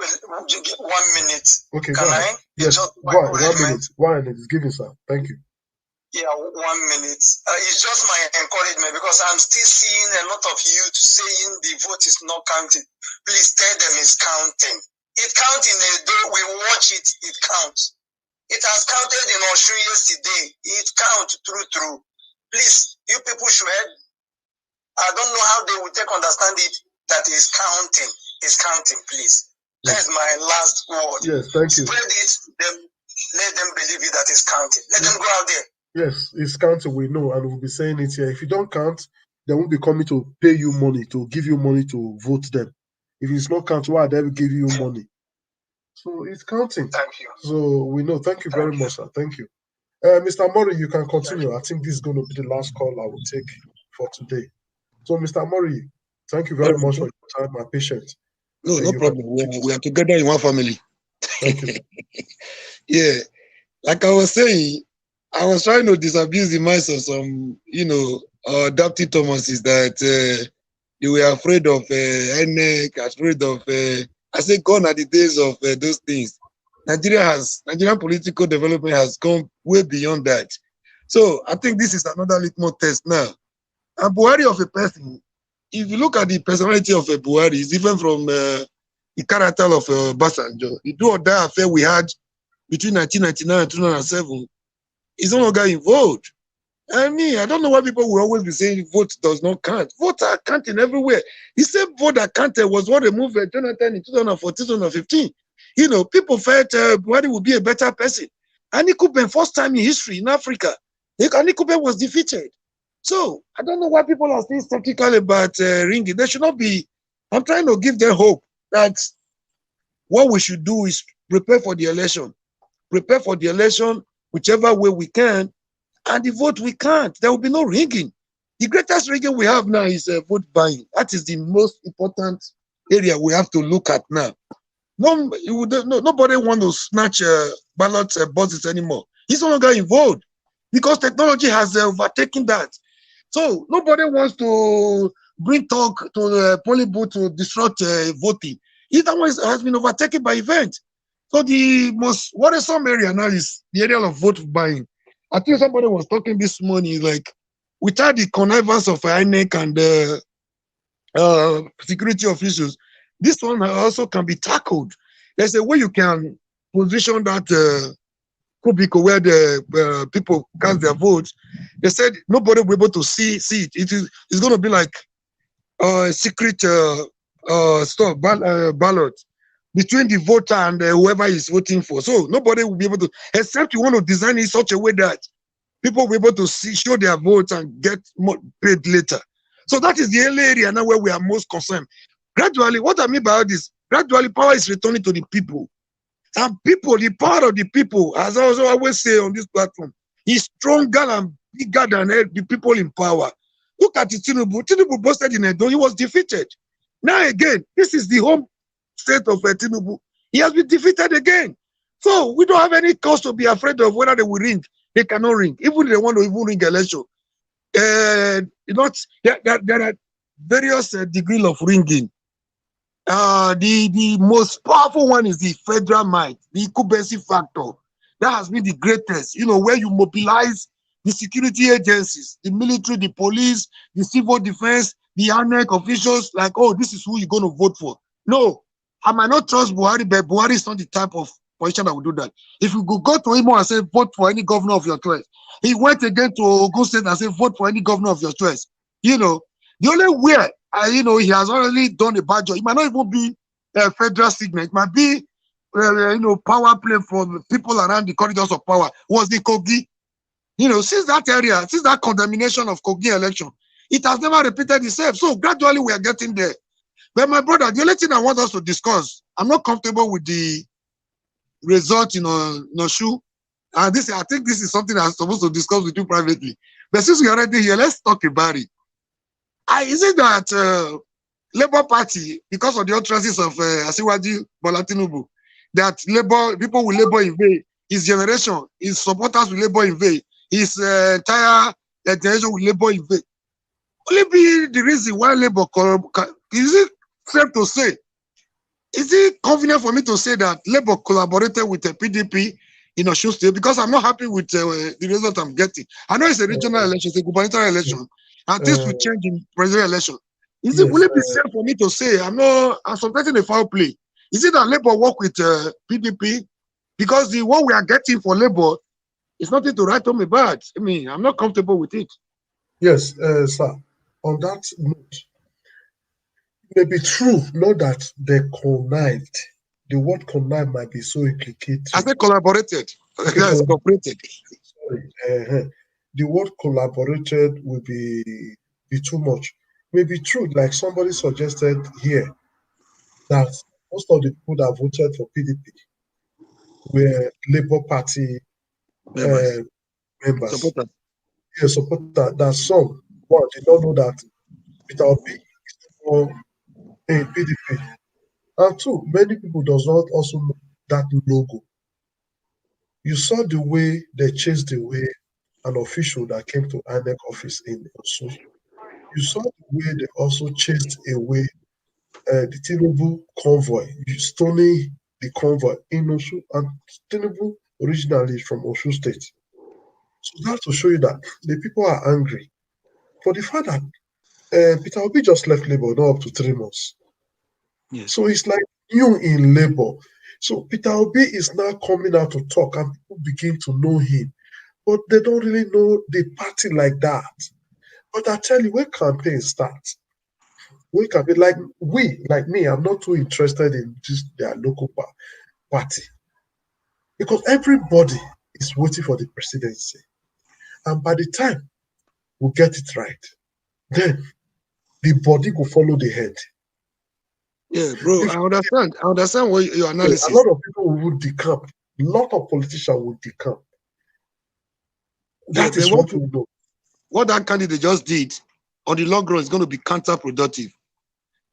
minute. Okay, Can go ahead. I? Yes, go ahead. 1 minute. 1 minute. Give it, sir. Thank you. Yeah, 1 minute. It's just my encouragement because I'm still seeing a lot of youth saying the vote is not counting. Please tell them it's counting. It counts in a day. We watch it. It counts. It has counted in Australia yesterday. It counts through. Please, you people should help. I don't know how they will understand it. That is counting. It's counting, please. That's my last word. Yes, thank you. Spread it. Let them believe it that it's counting. Let them go out there. Yes, it's counting, we know, and we'll be saying it here. If you don't count, they won't be coming to pay you money, to give you money to vote them. If it's not count, why they will give you money? So it's counting. Thank you. So we know. Thank you very much, sir. Thank you. Mr. Mori, you can continue. I think this is going to be the last call I will take for today. So, Mr. Mori, thank you very much for your time, my patience. No problem. We are together in one family. Thank you. Yeah. Like I was saying, I was trying to disabuse the minds of some, adopted Thomases that They were afraid of INEC, afraid of. I say, gone are the days of those things. Nigerian political development has gone way beyond that. So I think this is another litmus test now. And Buhari of a person, if you look at the personality of a Buhari, it's different from the character of Basanjo. The do or die affair we had between 1999 and 2007 is no longer involved. I mean, I don't know why people will always be saying vote does not count. Votes are counting everywhere. The same vote that counted was what removed Jonathan in 2014, 2015. You know, people felt Buhari would be a better person. And Kupen, first time in history in Africa, and Kupen was defeated. So I don't know why people are still skeptical about ringing. They should not be. I'm trying to give them hope that what we should do is prepare for the election. Prepare for the election whichever way we can. And the vote we can't. There will be no ringing. The greatest ringing we have now is vote buying. That is the most important area we have to look at now. Nobody want to snatch ballot boxes anymore. It's no longer involved because technology has overtaken that. So nobody wants to bring talk to the polling booth to disrupt voting. That one has been overtaken by event. So the most worrisome area now is the area of vote buying. I think somebody was talking this morning, like, without the connivance of INEC and security officials, this one also can be tackled. There's a way you can position that cubicle where the people cast their votes. They said nobody will be able to see it. It's going to be like a secret ballot between the voter and whoever is voting for. So nobody will be able to, except you want to design it in such a way that people will be able to show their votes and get paid later. So that is the only area now where we are most concerned. Gradually, what I mean by all this, gradually power is returning to the people. And people, the power of the people, as I also always say on this platform, is stronger and bigger than the people in power. Look at Tinubu. Tinubu boasted in Edo. He was defeated. Now again, this is the home state of Tinubu. He has been defeated again. So we don't have any cause to be afraid of whether they will ring. They cannot ring. Even if they want to even ring election. There are various degrees of ringing. The most powerful one is the federal might, the incumbency factor. That has been the greatest, where you mobilize the security agencies, the military, the police, the civil defense, the INEC officials, like, oh, this is who you're going to vote for. No, I might not trust Buhari, but Buhari is not the type of politician that will do that. If you go to him and say, vote for any governor of your choice, he went again to Ogun State and said, vote for any governor of your choice. The only way, he has already done a bad job. It might not even be a federal signal. It might be, power play for the people around the corridors of power. Was the Kogi? Since that condemnation of Kogi election, it has never repeated itself. So gradually we are getting there. But my brother, the only thing I want us to discuss, I'm not comfortable with the result in Noshu. And I think this is something I'm supposed to discuss with you privately. But since we're already here, let's talk about it. Is it that Labour Party, because of the utterances of Asiwaju Bola Tinubu, that people will labor in vain, his generation, his supporters will labor in vain, his entire generation will labor in vain? Only be the reason why Labour, is it safe to say, is it convenient for me to say that Labour collaborated with the PDP in Osun State? Because I'm not happy with the result I'm getting. I know it's a regional election, it's a gubernatorial election, and things will change in presidential election. Will it be safe for me to say I'm supporting a foul play? Is it that Labour work with PDP? Because the what we are getting for Labour is nothing to write home about. I mean, I'm not comfortable with it. Yes, sir. On that note, it may be true, not that they connived. The word connive might be so implicated. I said collaborated. Yes, cooperated. Sorry. The word collaborated will be too much. Maybe true, like somebody suggested here, that most of the people that voted for PDP were Labour Party members. Supporters. Yeah, supporters. That some did not know that Peter Obi is for a PDP. And two, many people does not also know that logo. You saw the way they chased away an official that came to INEC office in Osun. You saw the way they also chased away the Tinubu convoy, stoning the convoy in Oshu, and Tinubu originally is from Oshu State. So that's to show you that the people are angry for the fact that Peter Obi just left Labour not up to 3 months. Yes. So it's like new in Labour. So Peter Obi is now coming out to talk, and people begin to know him, but they don't really know the party like that. But I tell you, when campaign starts, we can be like me, I'm not too interested in just their local party, because everybody is waiting for the presidency, and by the time we get it right, then the body will follow the head. Yeah, bro, If I understand what your a analysis. lot of people would decamp, a lot of politicians would decamp. That Yeah, is what we know. What that candidate just did on the long run is going to be counterproductive.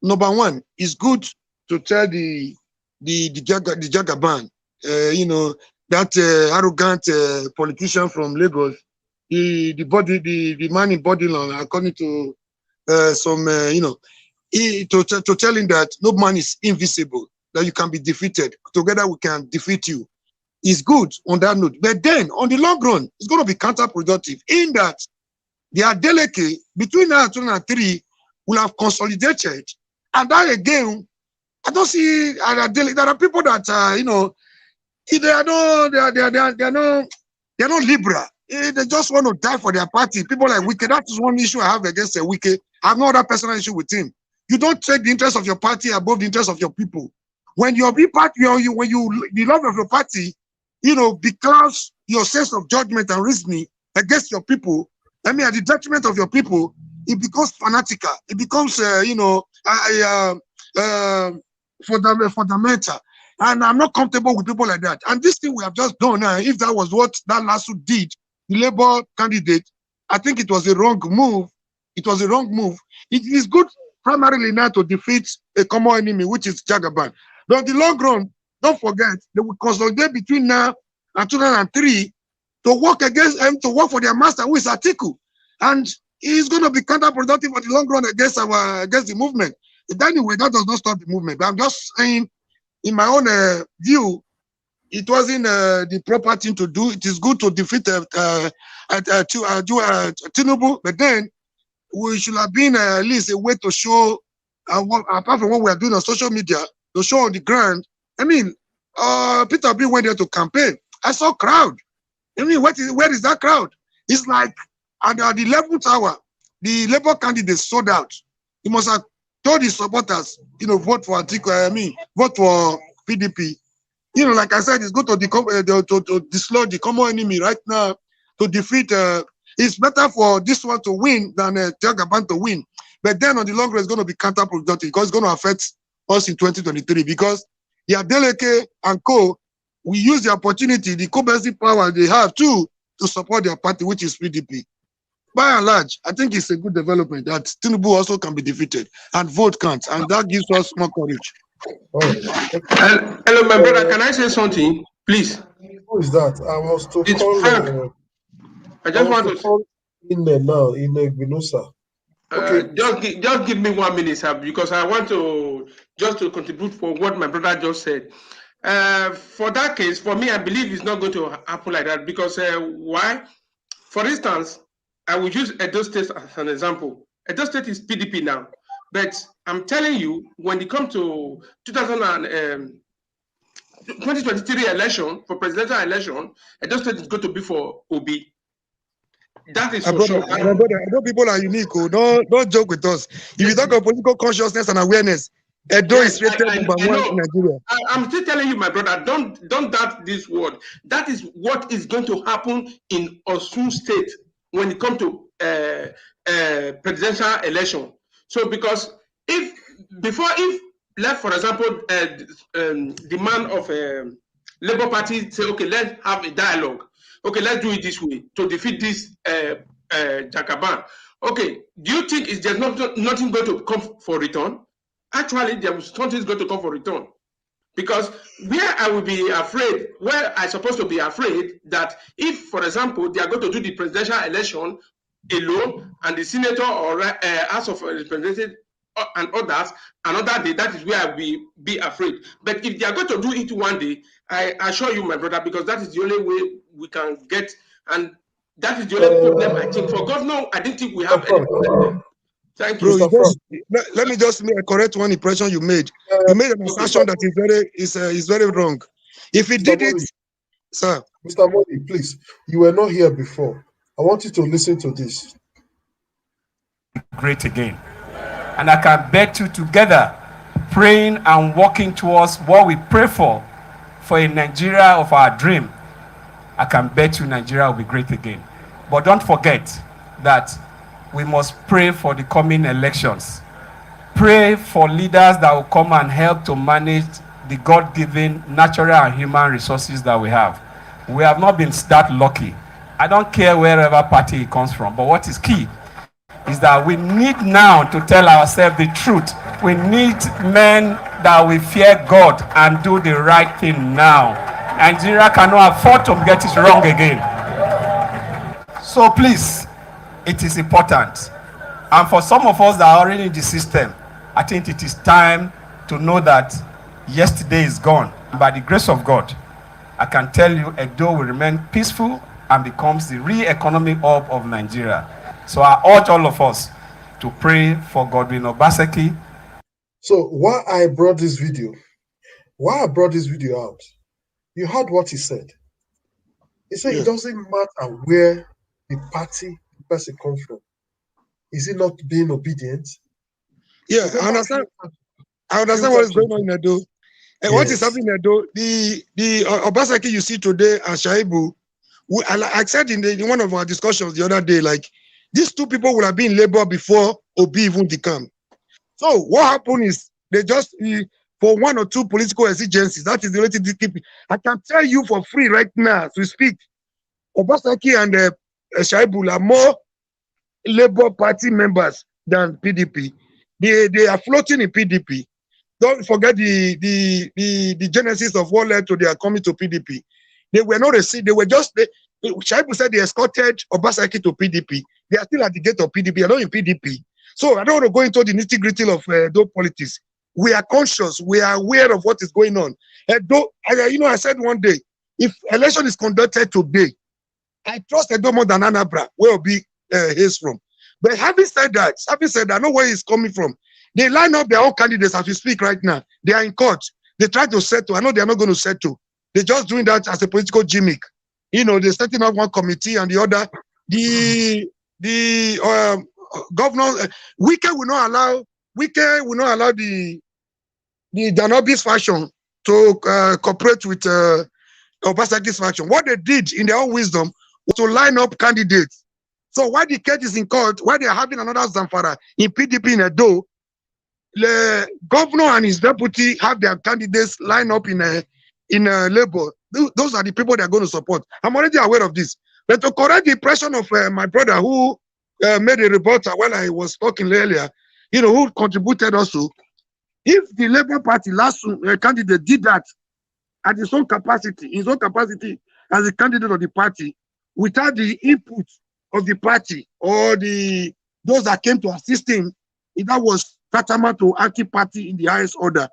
Number one, it's good to tell the Jagaban, that arrogant politician from Lagos, the man in Bodyland, according to to tell him that no man is invisible, that you can be defeated. Together we can defeat you. It's good on that note. But then on the long run, it's going to be counterproductive in that the Adeleke between now and 2003 will have consolidated. And that again, I don't see Adeleke. There are people that they're not liberal. They just want to die for their party. People like Wike, that is one issue I have against Wike. I have no other personal issue with him. You don't take the interest of your party above the interest of your people. When your party, the love of your party, becomes your sense of judgment and reasoning against your people, at the detriment of your people, it becomes fanatical. It becomes, fundamental. And I'm not comfortable with people like that. And this thing we have just done now, if that was what that last did, the Labour candidate, I think it was a wrong move. It was a wrong move. It is good primarily now to defeat a common enemy, which is Jagaban. But in the long run, don't forget, they will consolidate between now and 2003 to work against them, to work for their master, who is Atiku. And it's going to be counterproductive for the long run against the movement. But anyway, that does not stop the movement. But I'm just saying, in my own view, it wasn't the proper thing to do. It is good to defeat Tinubu, but then we should have been at least a way to show, apart from what we are doing on social media, to show on the ground. Peter Obi went there to campaign. I saw crowd. Where is that crowd? It's like at the 11th hour, the Labour candidate sold out. He must have told his supporters, vote for Atiku, vote for PDP. Like I said, it's good to dislodge the common enemy right now, to defeat. It's better for this one to win than Jagaban to win. But then on the long run, it's going to be counterproductive because it's going to affect us in 2023 because the Adeleke and co, we use the opportunity, the co-basic power they have too, to support their party, which is PDP. By and large, I think it's a good development that Tinubu also can be defeated and vote counts, and that gives us more courage. Hello, my brother. Can I say something, please? Who is that? I was to It's call. Frank. I just want to call in there now in Gbinosa. Okay. Just give me 1 minute, sir, because I want to contribute for what my brother just said. For that case, for me, I believe it's not going to happen like that because why? For instance, I will use Edo State as an example. Edo State is PDP now, but I'm telling you, when it comes to 2023 election, for presidential election, Edo State is going to be for Obi. That is for sure. I know people are unique. Don't joke with us. If you talk about political consciousness and awareness, Edo is rated number one in Nigeria. I'm still telling you, my brother, don't doubt this word. That is what is going to happen in Osun State when it comes to presidential election. So because if for example, the man of Labour Party say, okay, let's have a dialogue. Okay, let's do it this way to defeat this Jagaban. Okay, do you think there's nothing going to come for return? Actually, there's something going to come for return. Because where I will be afraid, where I'm supposed to be afraid that if, for example, they are going to do the presidential election alone, and the senator or House of Representatives and others another day. That is where I will be afraid. But if they are going to do it one day, I assure you, my brother, because that is the only way we can get, and that is the only problem I think. For governor, I didn't think we have any problem. Thank you. Bro, let me just correct one impression you made. You made an assertion that is very wrong. If he did it, sir. Mr. Modi, please, you were not here before. I want you to listen to this. Great again. And I can bet you together, praying and working towards what we pray for a Nigeria of our dream, I can bet you Nigeria will be great again. But don't forget that we must pray for the coming elections. Pray for leaders that will come and help to manage the God-given natural and human resources that we have. We have not been that lucky. I don't care wherever party it comes from, but what is key is that we need now to tell ourselves the truth. We need men that will fear God and do the right thing now. Nigeria cannot afford to get it wrong again. So please, it is important. And for some of us that are already in the system, I think it is time to know that yesterday is gone. By the grace of God, I can tell you Edo will remain peaceful and becomes the real economic hub of Nigeria. So I urge all of us to pray for Godwin Obaseki. So why I brought this video out, you heard what he said. He said It doesn't matter where the party the person comes from. Is he not being obedient? Yeah, I understand what is going on in Edo. And what is happening in Edo, the Obaseki you see today and Shaibu, I said in one of our discussions the other day, like, these two people would have been in labor before Obi even became. So what happened is they just, for one or two political exigencies, that is the only thing they keep. I can tell you for free right now as we speak, Obaseki and Shaibu are more Labour Party members than PDP. They are floating in PDP. Don't forget the genesis of what led to their coming to PDP. They were not received. They were just. Shaibu said they escorted Obaseki to PDP. They are still at the gate of PDP. They are not in PDP. So I don't want to go into the nitty-gritty of those politics. We are conscious. We are aware of what is going on. I said one day, if election is conducted today, I trust Edo more than Anambra, where Obi hails from. But having said that, I know where he's coming from. They line up their own candidates as we speak right now. They are in court. They try to settle. I know they are not going to settle. They're just doing that as a political gimmick. They're setting up one committee and the other. The governor, Wike will not allow the Danobis faction to cooperate with Obaseki's faction. What they did in their own wisdom was to line up candidates. So while the case is in court, while they are having another Zamfara in PDP in Edo, the governor and his deputy have their candidates line up in Labour. Those are the people they are going to support. I'm already aware of this. But to correct the impression of my brother who made a rebuttal while I was talking earlier, who contributed also, if the Labour Party last candidate did that at his own capacity as a candidate of the party, without the input of the party or those that came to assist him, if that was tantamount to anti-party in the highest order,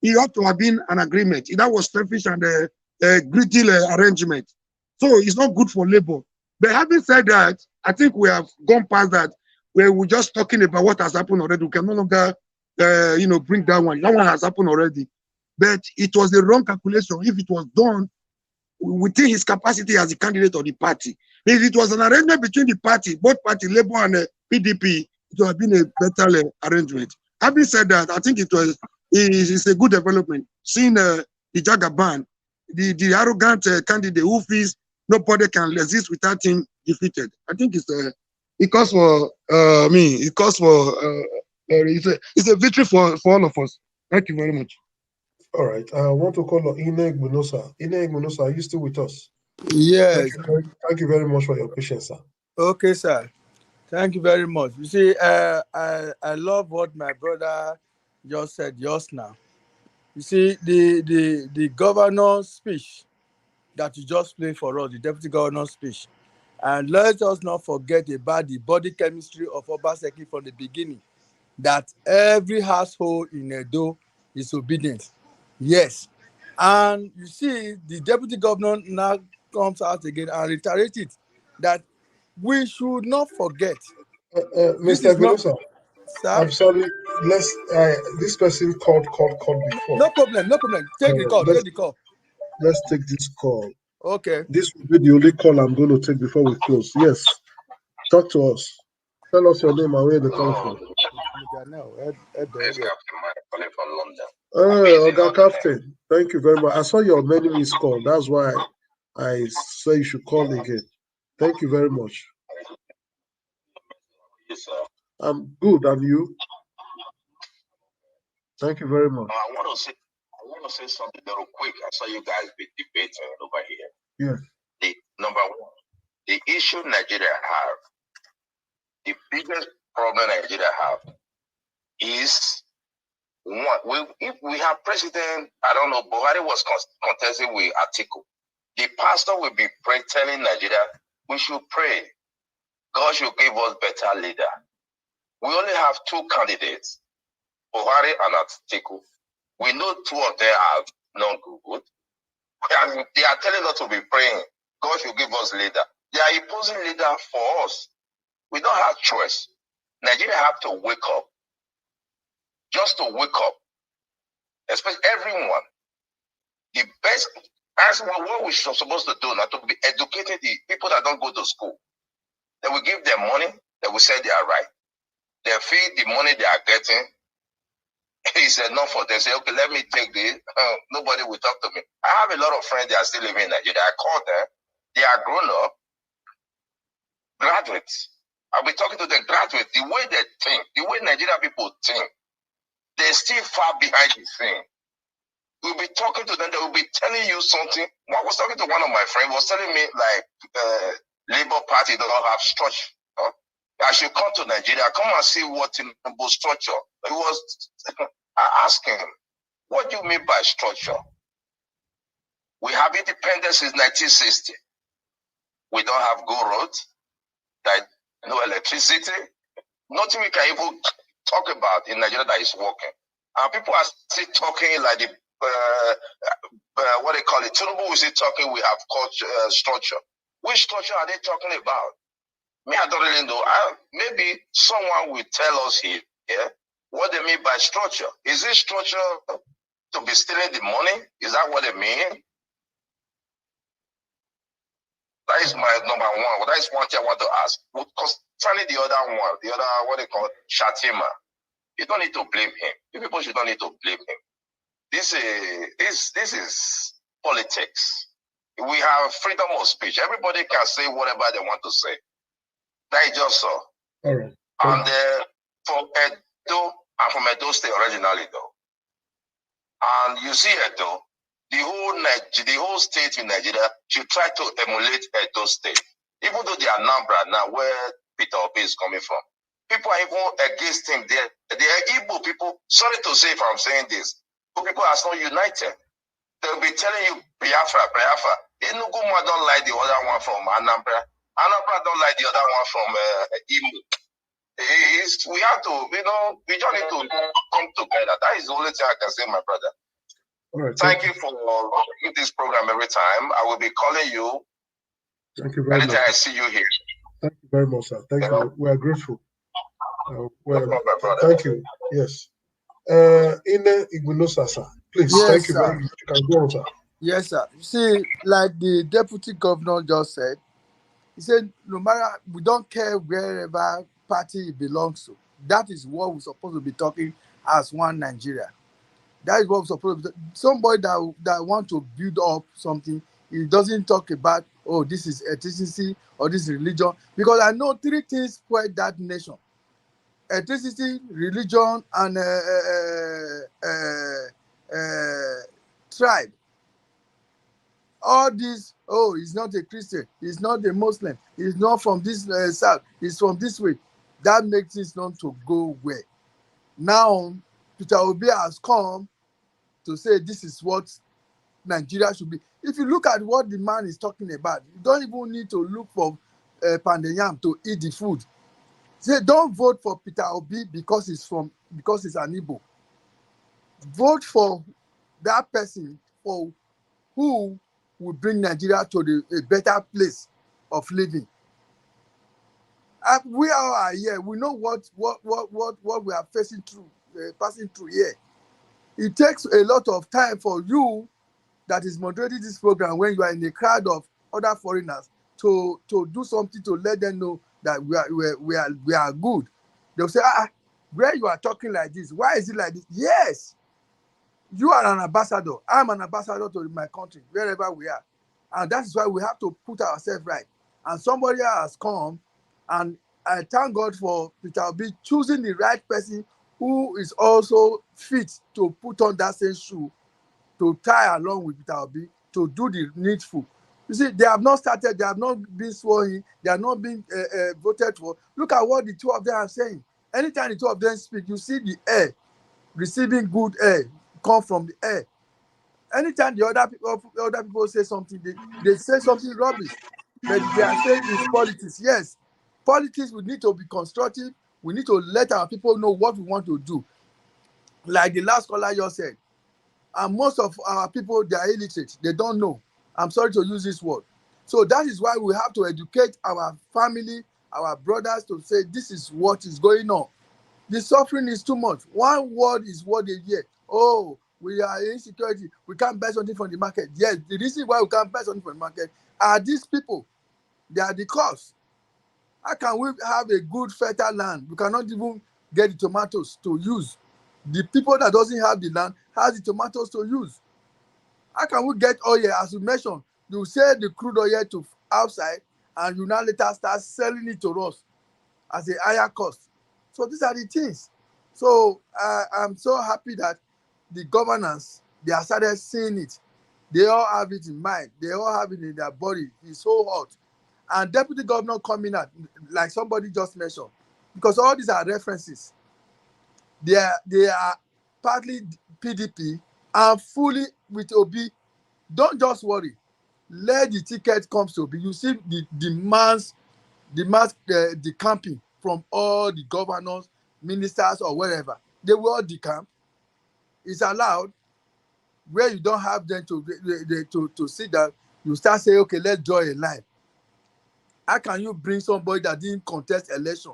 it ought to have been an agreement. If that was selfish and a greedy arrangement. So it's not good for Labour. But having said that, I think we have gone past that, where we're just talking about what has happened already. We can no longer, bring that one. That one has happened already. But it was the wrong calculation if it was done within his capacity as a candidate of the party. If it was an arrangement between the party, both party, Labour and PDP, it would have been a better arrangement. Having said that, I think it's a good development. Seeing the Jagaban, the arrogant candidate who feels nobody can exist without him defeated. I think it's a victory for all of us. Thank you very much. All right. I want to call on Ine Igbonosa. Ine Igbonosa, are you still with us? Yes. Thank you very much for your patience, sir. Okay, sir. Thank you very much. You see, I love what my brother just said just now. You see, the governor's speech that you just played for us, the deputy governor's speech, And let us not forget about the body chemistry of Obaseki from the beginning, that every household in Edo is obedient. Yes. And you see, the deputy governor now comes out again and reiterates it, that we should not forget. This Mr. is not, Vinosa, sir. I'm sorry. Let's. This person called before. No problem, no problem. Take the call, take the call. Let's take this call. Okay. This will be the only call I'm going to take before we close. Yes. Talk to us. Tell us your name and where you come from. This Captain Mike calling from London. Oga Captain, thank you very much. I saw your many missed call. That's why I say you should call again. Thank you very much. Yes, sir. I'm good, and you? Thank you very much. I want to say something real quick. I saw you guys be debating over here. Yeah. Number one, the issue Nigeria have, the biggest problem Nigeria have is one. If we have president, I don't know, Buhari was contesting with Atiku. The pastor will be telling Nigeria, we should pray. God should give us better leader. We only have two candidates, Buhari and Atiku. We know two of them are not good. And they are telling us to be praying. God should give us leader. They are imposing leader for us. We don't have choice. Nigeria have to wake up. Just to wake up. Especially everyone. The best, as what we're supposed to do now, to be educating the people that don't go to school. They will give them money. They will say they are right. They feel the money they are getting is enough for them. Say, okay, let me take this. Nobody will talk to me. I have a lot of friends that are still living in Nigeria. I call them. They are grown up, graduates. I'll be talking to the graduates. The way they think, the way Nigerian people think, they're still far behind the scene. We'll be talking to them. They will be telling you something. I was talking to one of my friends. Was telling me like Labour Party don't have structure. I should come to Nigeria. Come and see what in structure. It was. I asked him, what do you mean by structure? We have independence since 1960. We don't have good roads, that no electricity, nothing we can even talk about in Nigeria that is working. And people are still talking like the what they call it. Tinubu is still talking. We have culture, structure. Which structure are they talking about? Me, I don't really know. Maybe someone will tell us here what they mean by structure. Is this structure to be stealing the money? Is that what they mean? That is my number one. That is one thing I want to ask. Concerning the other one, the other, what they call Shettima, you don't need to blame him. You people should not need to blame him. This is politics. We have freedom of speech. Everybody can say whatever they want to say. That is just so. All right. And from Edo, I'm from Edo State originally, though. And you see Edo, the whole state in Nigeria should try to emulate Edo State. Even though they are Anambra now, where Peter Obi is coming from. People are even against him. They are Igbo people. Sorry to say if I'm saying this, but people are not united. They'll be telling you Biafra. Enuguma don't like the other one from Anambra. Anambra don't like the other one from Imo. We have to, we just need to come together. That is the only thing I can say, my brother. All right, thank you for doing this program every time. I will be calling you. Thank you very much. Anytime I see you here. Thank you very much, sir. Thank you. We are grateful. Thank you. Yes. In Igboland, sir. Please, yes, thank you very much. You can go on, sir. Yes, sir. You see, like the deputy governor just said, he said, no matter, we don't care wherever party it belongs to. That is what we're supposed to be talking as one Nigeria. That is what we're supposed to be. Somebody that want to build up something, he doesn't talk about, oh, this is ethnicity or this is religion. Because I know three things spoil that nation. Ethnicity, religion, and tribe. All these, oh, he's not a Christian, he's not a Muslim, he's not from this south, he's from this way. That makes it not to go well. Now, Peter Obi has come to say this is what Nigeria should be. If you look at what the man is talking about, you don't even need to look for pounded yam to eat the food. Say, don't vote for Peter Obi because he's an Igbo. Vote for that person for who will bring Nigeria to a better place of living. We all are here. We know what we are passing through here. It takes a lot of time for you that is moderating this program when you are in a crowd of other foreigners to do something to let them know that we are good. They'll say, where you are talking like this, why is it like this? Yes, you are an ambassador. I'm an ambassador to my country, wherever we are. And that is why we have to put ourselves right. And somebody has come, and I thank God for Peter Obi choosing the right person who is also fit to put on that same shoe, to tie along with Peter Obi, to do the needful. You see, they have not started, they have not been sworn in, they have not been voted for. Look at what the two of them are saying. Anytime the two of them speak, you see the air, receiving good air, come from the air. Anytime the other people say something, they say something rubbish. But they are saying it's politics. Yes, politics, we need to be constructive. We need to let our people know what we want to do. Like the last caller just said, and most of our people, they are illiterate. They don't know. I'm sorry to use this word. So that is why we have to educate our family, our brothers, to say this is what is going on. The suffering is too much. One word is what they hear. Oh, we are insecurity. We can't buy something from the market. Yes, the reason why we can't buy something from the market are these people. They are the cause. How can we have a good fertile land? We cannot even get the tomatoes to use. The people that doesn't have the land has the tomatoes to use. How can we get oil? As you mentioned, you sell the crude oil to outside, and you now later start selling it to us as a higher cost. So these are the things. So I'm so happy that the governance, they have started seeing it. They all have it in mind. They all have it in their body. It's so hot. And deputy governor coming out, like somebody just mentioned, because all these are references. They are partly PDP and fully with Obi. Don't just worry. Let the ticket come to Obi. You see the camping from all the governors, ministers, or wherever. They will all decamp. It's allowed. Where you don't have them to sit down, you start saying, okay, let's draw a line. How can you bring somebody that didn't contest election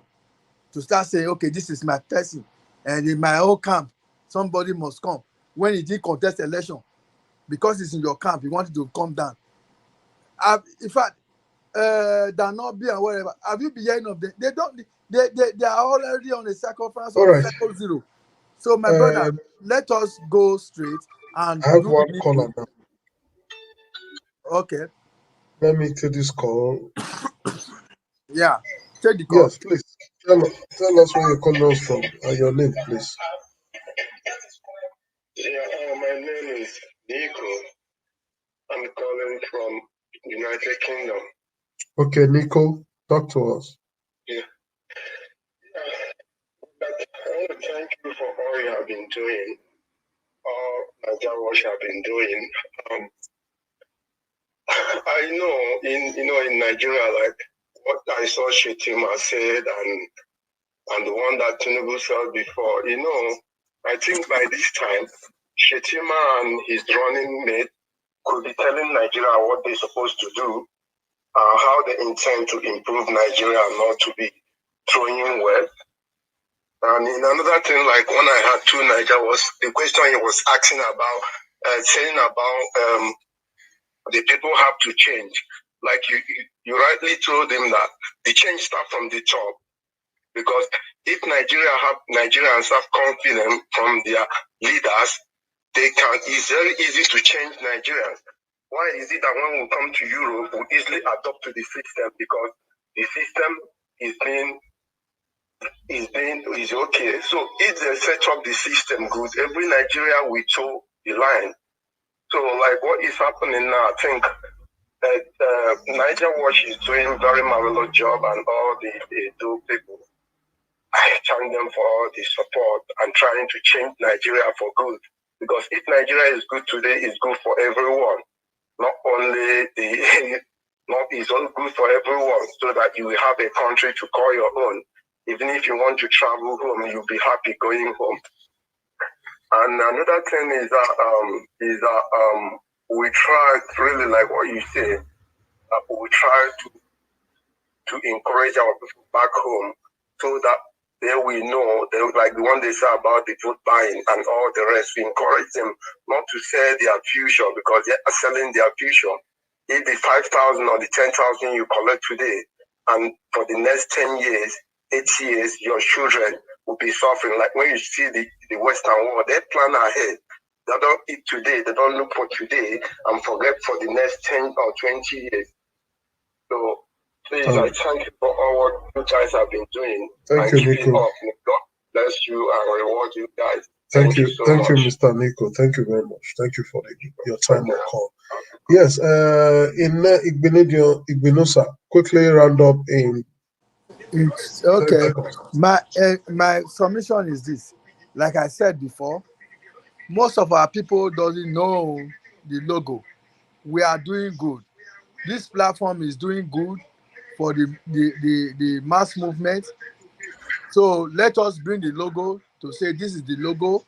to start saying, okay, this is my person, and in my own camp, somebody must come when he didn't contest election because it's in your camp, you want it to come down. In fact, Danobi and whatever, have you been hearing of them? They are already on a circumference of circle zero. So my brother, let us go straight and I have do one the caller now. Okay. Let me take this call. Yeah, take the call. Yes, please. Tell us where you're calling us from and your name, please. Yeah, my name is Nico. I'm calling from United Kingdom. Okay, Nico, talk to us. Yeah. I want to thank you for all you have been doing, all Nigeria you have been doing. I know in Nigeria, like what I saw Shettima said and the one that Tinubu said before, I think by this time, Shettima and his running mate could be telling Nigeria what they're supposed to do, how they intend to improve Nigeria, not to be throwing in well. And in another thing, like when I had two Niger, was the question he was asking about, saying about the people have to change. Like you rightly told him that the change starts from the top. Because if Nigerians have confidence from their leaders, it's very easy to change Nigerians. Why is it that when we come to Europe, we easily adopt to the system because the system is okay. So if they set up the system good, every Nigeria will toe the line. So like what is happening now, I think that Niger Watch is doing very marvelous job and all the people. I thank them for all the support and trying to change Nigeria for good. Because if Nigeria is good today, it's good for everyone, not only the It's all good for everyone, so that you will have a country to call your own. Even if you want to travel home, you'll be happy going home. And another thing is that we try, really like what you say, we try to encourage our people back home, so that they will know, they like the one they say about the vote buying and all the rest. We encourage them not to sell their future, because they are selling their future. If the 5,000 or the 10,000 you collect today, and for the next 10 years, 8 years, your children will be suffering. Like when you see the Western world, they plan ahead. They don't eat today, they don't look for today and forget for the next 10 or 20 years. So please, I thank you for all what you guys have been doing. Thank you, Nico. God bless you and reward you guys. Thank you, so much. Mr. Nico. Thank you very much. Thank you for your time on call. Yes, in Igbinosa, quickly round up in. It's okay. My submission is this. Like I said before, most of our people doesn't know the logo. We are doing good. This platform is doing good for the mass movement. So let us bring the logo to say this is the logo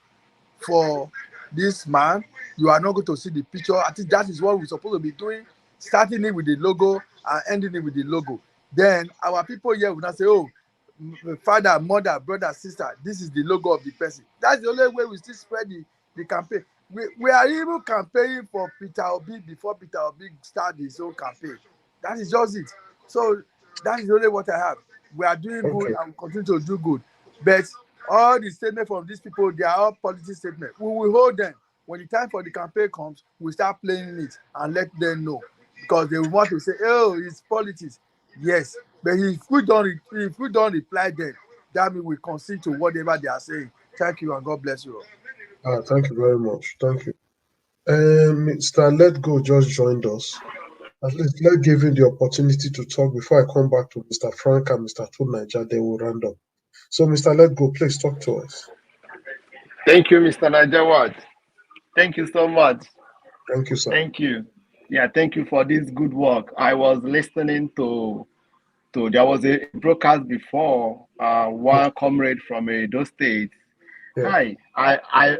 for this man. You are not going to see the picture. I think that is what we're supposed to be doing, starting it with the logo and ending it with the logo. Then our people here will not say, oh, father, mother, brother, sister, this is the logo of the person. That's the only way we still spread the campaign. We are even campaigning for Peter Obi before Peter Obi started his own campaign. That is just it. So that is only what I have. We are doing good and we continue to do good. But all the statements from these people, they are all politics statements. We will hold them. When the time for the campaign comes, we start playing it and let them know. Because they will want to say, oh, it's politics. Yes. But if we don't reply then, that means we concede to whatever they are saying. Thank you and God bless you all. Thank you very much. Thank you. Mr. Let Go just joined us. At least let's give him the opportunity to talk before I come back to Mr. Frank and Mr. Toon Niger. They will round up. So, Mr. Let Go, please talk to us. Thank you, Mr. Niger. Thank you so much. Thank you, sir. Thank you. Yeah, thank you for this good work. I was listening to there was a broadcast before, one comrade from Edo State. Hi, I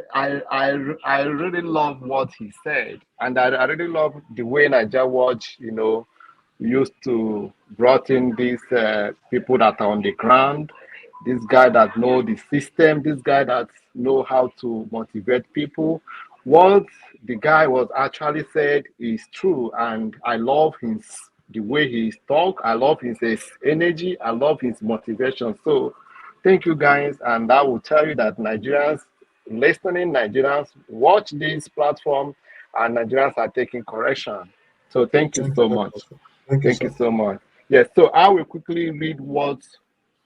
really love what he said, and I really love the way Niger Watch, used to brought in these people that are on the ground, this guy that know the system, this guy that know how to motivate people. What the guy was actually said is true, and I love the way he talk. I love his energy. I love his motivation. So thank you guys, and I will tell you that Nigerians watch this platform, and Nigerians are taking correction. So thank you so much. Thank you so much. Yes, so I will quickly read what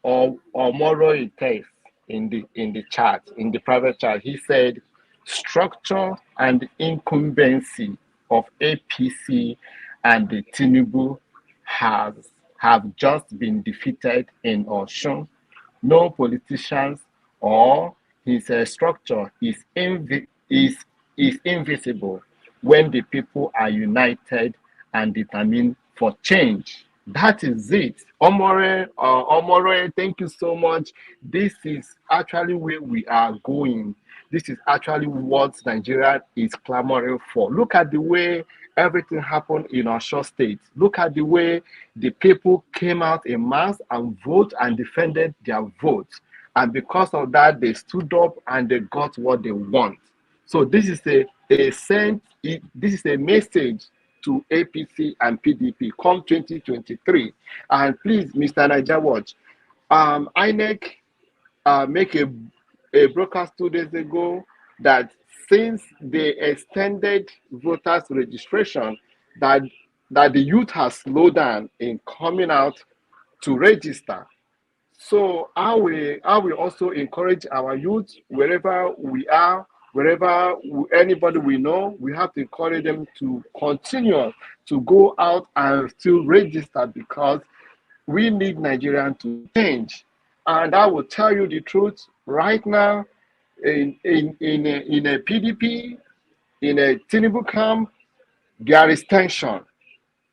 Omoro takes in the chat, in the private chat. He said, structure and incumbency of APC and the Tinubu have just been defeated in Osun. No politicians or his structure is invisible when the people are united and determined for change. That is it. Omore, thank you so much. This is actually where we are going. This is actually what Nigeria is clamoring for. Look at the way everything happened in our short state. Look at the way the people came out in mass and voted and defended their votes. And because of that, they stood up and they got what they want. So this is a message to APC and PDP come 2023. And please, Mr. Niger Watch, INEC make a broadcast 2 days ago that since they extended voters registration, that the youth has slowed down in coming out to register. So I will also encourage our youth, wherever we are, anybody we know, we have to encourage them to continue to go out and still register, because we need Nigerian to change. And I will tell you the truth right now, in a PDP, in a Tinubu camp, there is tension.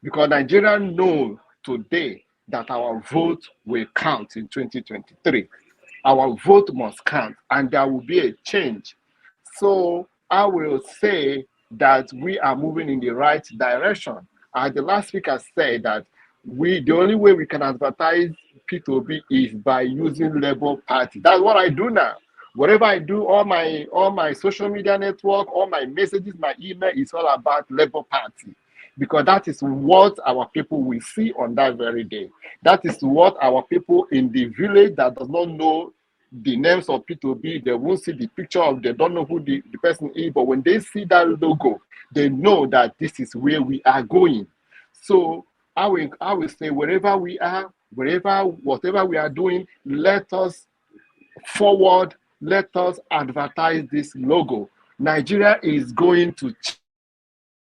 because Nigerians know today that our vote will count in 2023. Our vote must count, and there will be a change. So I will say that we are moving in the right direction. As the last speaker said, that the only way we can advertise P2B is by using Labour Party. That's what I do now. Whatever I do, all my social media network, all my messages, my email is all about Labour Party, because that is what our people will see on that very day. That is what our people in the village that does not know the names of P2B, they won't see the picture of, they don't know who the person is, but when they see that logo, they know that this is where we are going. So I will say, wherever we are, whatever we are doing, let us forward, let us advertise this logo. Nigeria is going to change.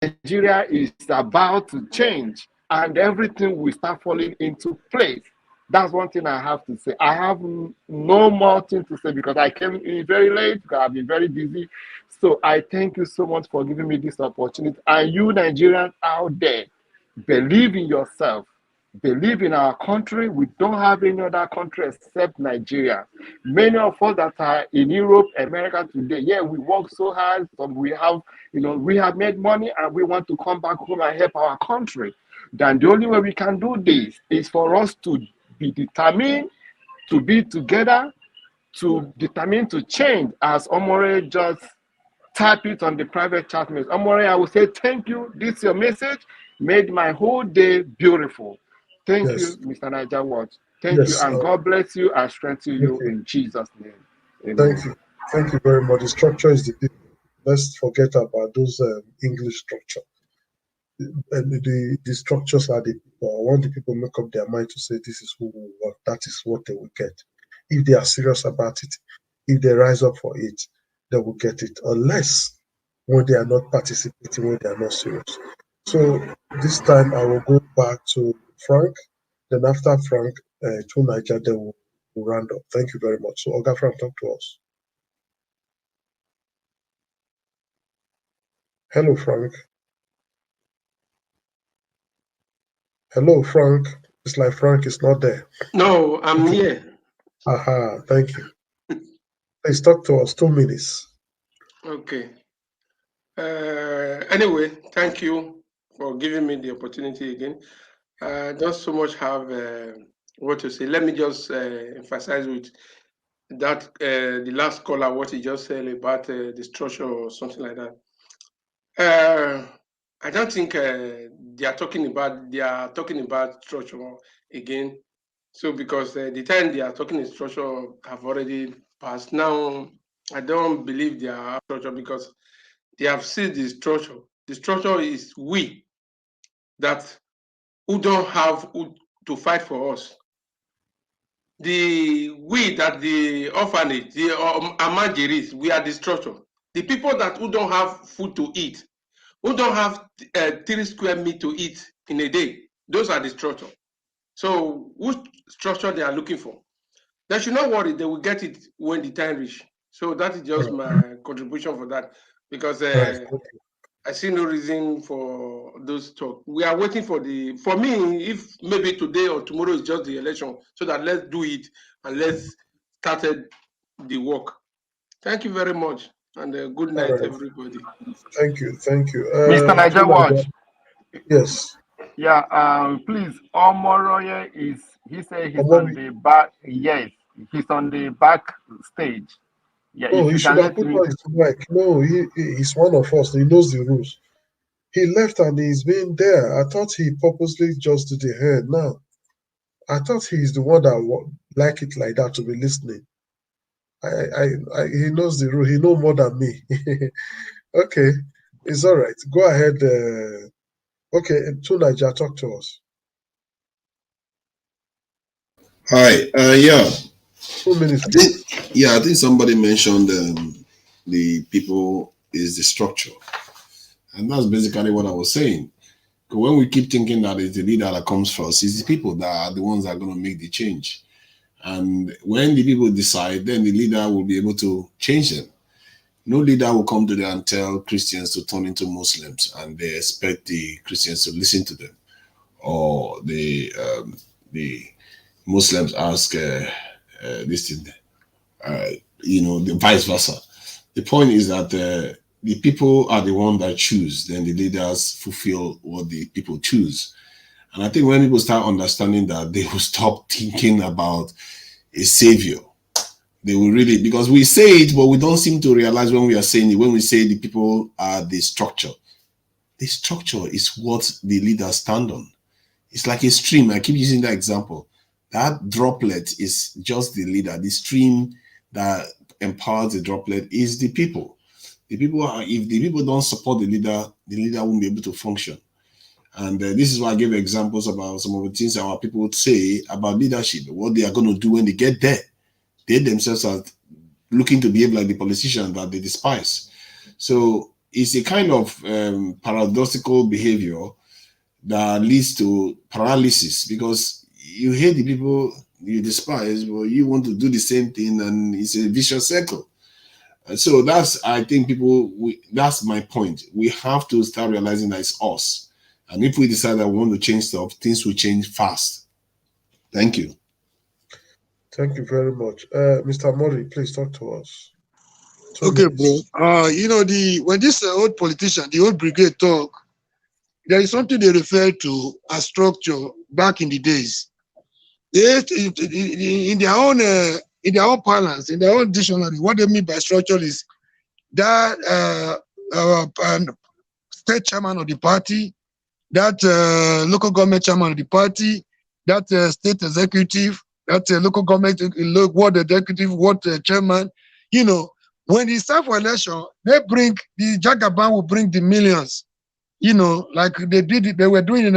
Nigeria is about to change, and everything will start falling into place. That's one thing I have to say. I have no more thing to say because I came in very late, because I've been very busy. So I thank you so much for giving me this opportunity. And you Nigerians out there, believe in yourself. Believe in our country. We don't have any other country except Nigeria. Many of us that are in Europe, America today, yeah, we work so hard, but we have made money and we want to come back home and help our country. Then the only way we can do this is for us to be determined, to be together, to determine to change, as Omore just type it on the private chat message. Omore, I will say thank you. This your message made my whole day beautiful. Thank you, Mr. Niger Watch. Thank you, and God bless you and strengthen you in Jesus' name. Amen. Thank you. Thank you very much. The structure is the people. Let's forget about those English structure. And the structures are the people. I want the people to make up their mind to say this is who we want. That is what they will get. If they are serious about it, if they rise up for it, they will get it. Unless when they are not participating, when they are not serious. So this time I will go back to Frank. Then after Frank, to Niger, then we'll round up. Thank you very much. So Oga Frank, talk to us. Hello, Frank. Hello, Frank. It's like Frank is not there. No, I'm here. Aha, thank you. Please talk to us. 2 minutes. Okay. Anyway, thank you for giving me the opportunity again. Don't so much have what to say. Let me just emphasize with that the last caller, what he just said about the structure or something like that. I don't think they are talking about structure again. So because the time they are talking structure have already passed. Now I don't believe they are structure because they have seen the structure. The structure is we that who don't have who to fight for us. We that the orphanage, the Amajiris, we are the structure. The people who don't have food to eat, who don't have 3 square meat to eat in a day, those are the structure. So which structure they are looking for? They should not worry, they will get it when the time reach. So that is just my contribution for that, because I see no reason for those talk. We are waiting for me, if maybe today or tomorrow is just the election, so that let's do it and let's start the work. Thank you very much, and good night, everybody. Thank you. Mr. Niger Watch. Yes. Yeah, please, Omoroye he said he's on the back. Yes, he's on the back stage. Yeah, no, he should have put on his mic. No, he's one of us. He knows the rules. He left and he's been there. I thought he purposely just did the hair. Now, I thought he's the one that like it like that to be listening. He knows the rule. He knows more than me. Okay, it's all right. Go ahead. Okay, Niger, talk to us. Hi. Yeah. 2 minutes. I think somebody mentioned the people is the structure, and that's basically what I was saying. When we keep thinking that it's the leader that comes first, it's the people that are the ones that are going to make the change. And when the people decide, then the leader will be able to change them. No leader will come to them and tell Christians to turn into Muslims, and they expect the Christians to listen to them. or the Muslims ask this thing, the vice versa. The point is that the people are the one that choose, then the leaders fulfill what the people choose. And I think when people start understanding that, they will stop thinking about a savior. They will really, because we say it, but we don't seem to realize when we are saying it, when we say the people are the structure. The structure is what the leaders stand on. It's like a stream. I keep using that example. That droplet is just the leader. The stream that empowers the droplet is the people. The people are, if the people don't support the leader won't be able to function. And this is why I gave examples about some of the things our people would say about leadership, what they are going to do when they get there. They themselves are looking to behave like the politicians that they despise. So it's a kind of paradoxical behavior that leads to paralysis, because you hate the people you despise, but you want to do the same thing, and it's a vicious circle. So that's, I think that's my point. We have to start realizing that it's us. And if we decide that we want to change stuff, things will change fast. Thank you. Thank you very much. Mr. Mori, please talk to us. Okay, bro. When this old politician, the old brigade talk, there is something they refer to as structure back in the days. In their own parlance, in their own dictionary, what they mean by structure is that state chairman of the party, that local government chairman of the party, that state executive, that local government ward executive, ward chairman. When it's time for election, the Jagaban will bring the millions. Like they did it, they were doing in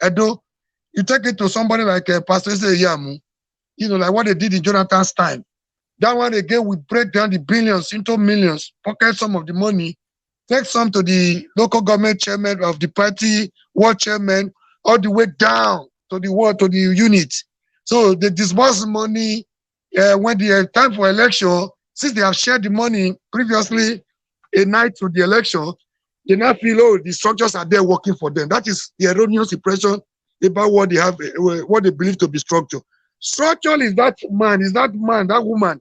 Edo. You take it to somebody like Pastor Yamu, like what they did in Jonathan's time. That one again will break down the billions into millions, pocket some of the money, take some to the local government chairman of the party, ward chairman, all the way down to the ward, to the unit. So they disburse money when the time for election, since they have shared the money previously a night to the election, they now feel, oh, the structures are there working for them. That is the erroneous impression about what they have, what they believe to be structure. Structure is that man, that woman,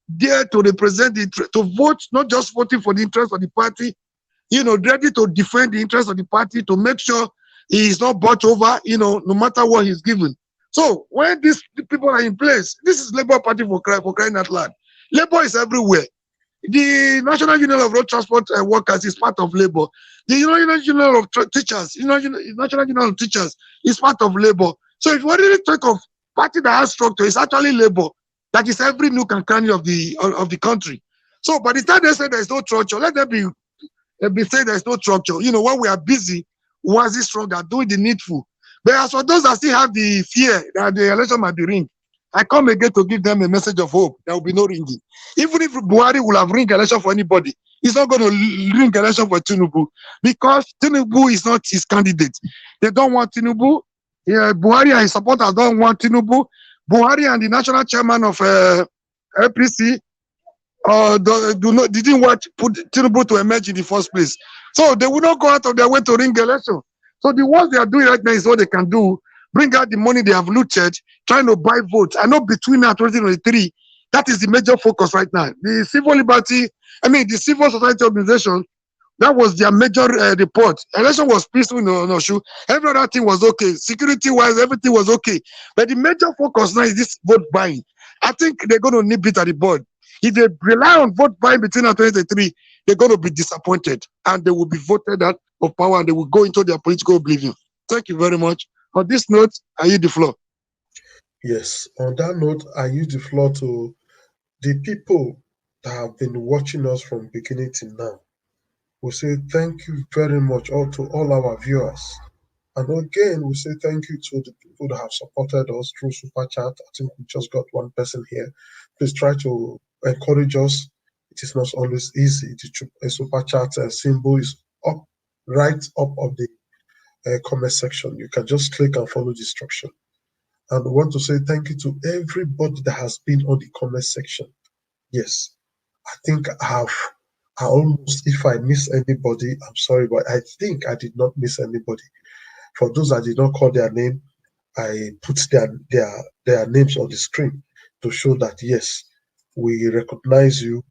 there to represent to vote, not just voting for the interest of the party, ready to defend the interest of the party, to make sure he is not bought over, no matter what he's given. So when these people are in place, this is Labour Party for crying out loud. Labour is everywhere. The National Union of Road Transport Workers is part of Labour. The National Union of Teachers, National Union of Teachers is part of Labour. So if you really talk of party that has structure, it's actually Labour. That is every nook and cranny of the country. So by the time they say there's no structure, let them be saying there's no structure. When we are busy, was it stronger, doing the needful. But as for those that still have the fear that the election might be ringed, I come again to give them a message of hope. There will be no ringing. Even if Buhari will have ringed election for anybody, he's not going to ring election for Tinubu, because Tinubu is not his candidate. They don't want Tinubu. Buhari and his supporters don't want Tinubu. Buhari and the national chairman of APC didn't want Tinubu to emerge in the first place. So they will not go out of their way to ring election. So the ones they are doing right now is what they can do. Bring out the money they have looted, trying to buy votes. I know between now 2023, that is the major focus right now. The the civil society organization, that was their major report. Election was peaceful, no issue. Every other thing was okay. Security-wise, everything was okay. But the major focus now is this vote buying. I think they're going to nip it at the board. If they rely on vote buying between now 2023, they're going to be disappointed, and they will be voted out of power, and they will go into their political oblivion. Thank you very much. On this note, I yield the floor. Yes, on that note, I use the floor to the people that have been watching us from beginning to now. We say thank you very much to all our viewers. And again, we say thank you to the people that have supported us through Super Chat. I think we just got one person here. Please try to encourage us. It is not always easy. A Super Chat symbol is right up of the comment section. You can just click and follow the instruction. And we want to say thank you to everybody that has been on the comment section. Yes, I think I almost, if I miss anybody, I'm sorry, but I think I did not miss anybody. For those that did not call their name, I put their names on the screen to show that yes, we recognize you,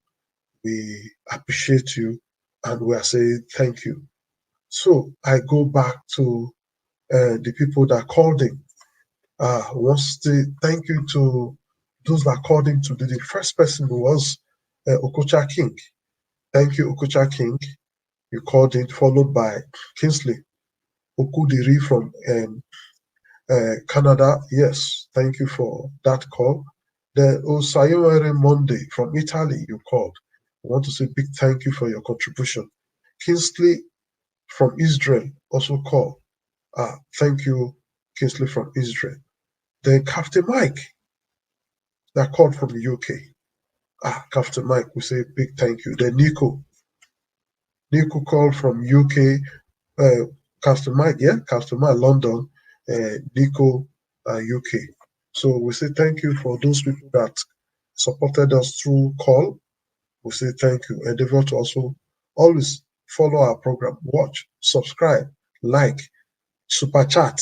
we appreciate you, and we are saying thank you. So I go back to the people that called in. Wants to thank you to those that called in today. The first person was Okocha King. Thank you, Okocha King. You called in, followed by Kingsley Okudiri from Canada. Yes, thank you for that call. The Osayomere Monday from Italy, you called. I want to say big thank you for your contribution. Kingsley from Israel also called. Thank you, Kingsley from Israel. Then Captain Mike that called from the UK. Captain Mike, we say big thank you. Then Nico called from UK. Captain Mike, yeah, Captain Mike, London. Nico, UK. So we say thank you for those people that supported us through call. We say thank you. Endeavor to also always follow our program, watch, subscribe, like, super chat.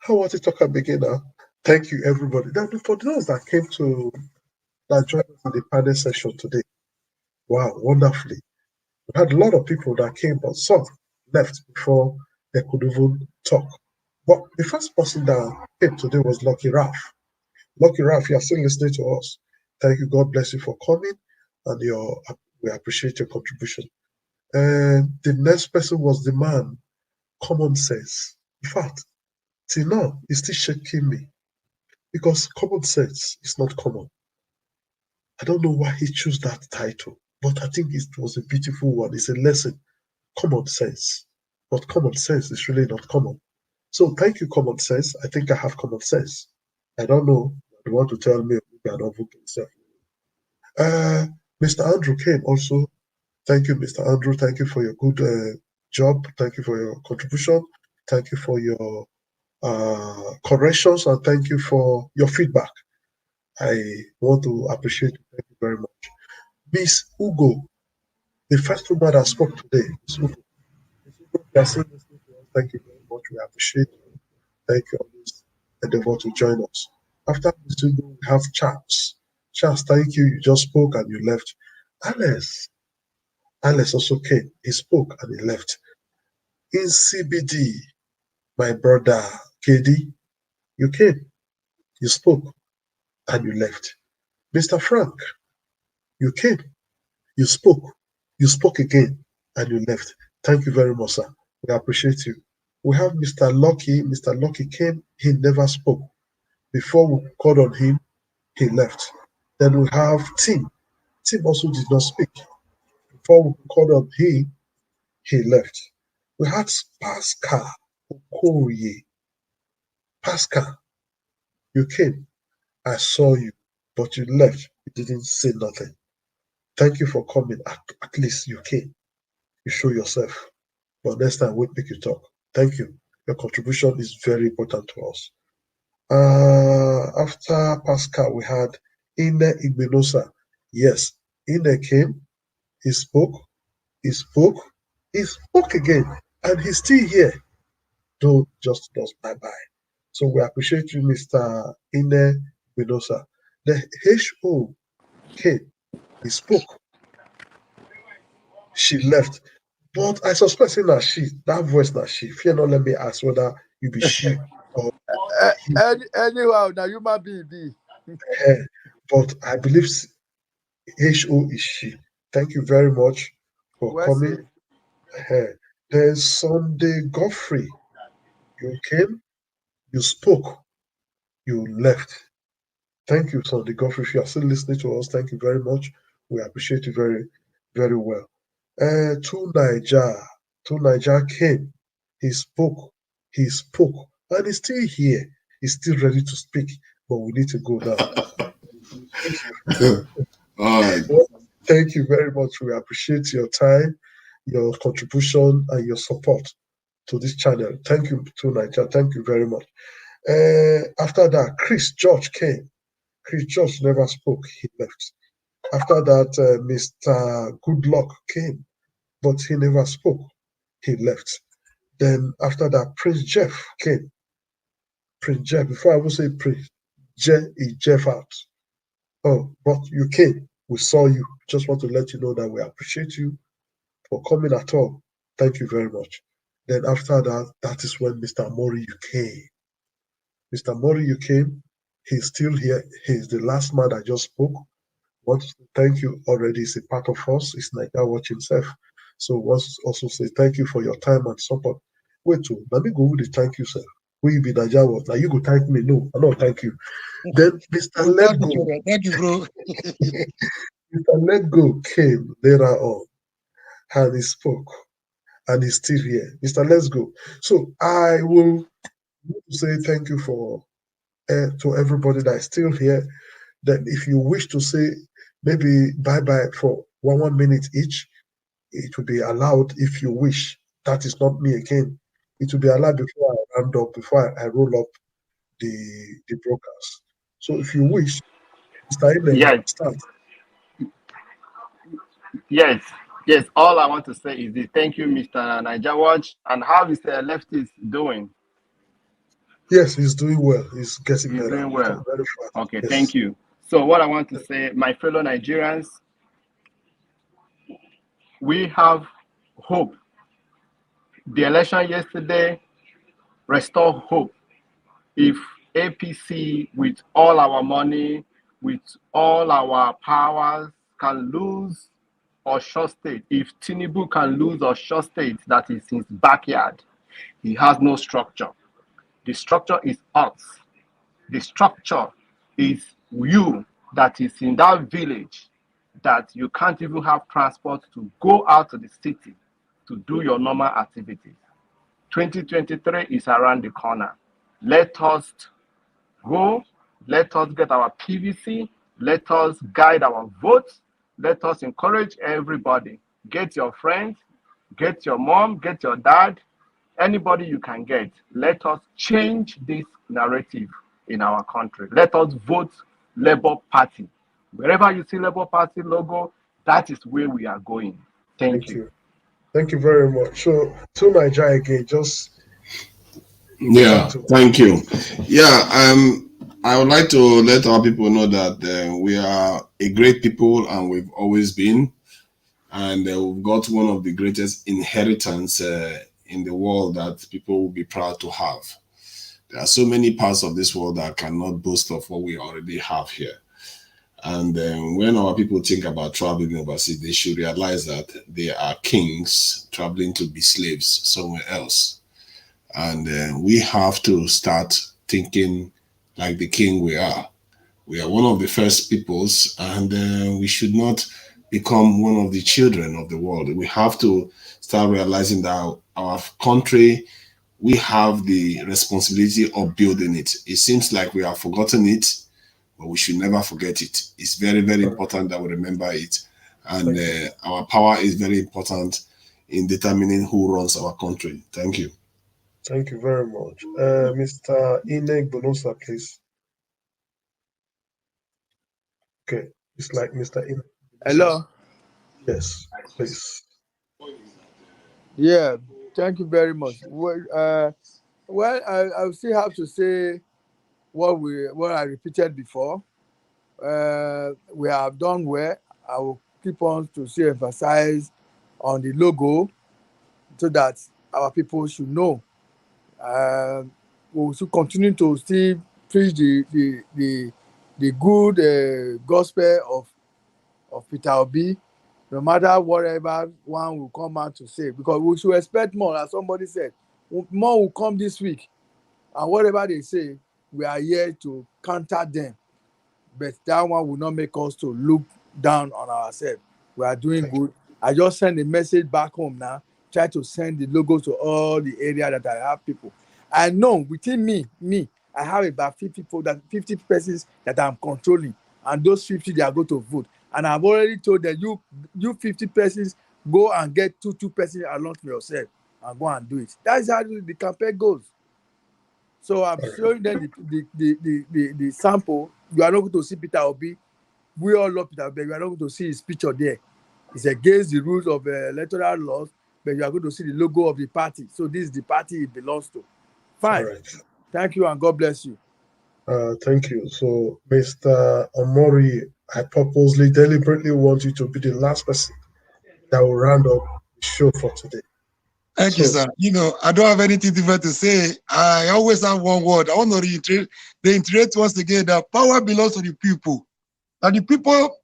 How was it talking again now? Thank you, everybody. Then for those that came to that joined us in the panel session today, wow, wonderfully. We had a lot of people that came, but some left before they could even talk. But the first person that came today was Lucky Ralph. Lucky Ralph, you are still listening to us. Thank you. God bless you for coming, and we appreciate your contribution. And the next person was the man, Common Sense. In fact, till now, it's still shaking me because common sense is not common. I don't know why he chose that title, but I think it was a beautiful one. It's a lesson. Common sense. But common sense is really not common. So thank you, common sense. I think I have common sense. I don't know. You want to tell me I don't vote myself. Mr. Andrew came also. Thank you, Mr. Andrew. Thank you for your good job. Thank you for your contribution. Thank you for your corrections, and thank you for your feedback. I want to appreciate you. Thank you very much. Miss Ugo, the first woman that spoke today. Miss Ugo, thank you very much. We appreciate you. Thank you always endeavor to join us. After Miss Ugo, we have Charles. Charles, thank you. You just spoke and you left. Alex also came. He spoke and he left. In CBD, my brother KD, you came, you spoke, and you left. Mr. Frank, you came, you spoke again, and you left. Thank you very much, sir. We appreciate you. We have Mr. Lucky. Mr. Lucky came, he never spoke. Before we called on him, he left. Then we have Tim. Tim also did not speak. Before we called on him, he left. We had Pascal Okoye. Pascal, you came. I saw you, but you left. You didn't say nothing. Thank you for coming. At least you came. You show yourself. But next time, we'll make you talk. Thank you. Your contribution is very important to us. After Pascal, we had Ine Igbinosa. Yes, Ine came. He spoke. He spoke. He spoke again. And he's still here. Though just does bye-bye. So we appreciate you, Mr. Ine Igbinosa. The HO came. He spoke. She left. But I suspect that voice that she. Fear not, let me ask whether you be she or he. Anyhow, now you might be. But I believe HO is she. Thank you very much for coming. There's Sunday Godfrey. You came, you spoke, you left. Thank you, Sunday Godfrey. If you are still listening to us, thank you very much. We appreciate you very, very well. To Niger came. He spoke, and he's still here. He's still ready to speak, but we need to go now. All right. Well, thank you very much. We appreciate your time, your contribution, and your support to this channel. Thank you to Niger. Thank you very much. After that, Chris George came. Chris George never spoke. He left. After that, Mr. Goodluck came, but he never spoke. he left. Then after that, Prince Jeff came. Prince Jeff, before I would say Prince Jeff, he Jeff out. Oh, but you came. We saw you. Just want to let you know that we appreciate you for coming at all. Thank you very much. Then after that, that is when Mr. Mori, you came. Mr. Mori, you came. He's still here. He's the last man that just spoke. Want to say thank you already. He's a part of us. It's Nigeria Watch himself. So wants to also say thank you for your time and support. Wait, let me go with the thank you, sir. Will you be Nigeria Watch? Now you go thank me. No, I don't thank you. Then Mr. Let Go. Thank you, bro. Mr. Let Go came later on and he spoke and he's still here. Mr. Let's Go. So I will say thank you for to everybody that is still here. Then if you wish to say maybe bye-bye for 1 minute each, it will be allowed if you wish. That is not me again. It will be allowed before I round up, before I roll up the broadcast. So if you wish, Mr. Ine, Yes, start. yes. All I want to say is this. Thank you, Mr. Niger Watch. And how is Leftist doing? Yes, he's doing well. He's getting He's better. doing well. Very fast. Okay, Yes. thank you. So what I want to say, my fellow Nigerians, we have hope. The election yesterday restored hope. If APC, with all our money, with all our powers, can lose Osho State, if Tinubu can lose Osho State, that is his backyard, he has no structure. The structure is us. The structure is you that is in that village that you can't even have transport to go out to the city to do your normal activities. 2023 is around the corner. Let us go. Let us get our PVC. Let us guide our votes. Let us encourage everybody. Get your friends, get your mom, get your dad, anybody you can get. Let us change this narrative in our country. Let us vote Labour Party. Wherever you see Labour Party logo, that is where we are going. Thank you. Thank you very much. So to Nigeria again, just Yeah, thank you. Yeah, I would like to let our people know that we are a great people and we've always been, and we've got one of the greatest inheritance in the world that people will be proud to have. There are so many parts of this world that cannot boast of what we already have here. And when our people think about traveling overseas, they should realize that they are kings traveling to be slaves somewhere else. And we have to start thinking like the king we are. We are one of the first peoples, and we should not become one of the children of the world. We have to start realizing that our country, we have the responsibility of building it. It seems like we have forgotten it, but we should never forget it. It's very, very important that we remember it. And our power is very important in determining who runs our country. Thank you. Thank you very much. Mr. Ine Bonosa, please. Okay, it's like Mr. Ine. Hello. Yes, please. Yeah, thank you very much. Well, I still have to say what I repeated before. We have done well. I will keep on to still emphasize on the logo so that our people should know. We should continue to still preach the good gospel of Peter Obi, no matter whatever one will come out to say, because we should expect more. As somebody said, more will come this week, and whatever they say, we are here to counter them. But that one will not make us to look down on ourselves. We are doing good. I just send a message back home now. Try to send the logo to all the area that I have people. I know within me, I have about 50 persons that I'm controlling, and those 50 they are going to vote. And I've already told them, you 50 persons, go and get two persons along to yourself and go and do it. That's how the campaign goes. So I'm showing them the sample. You are not going to see Peter Obi. We all love Peter Obi. You are not going to see his picture there. It's against the rules of electoral laws. but you are going to see the logo of the party. So this is the party it belongs to. Fine. All right. Thank you and God bless you. Thank you. So, Mr. Omori, I purposely, deliberately want you to be the last person that will round up the show for today. Thank you, sir. You know, I don't have anything different to say. I always have one word. I want to reiterate once again that power belongs to the people. And the people,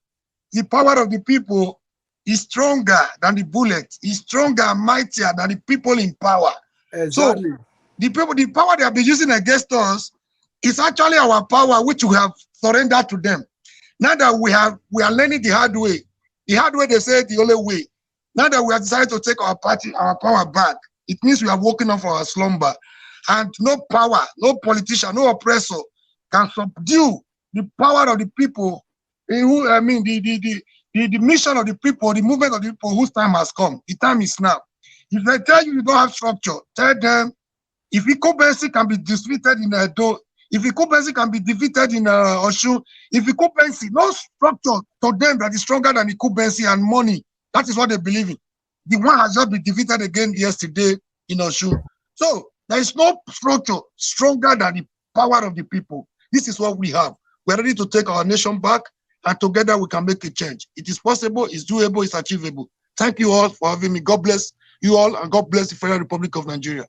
the power of the people is stronger than the bullet, is stronger and mightier than the people in power. Exactly. So the power they have been using against us is actually our power, which we have surrendered to them. Now that we are learning the hard way they say the only way. Now that we have decided to take our power back, it means we have woken up from our slumber. And no power, no politician, no oppressor can subdue the power of the people. The mission of the people, the movement of the people whose time has come. The time is now. If they tell you don't have structure, tell them if incumbency can be defeated in Edo, if incumbency can be defeated in Osun, if incumbency, no structure to them that is stronger than incumbency and money. That is what they believe in. The one has just been defeated again yesterday in Osun. So there is no structure stronger than the power of the people. This is what we have. We're ready to take our nation back, and together we can make a change. It is possible, it's doable, it's achievable. Thank you all for having me. God bless you all, and God bless the Federal Republic of Nigeria.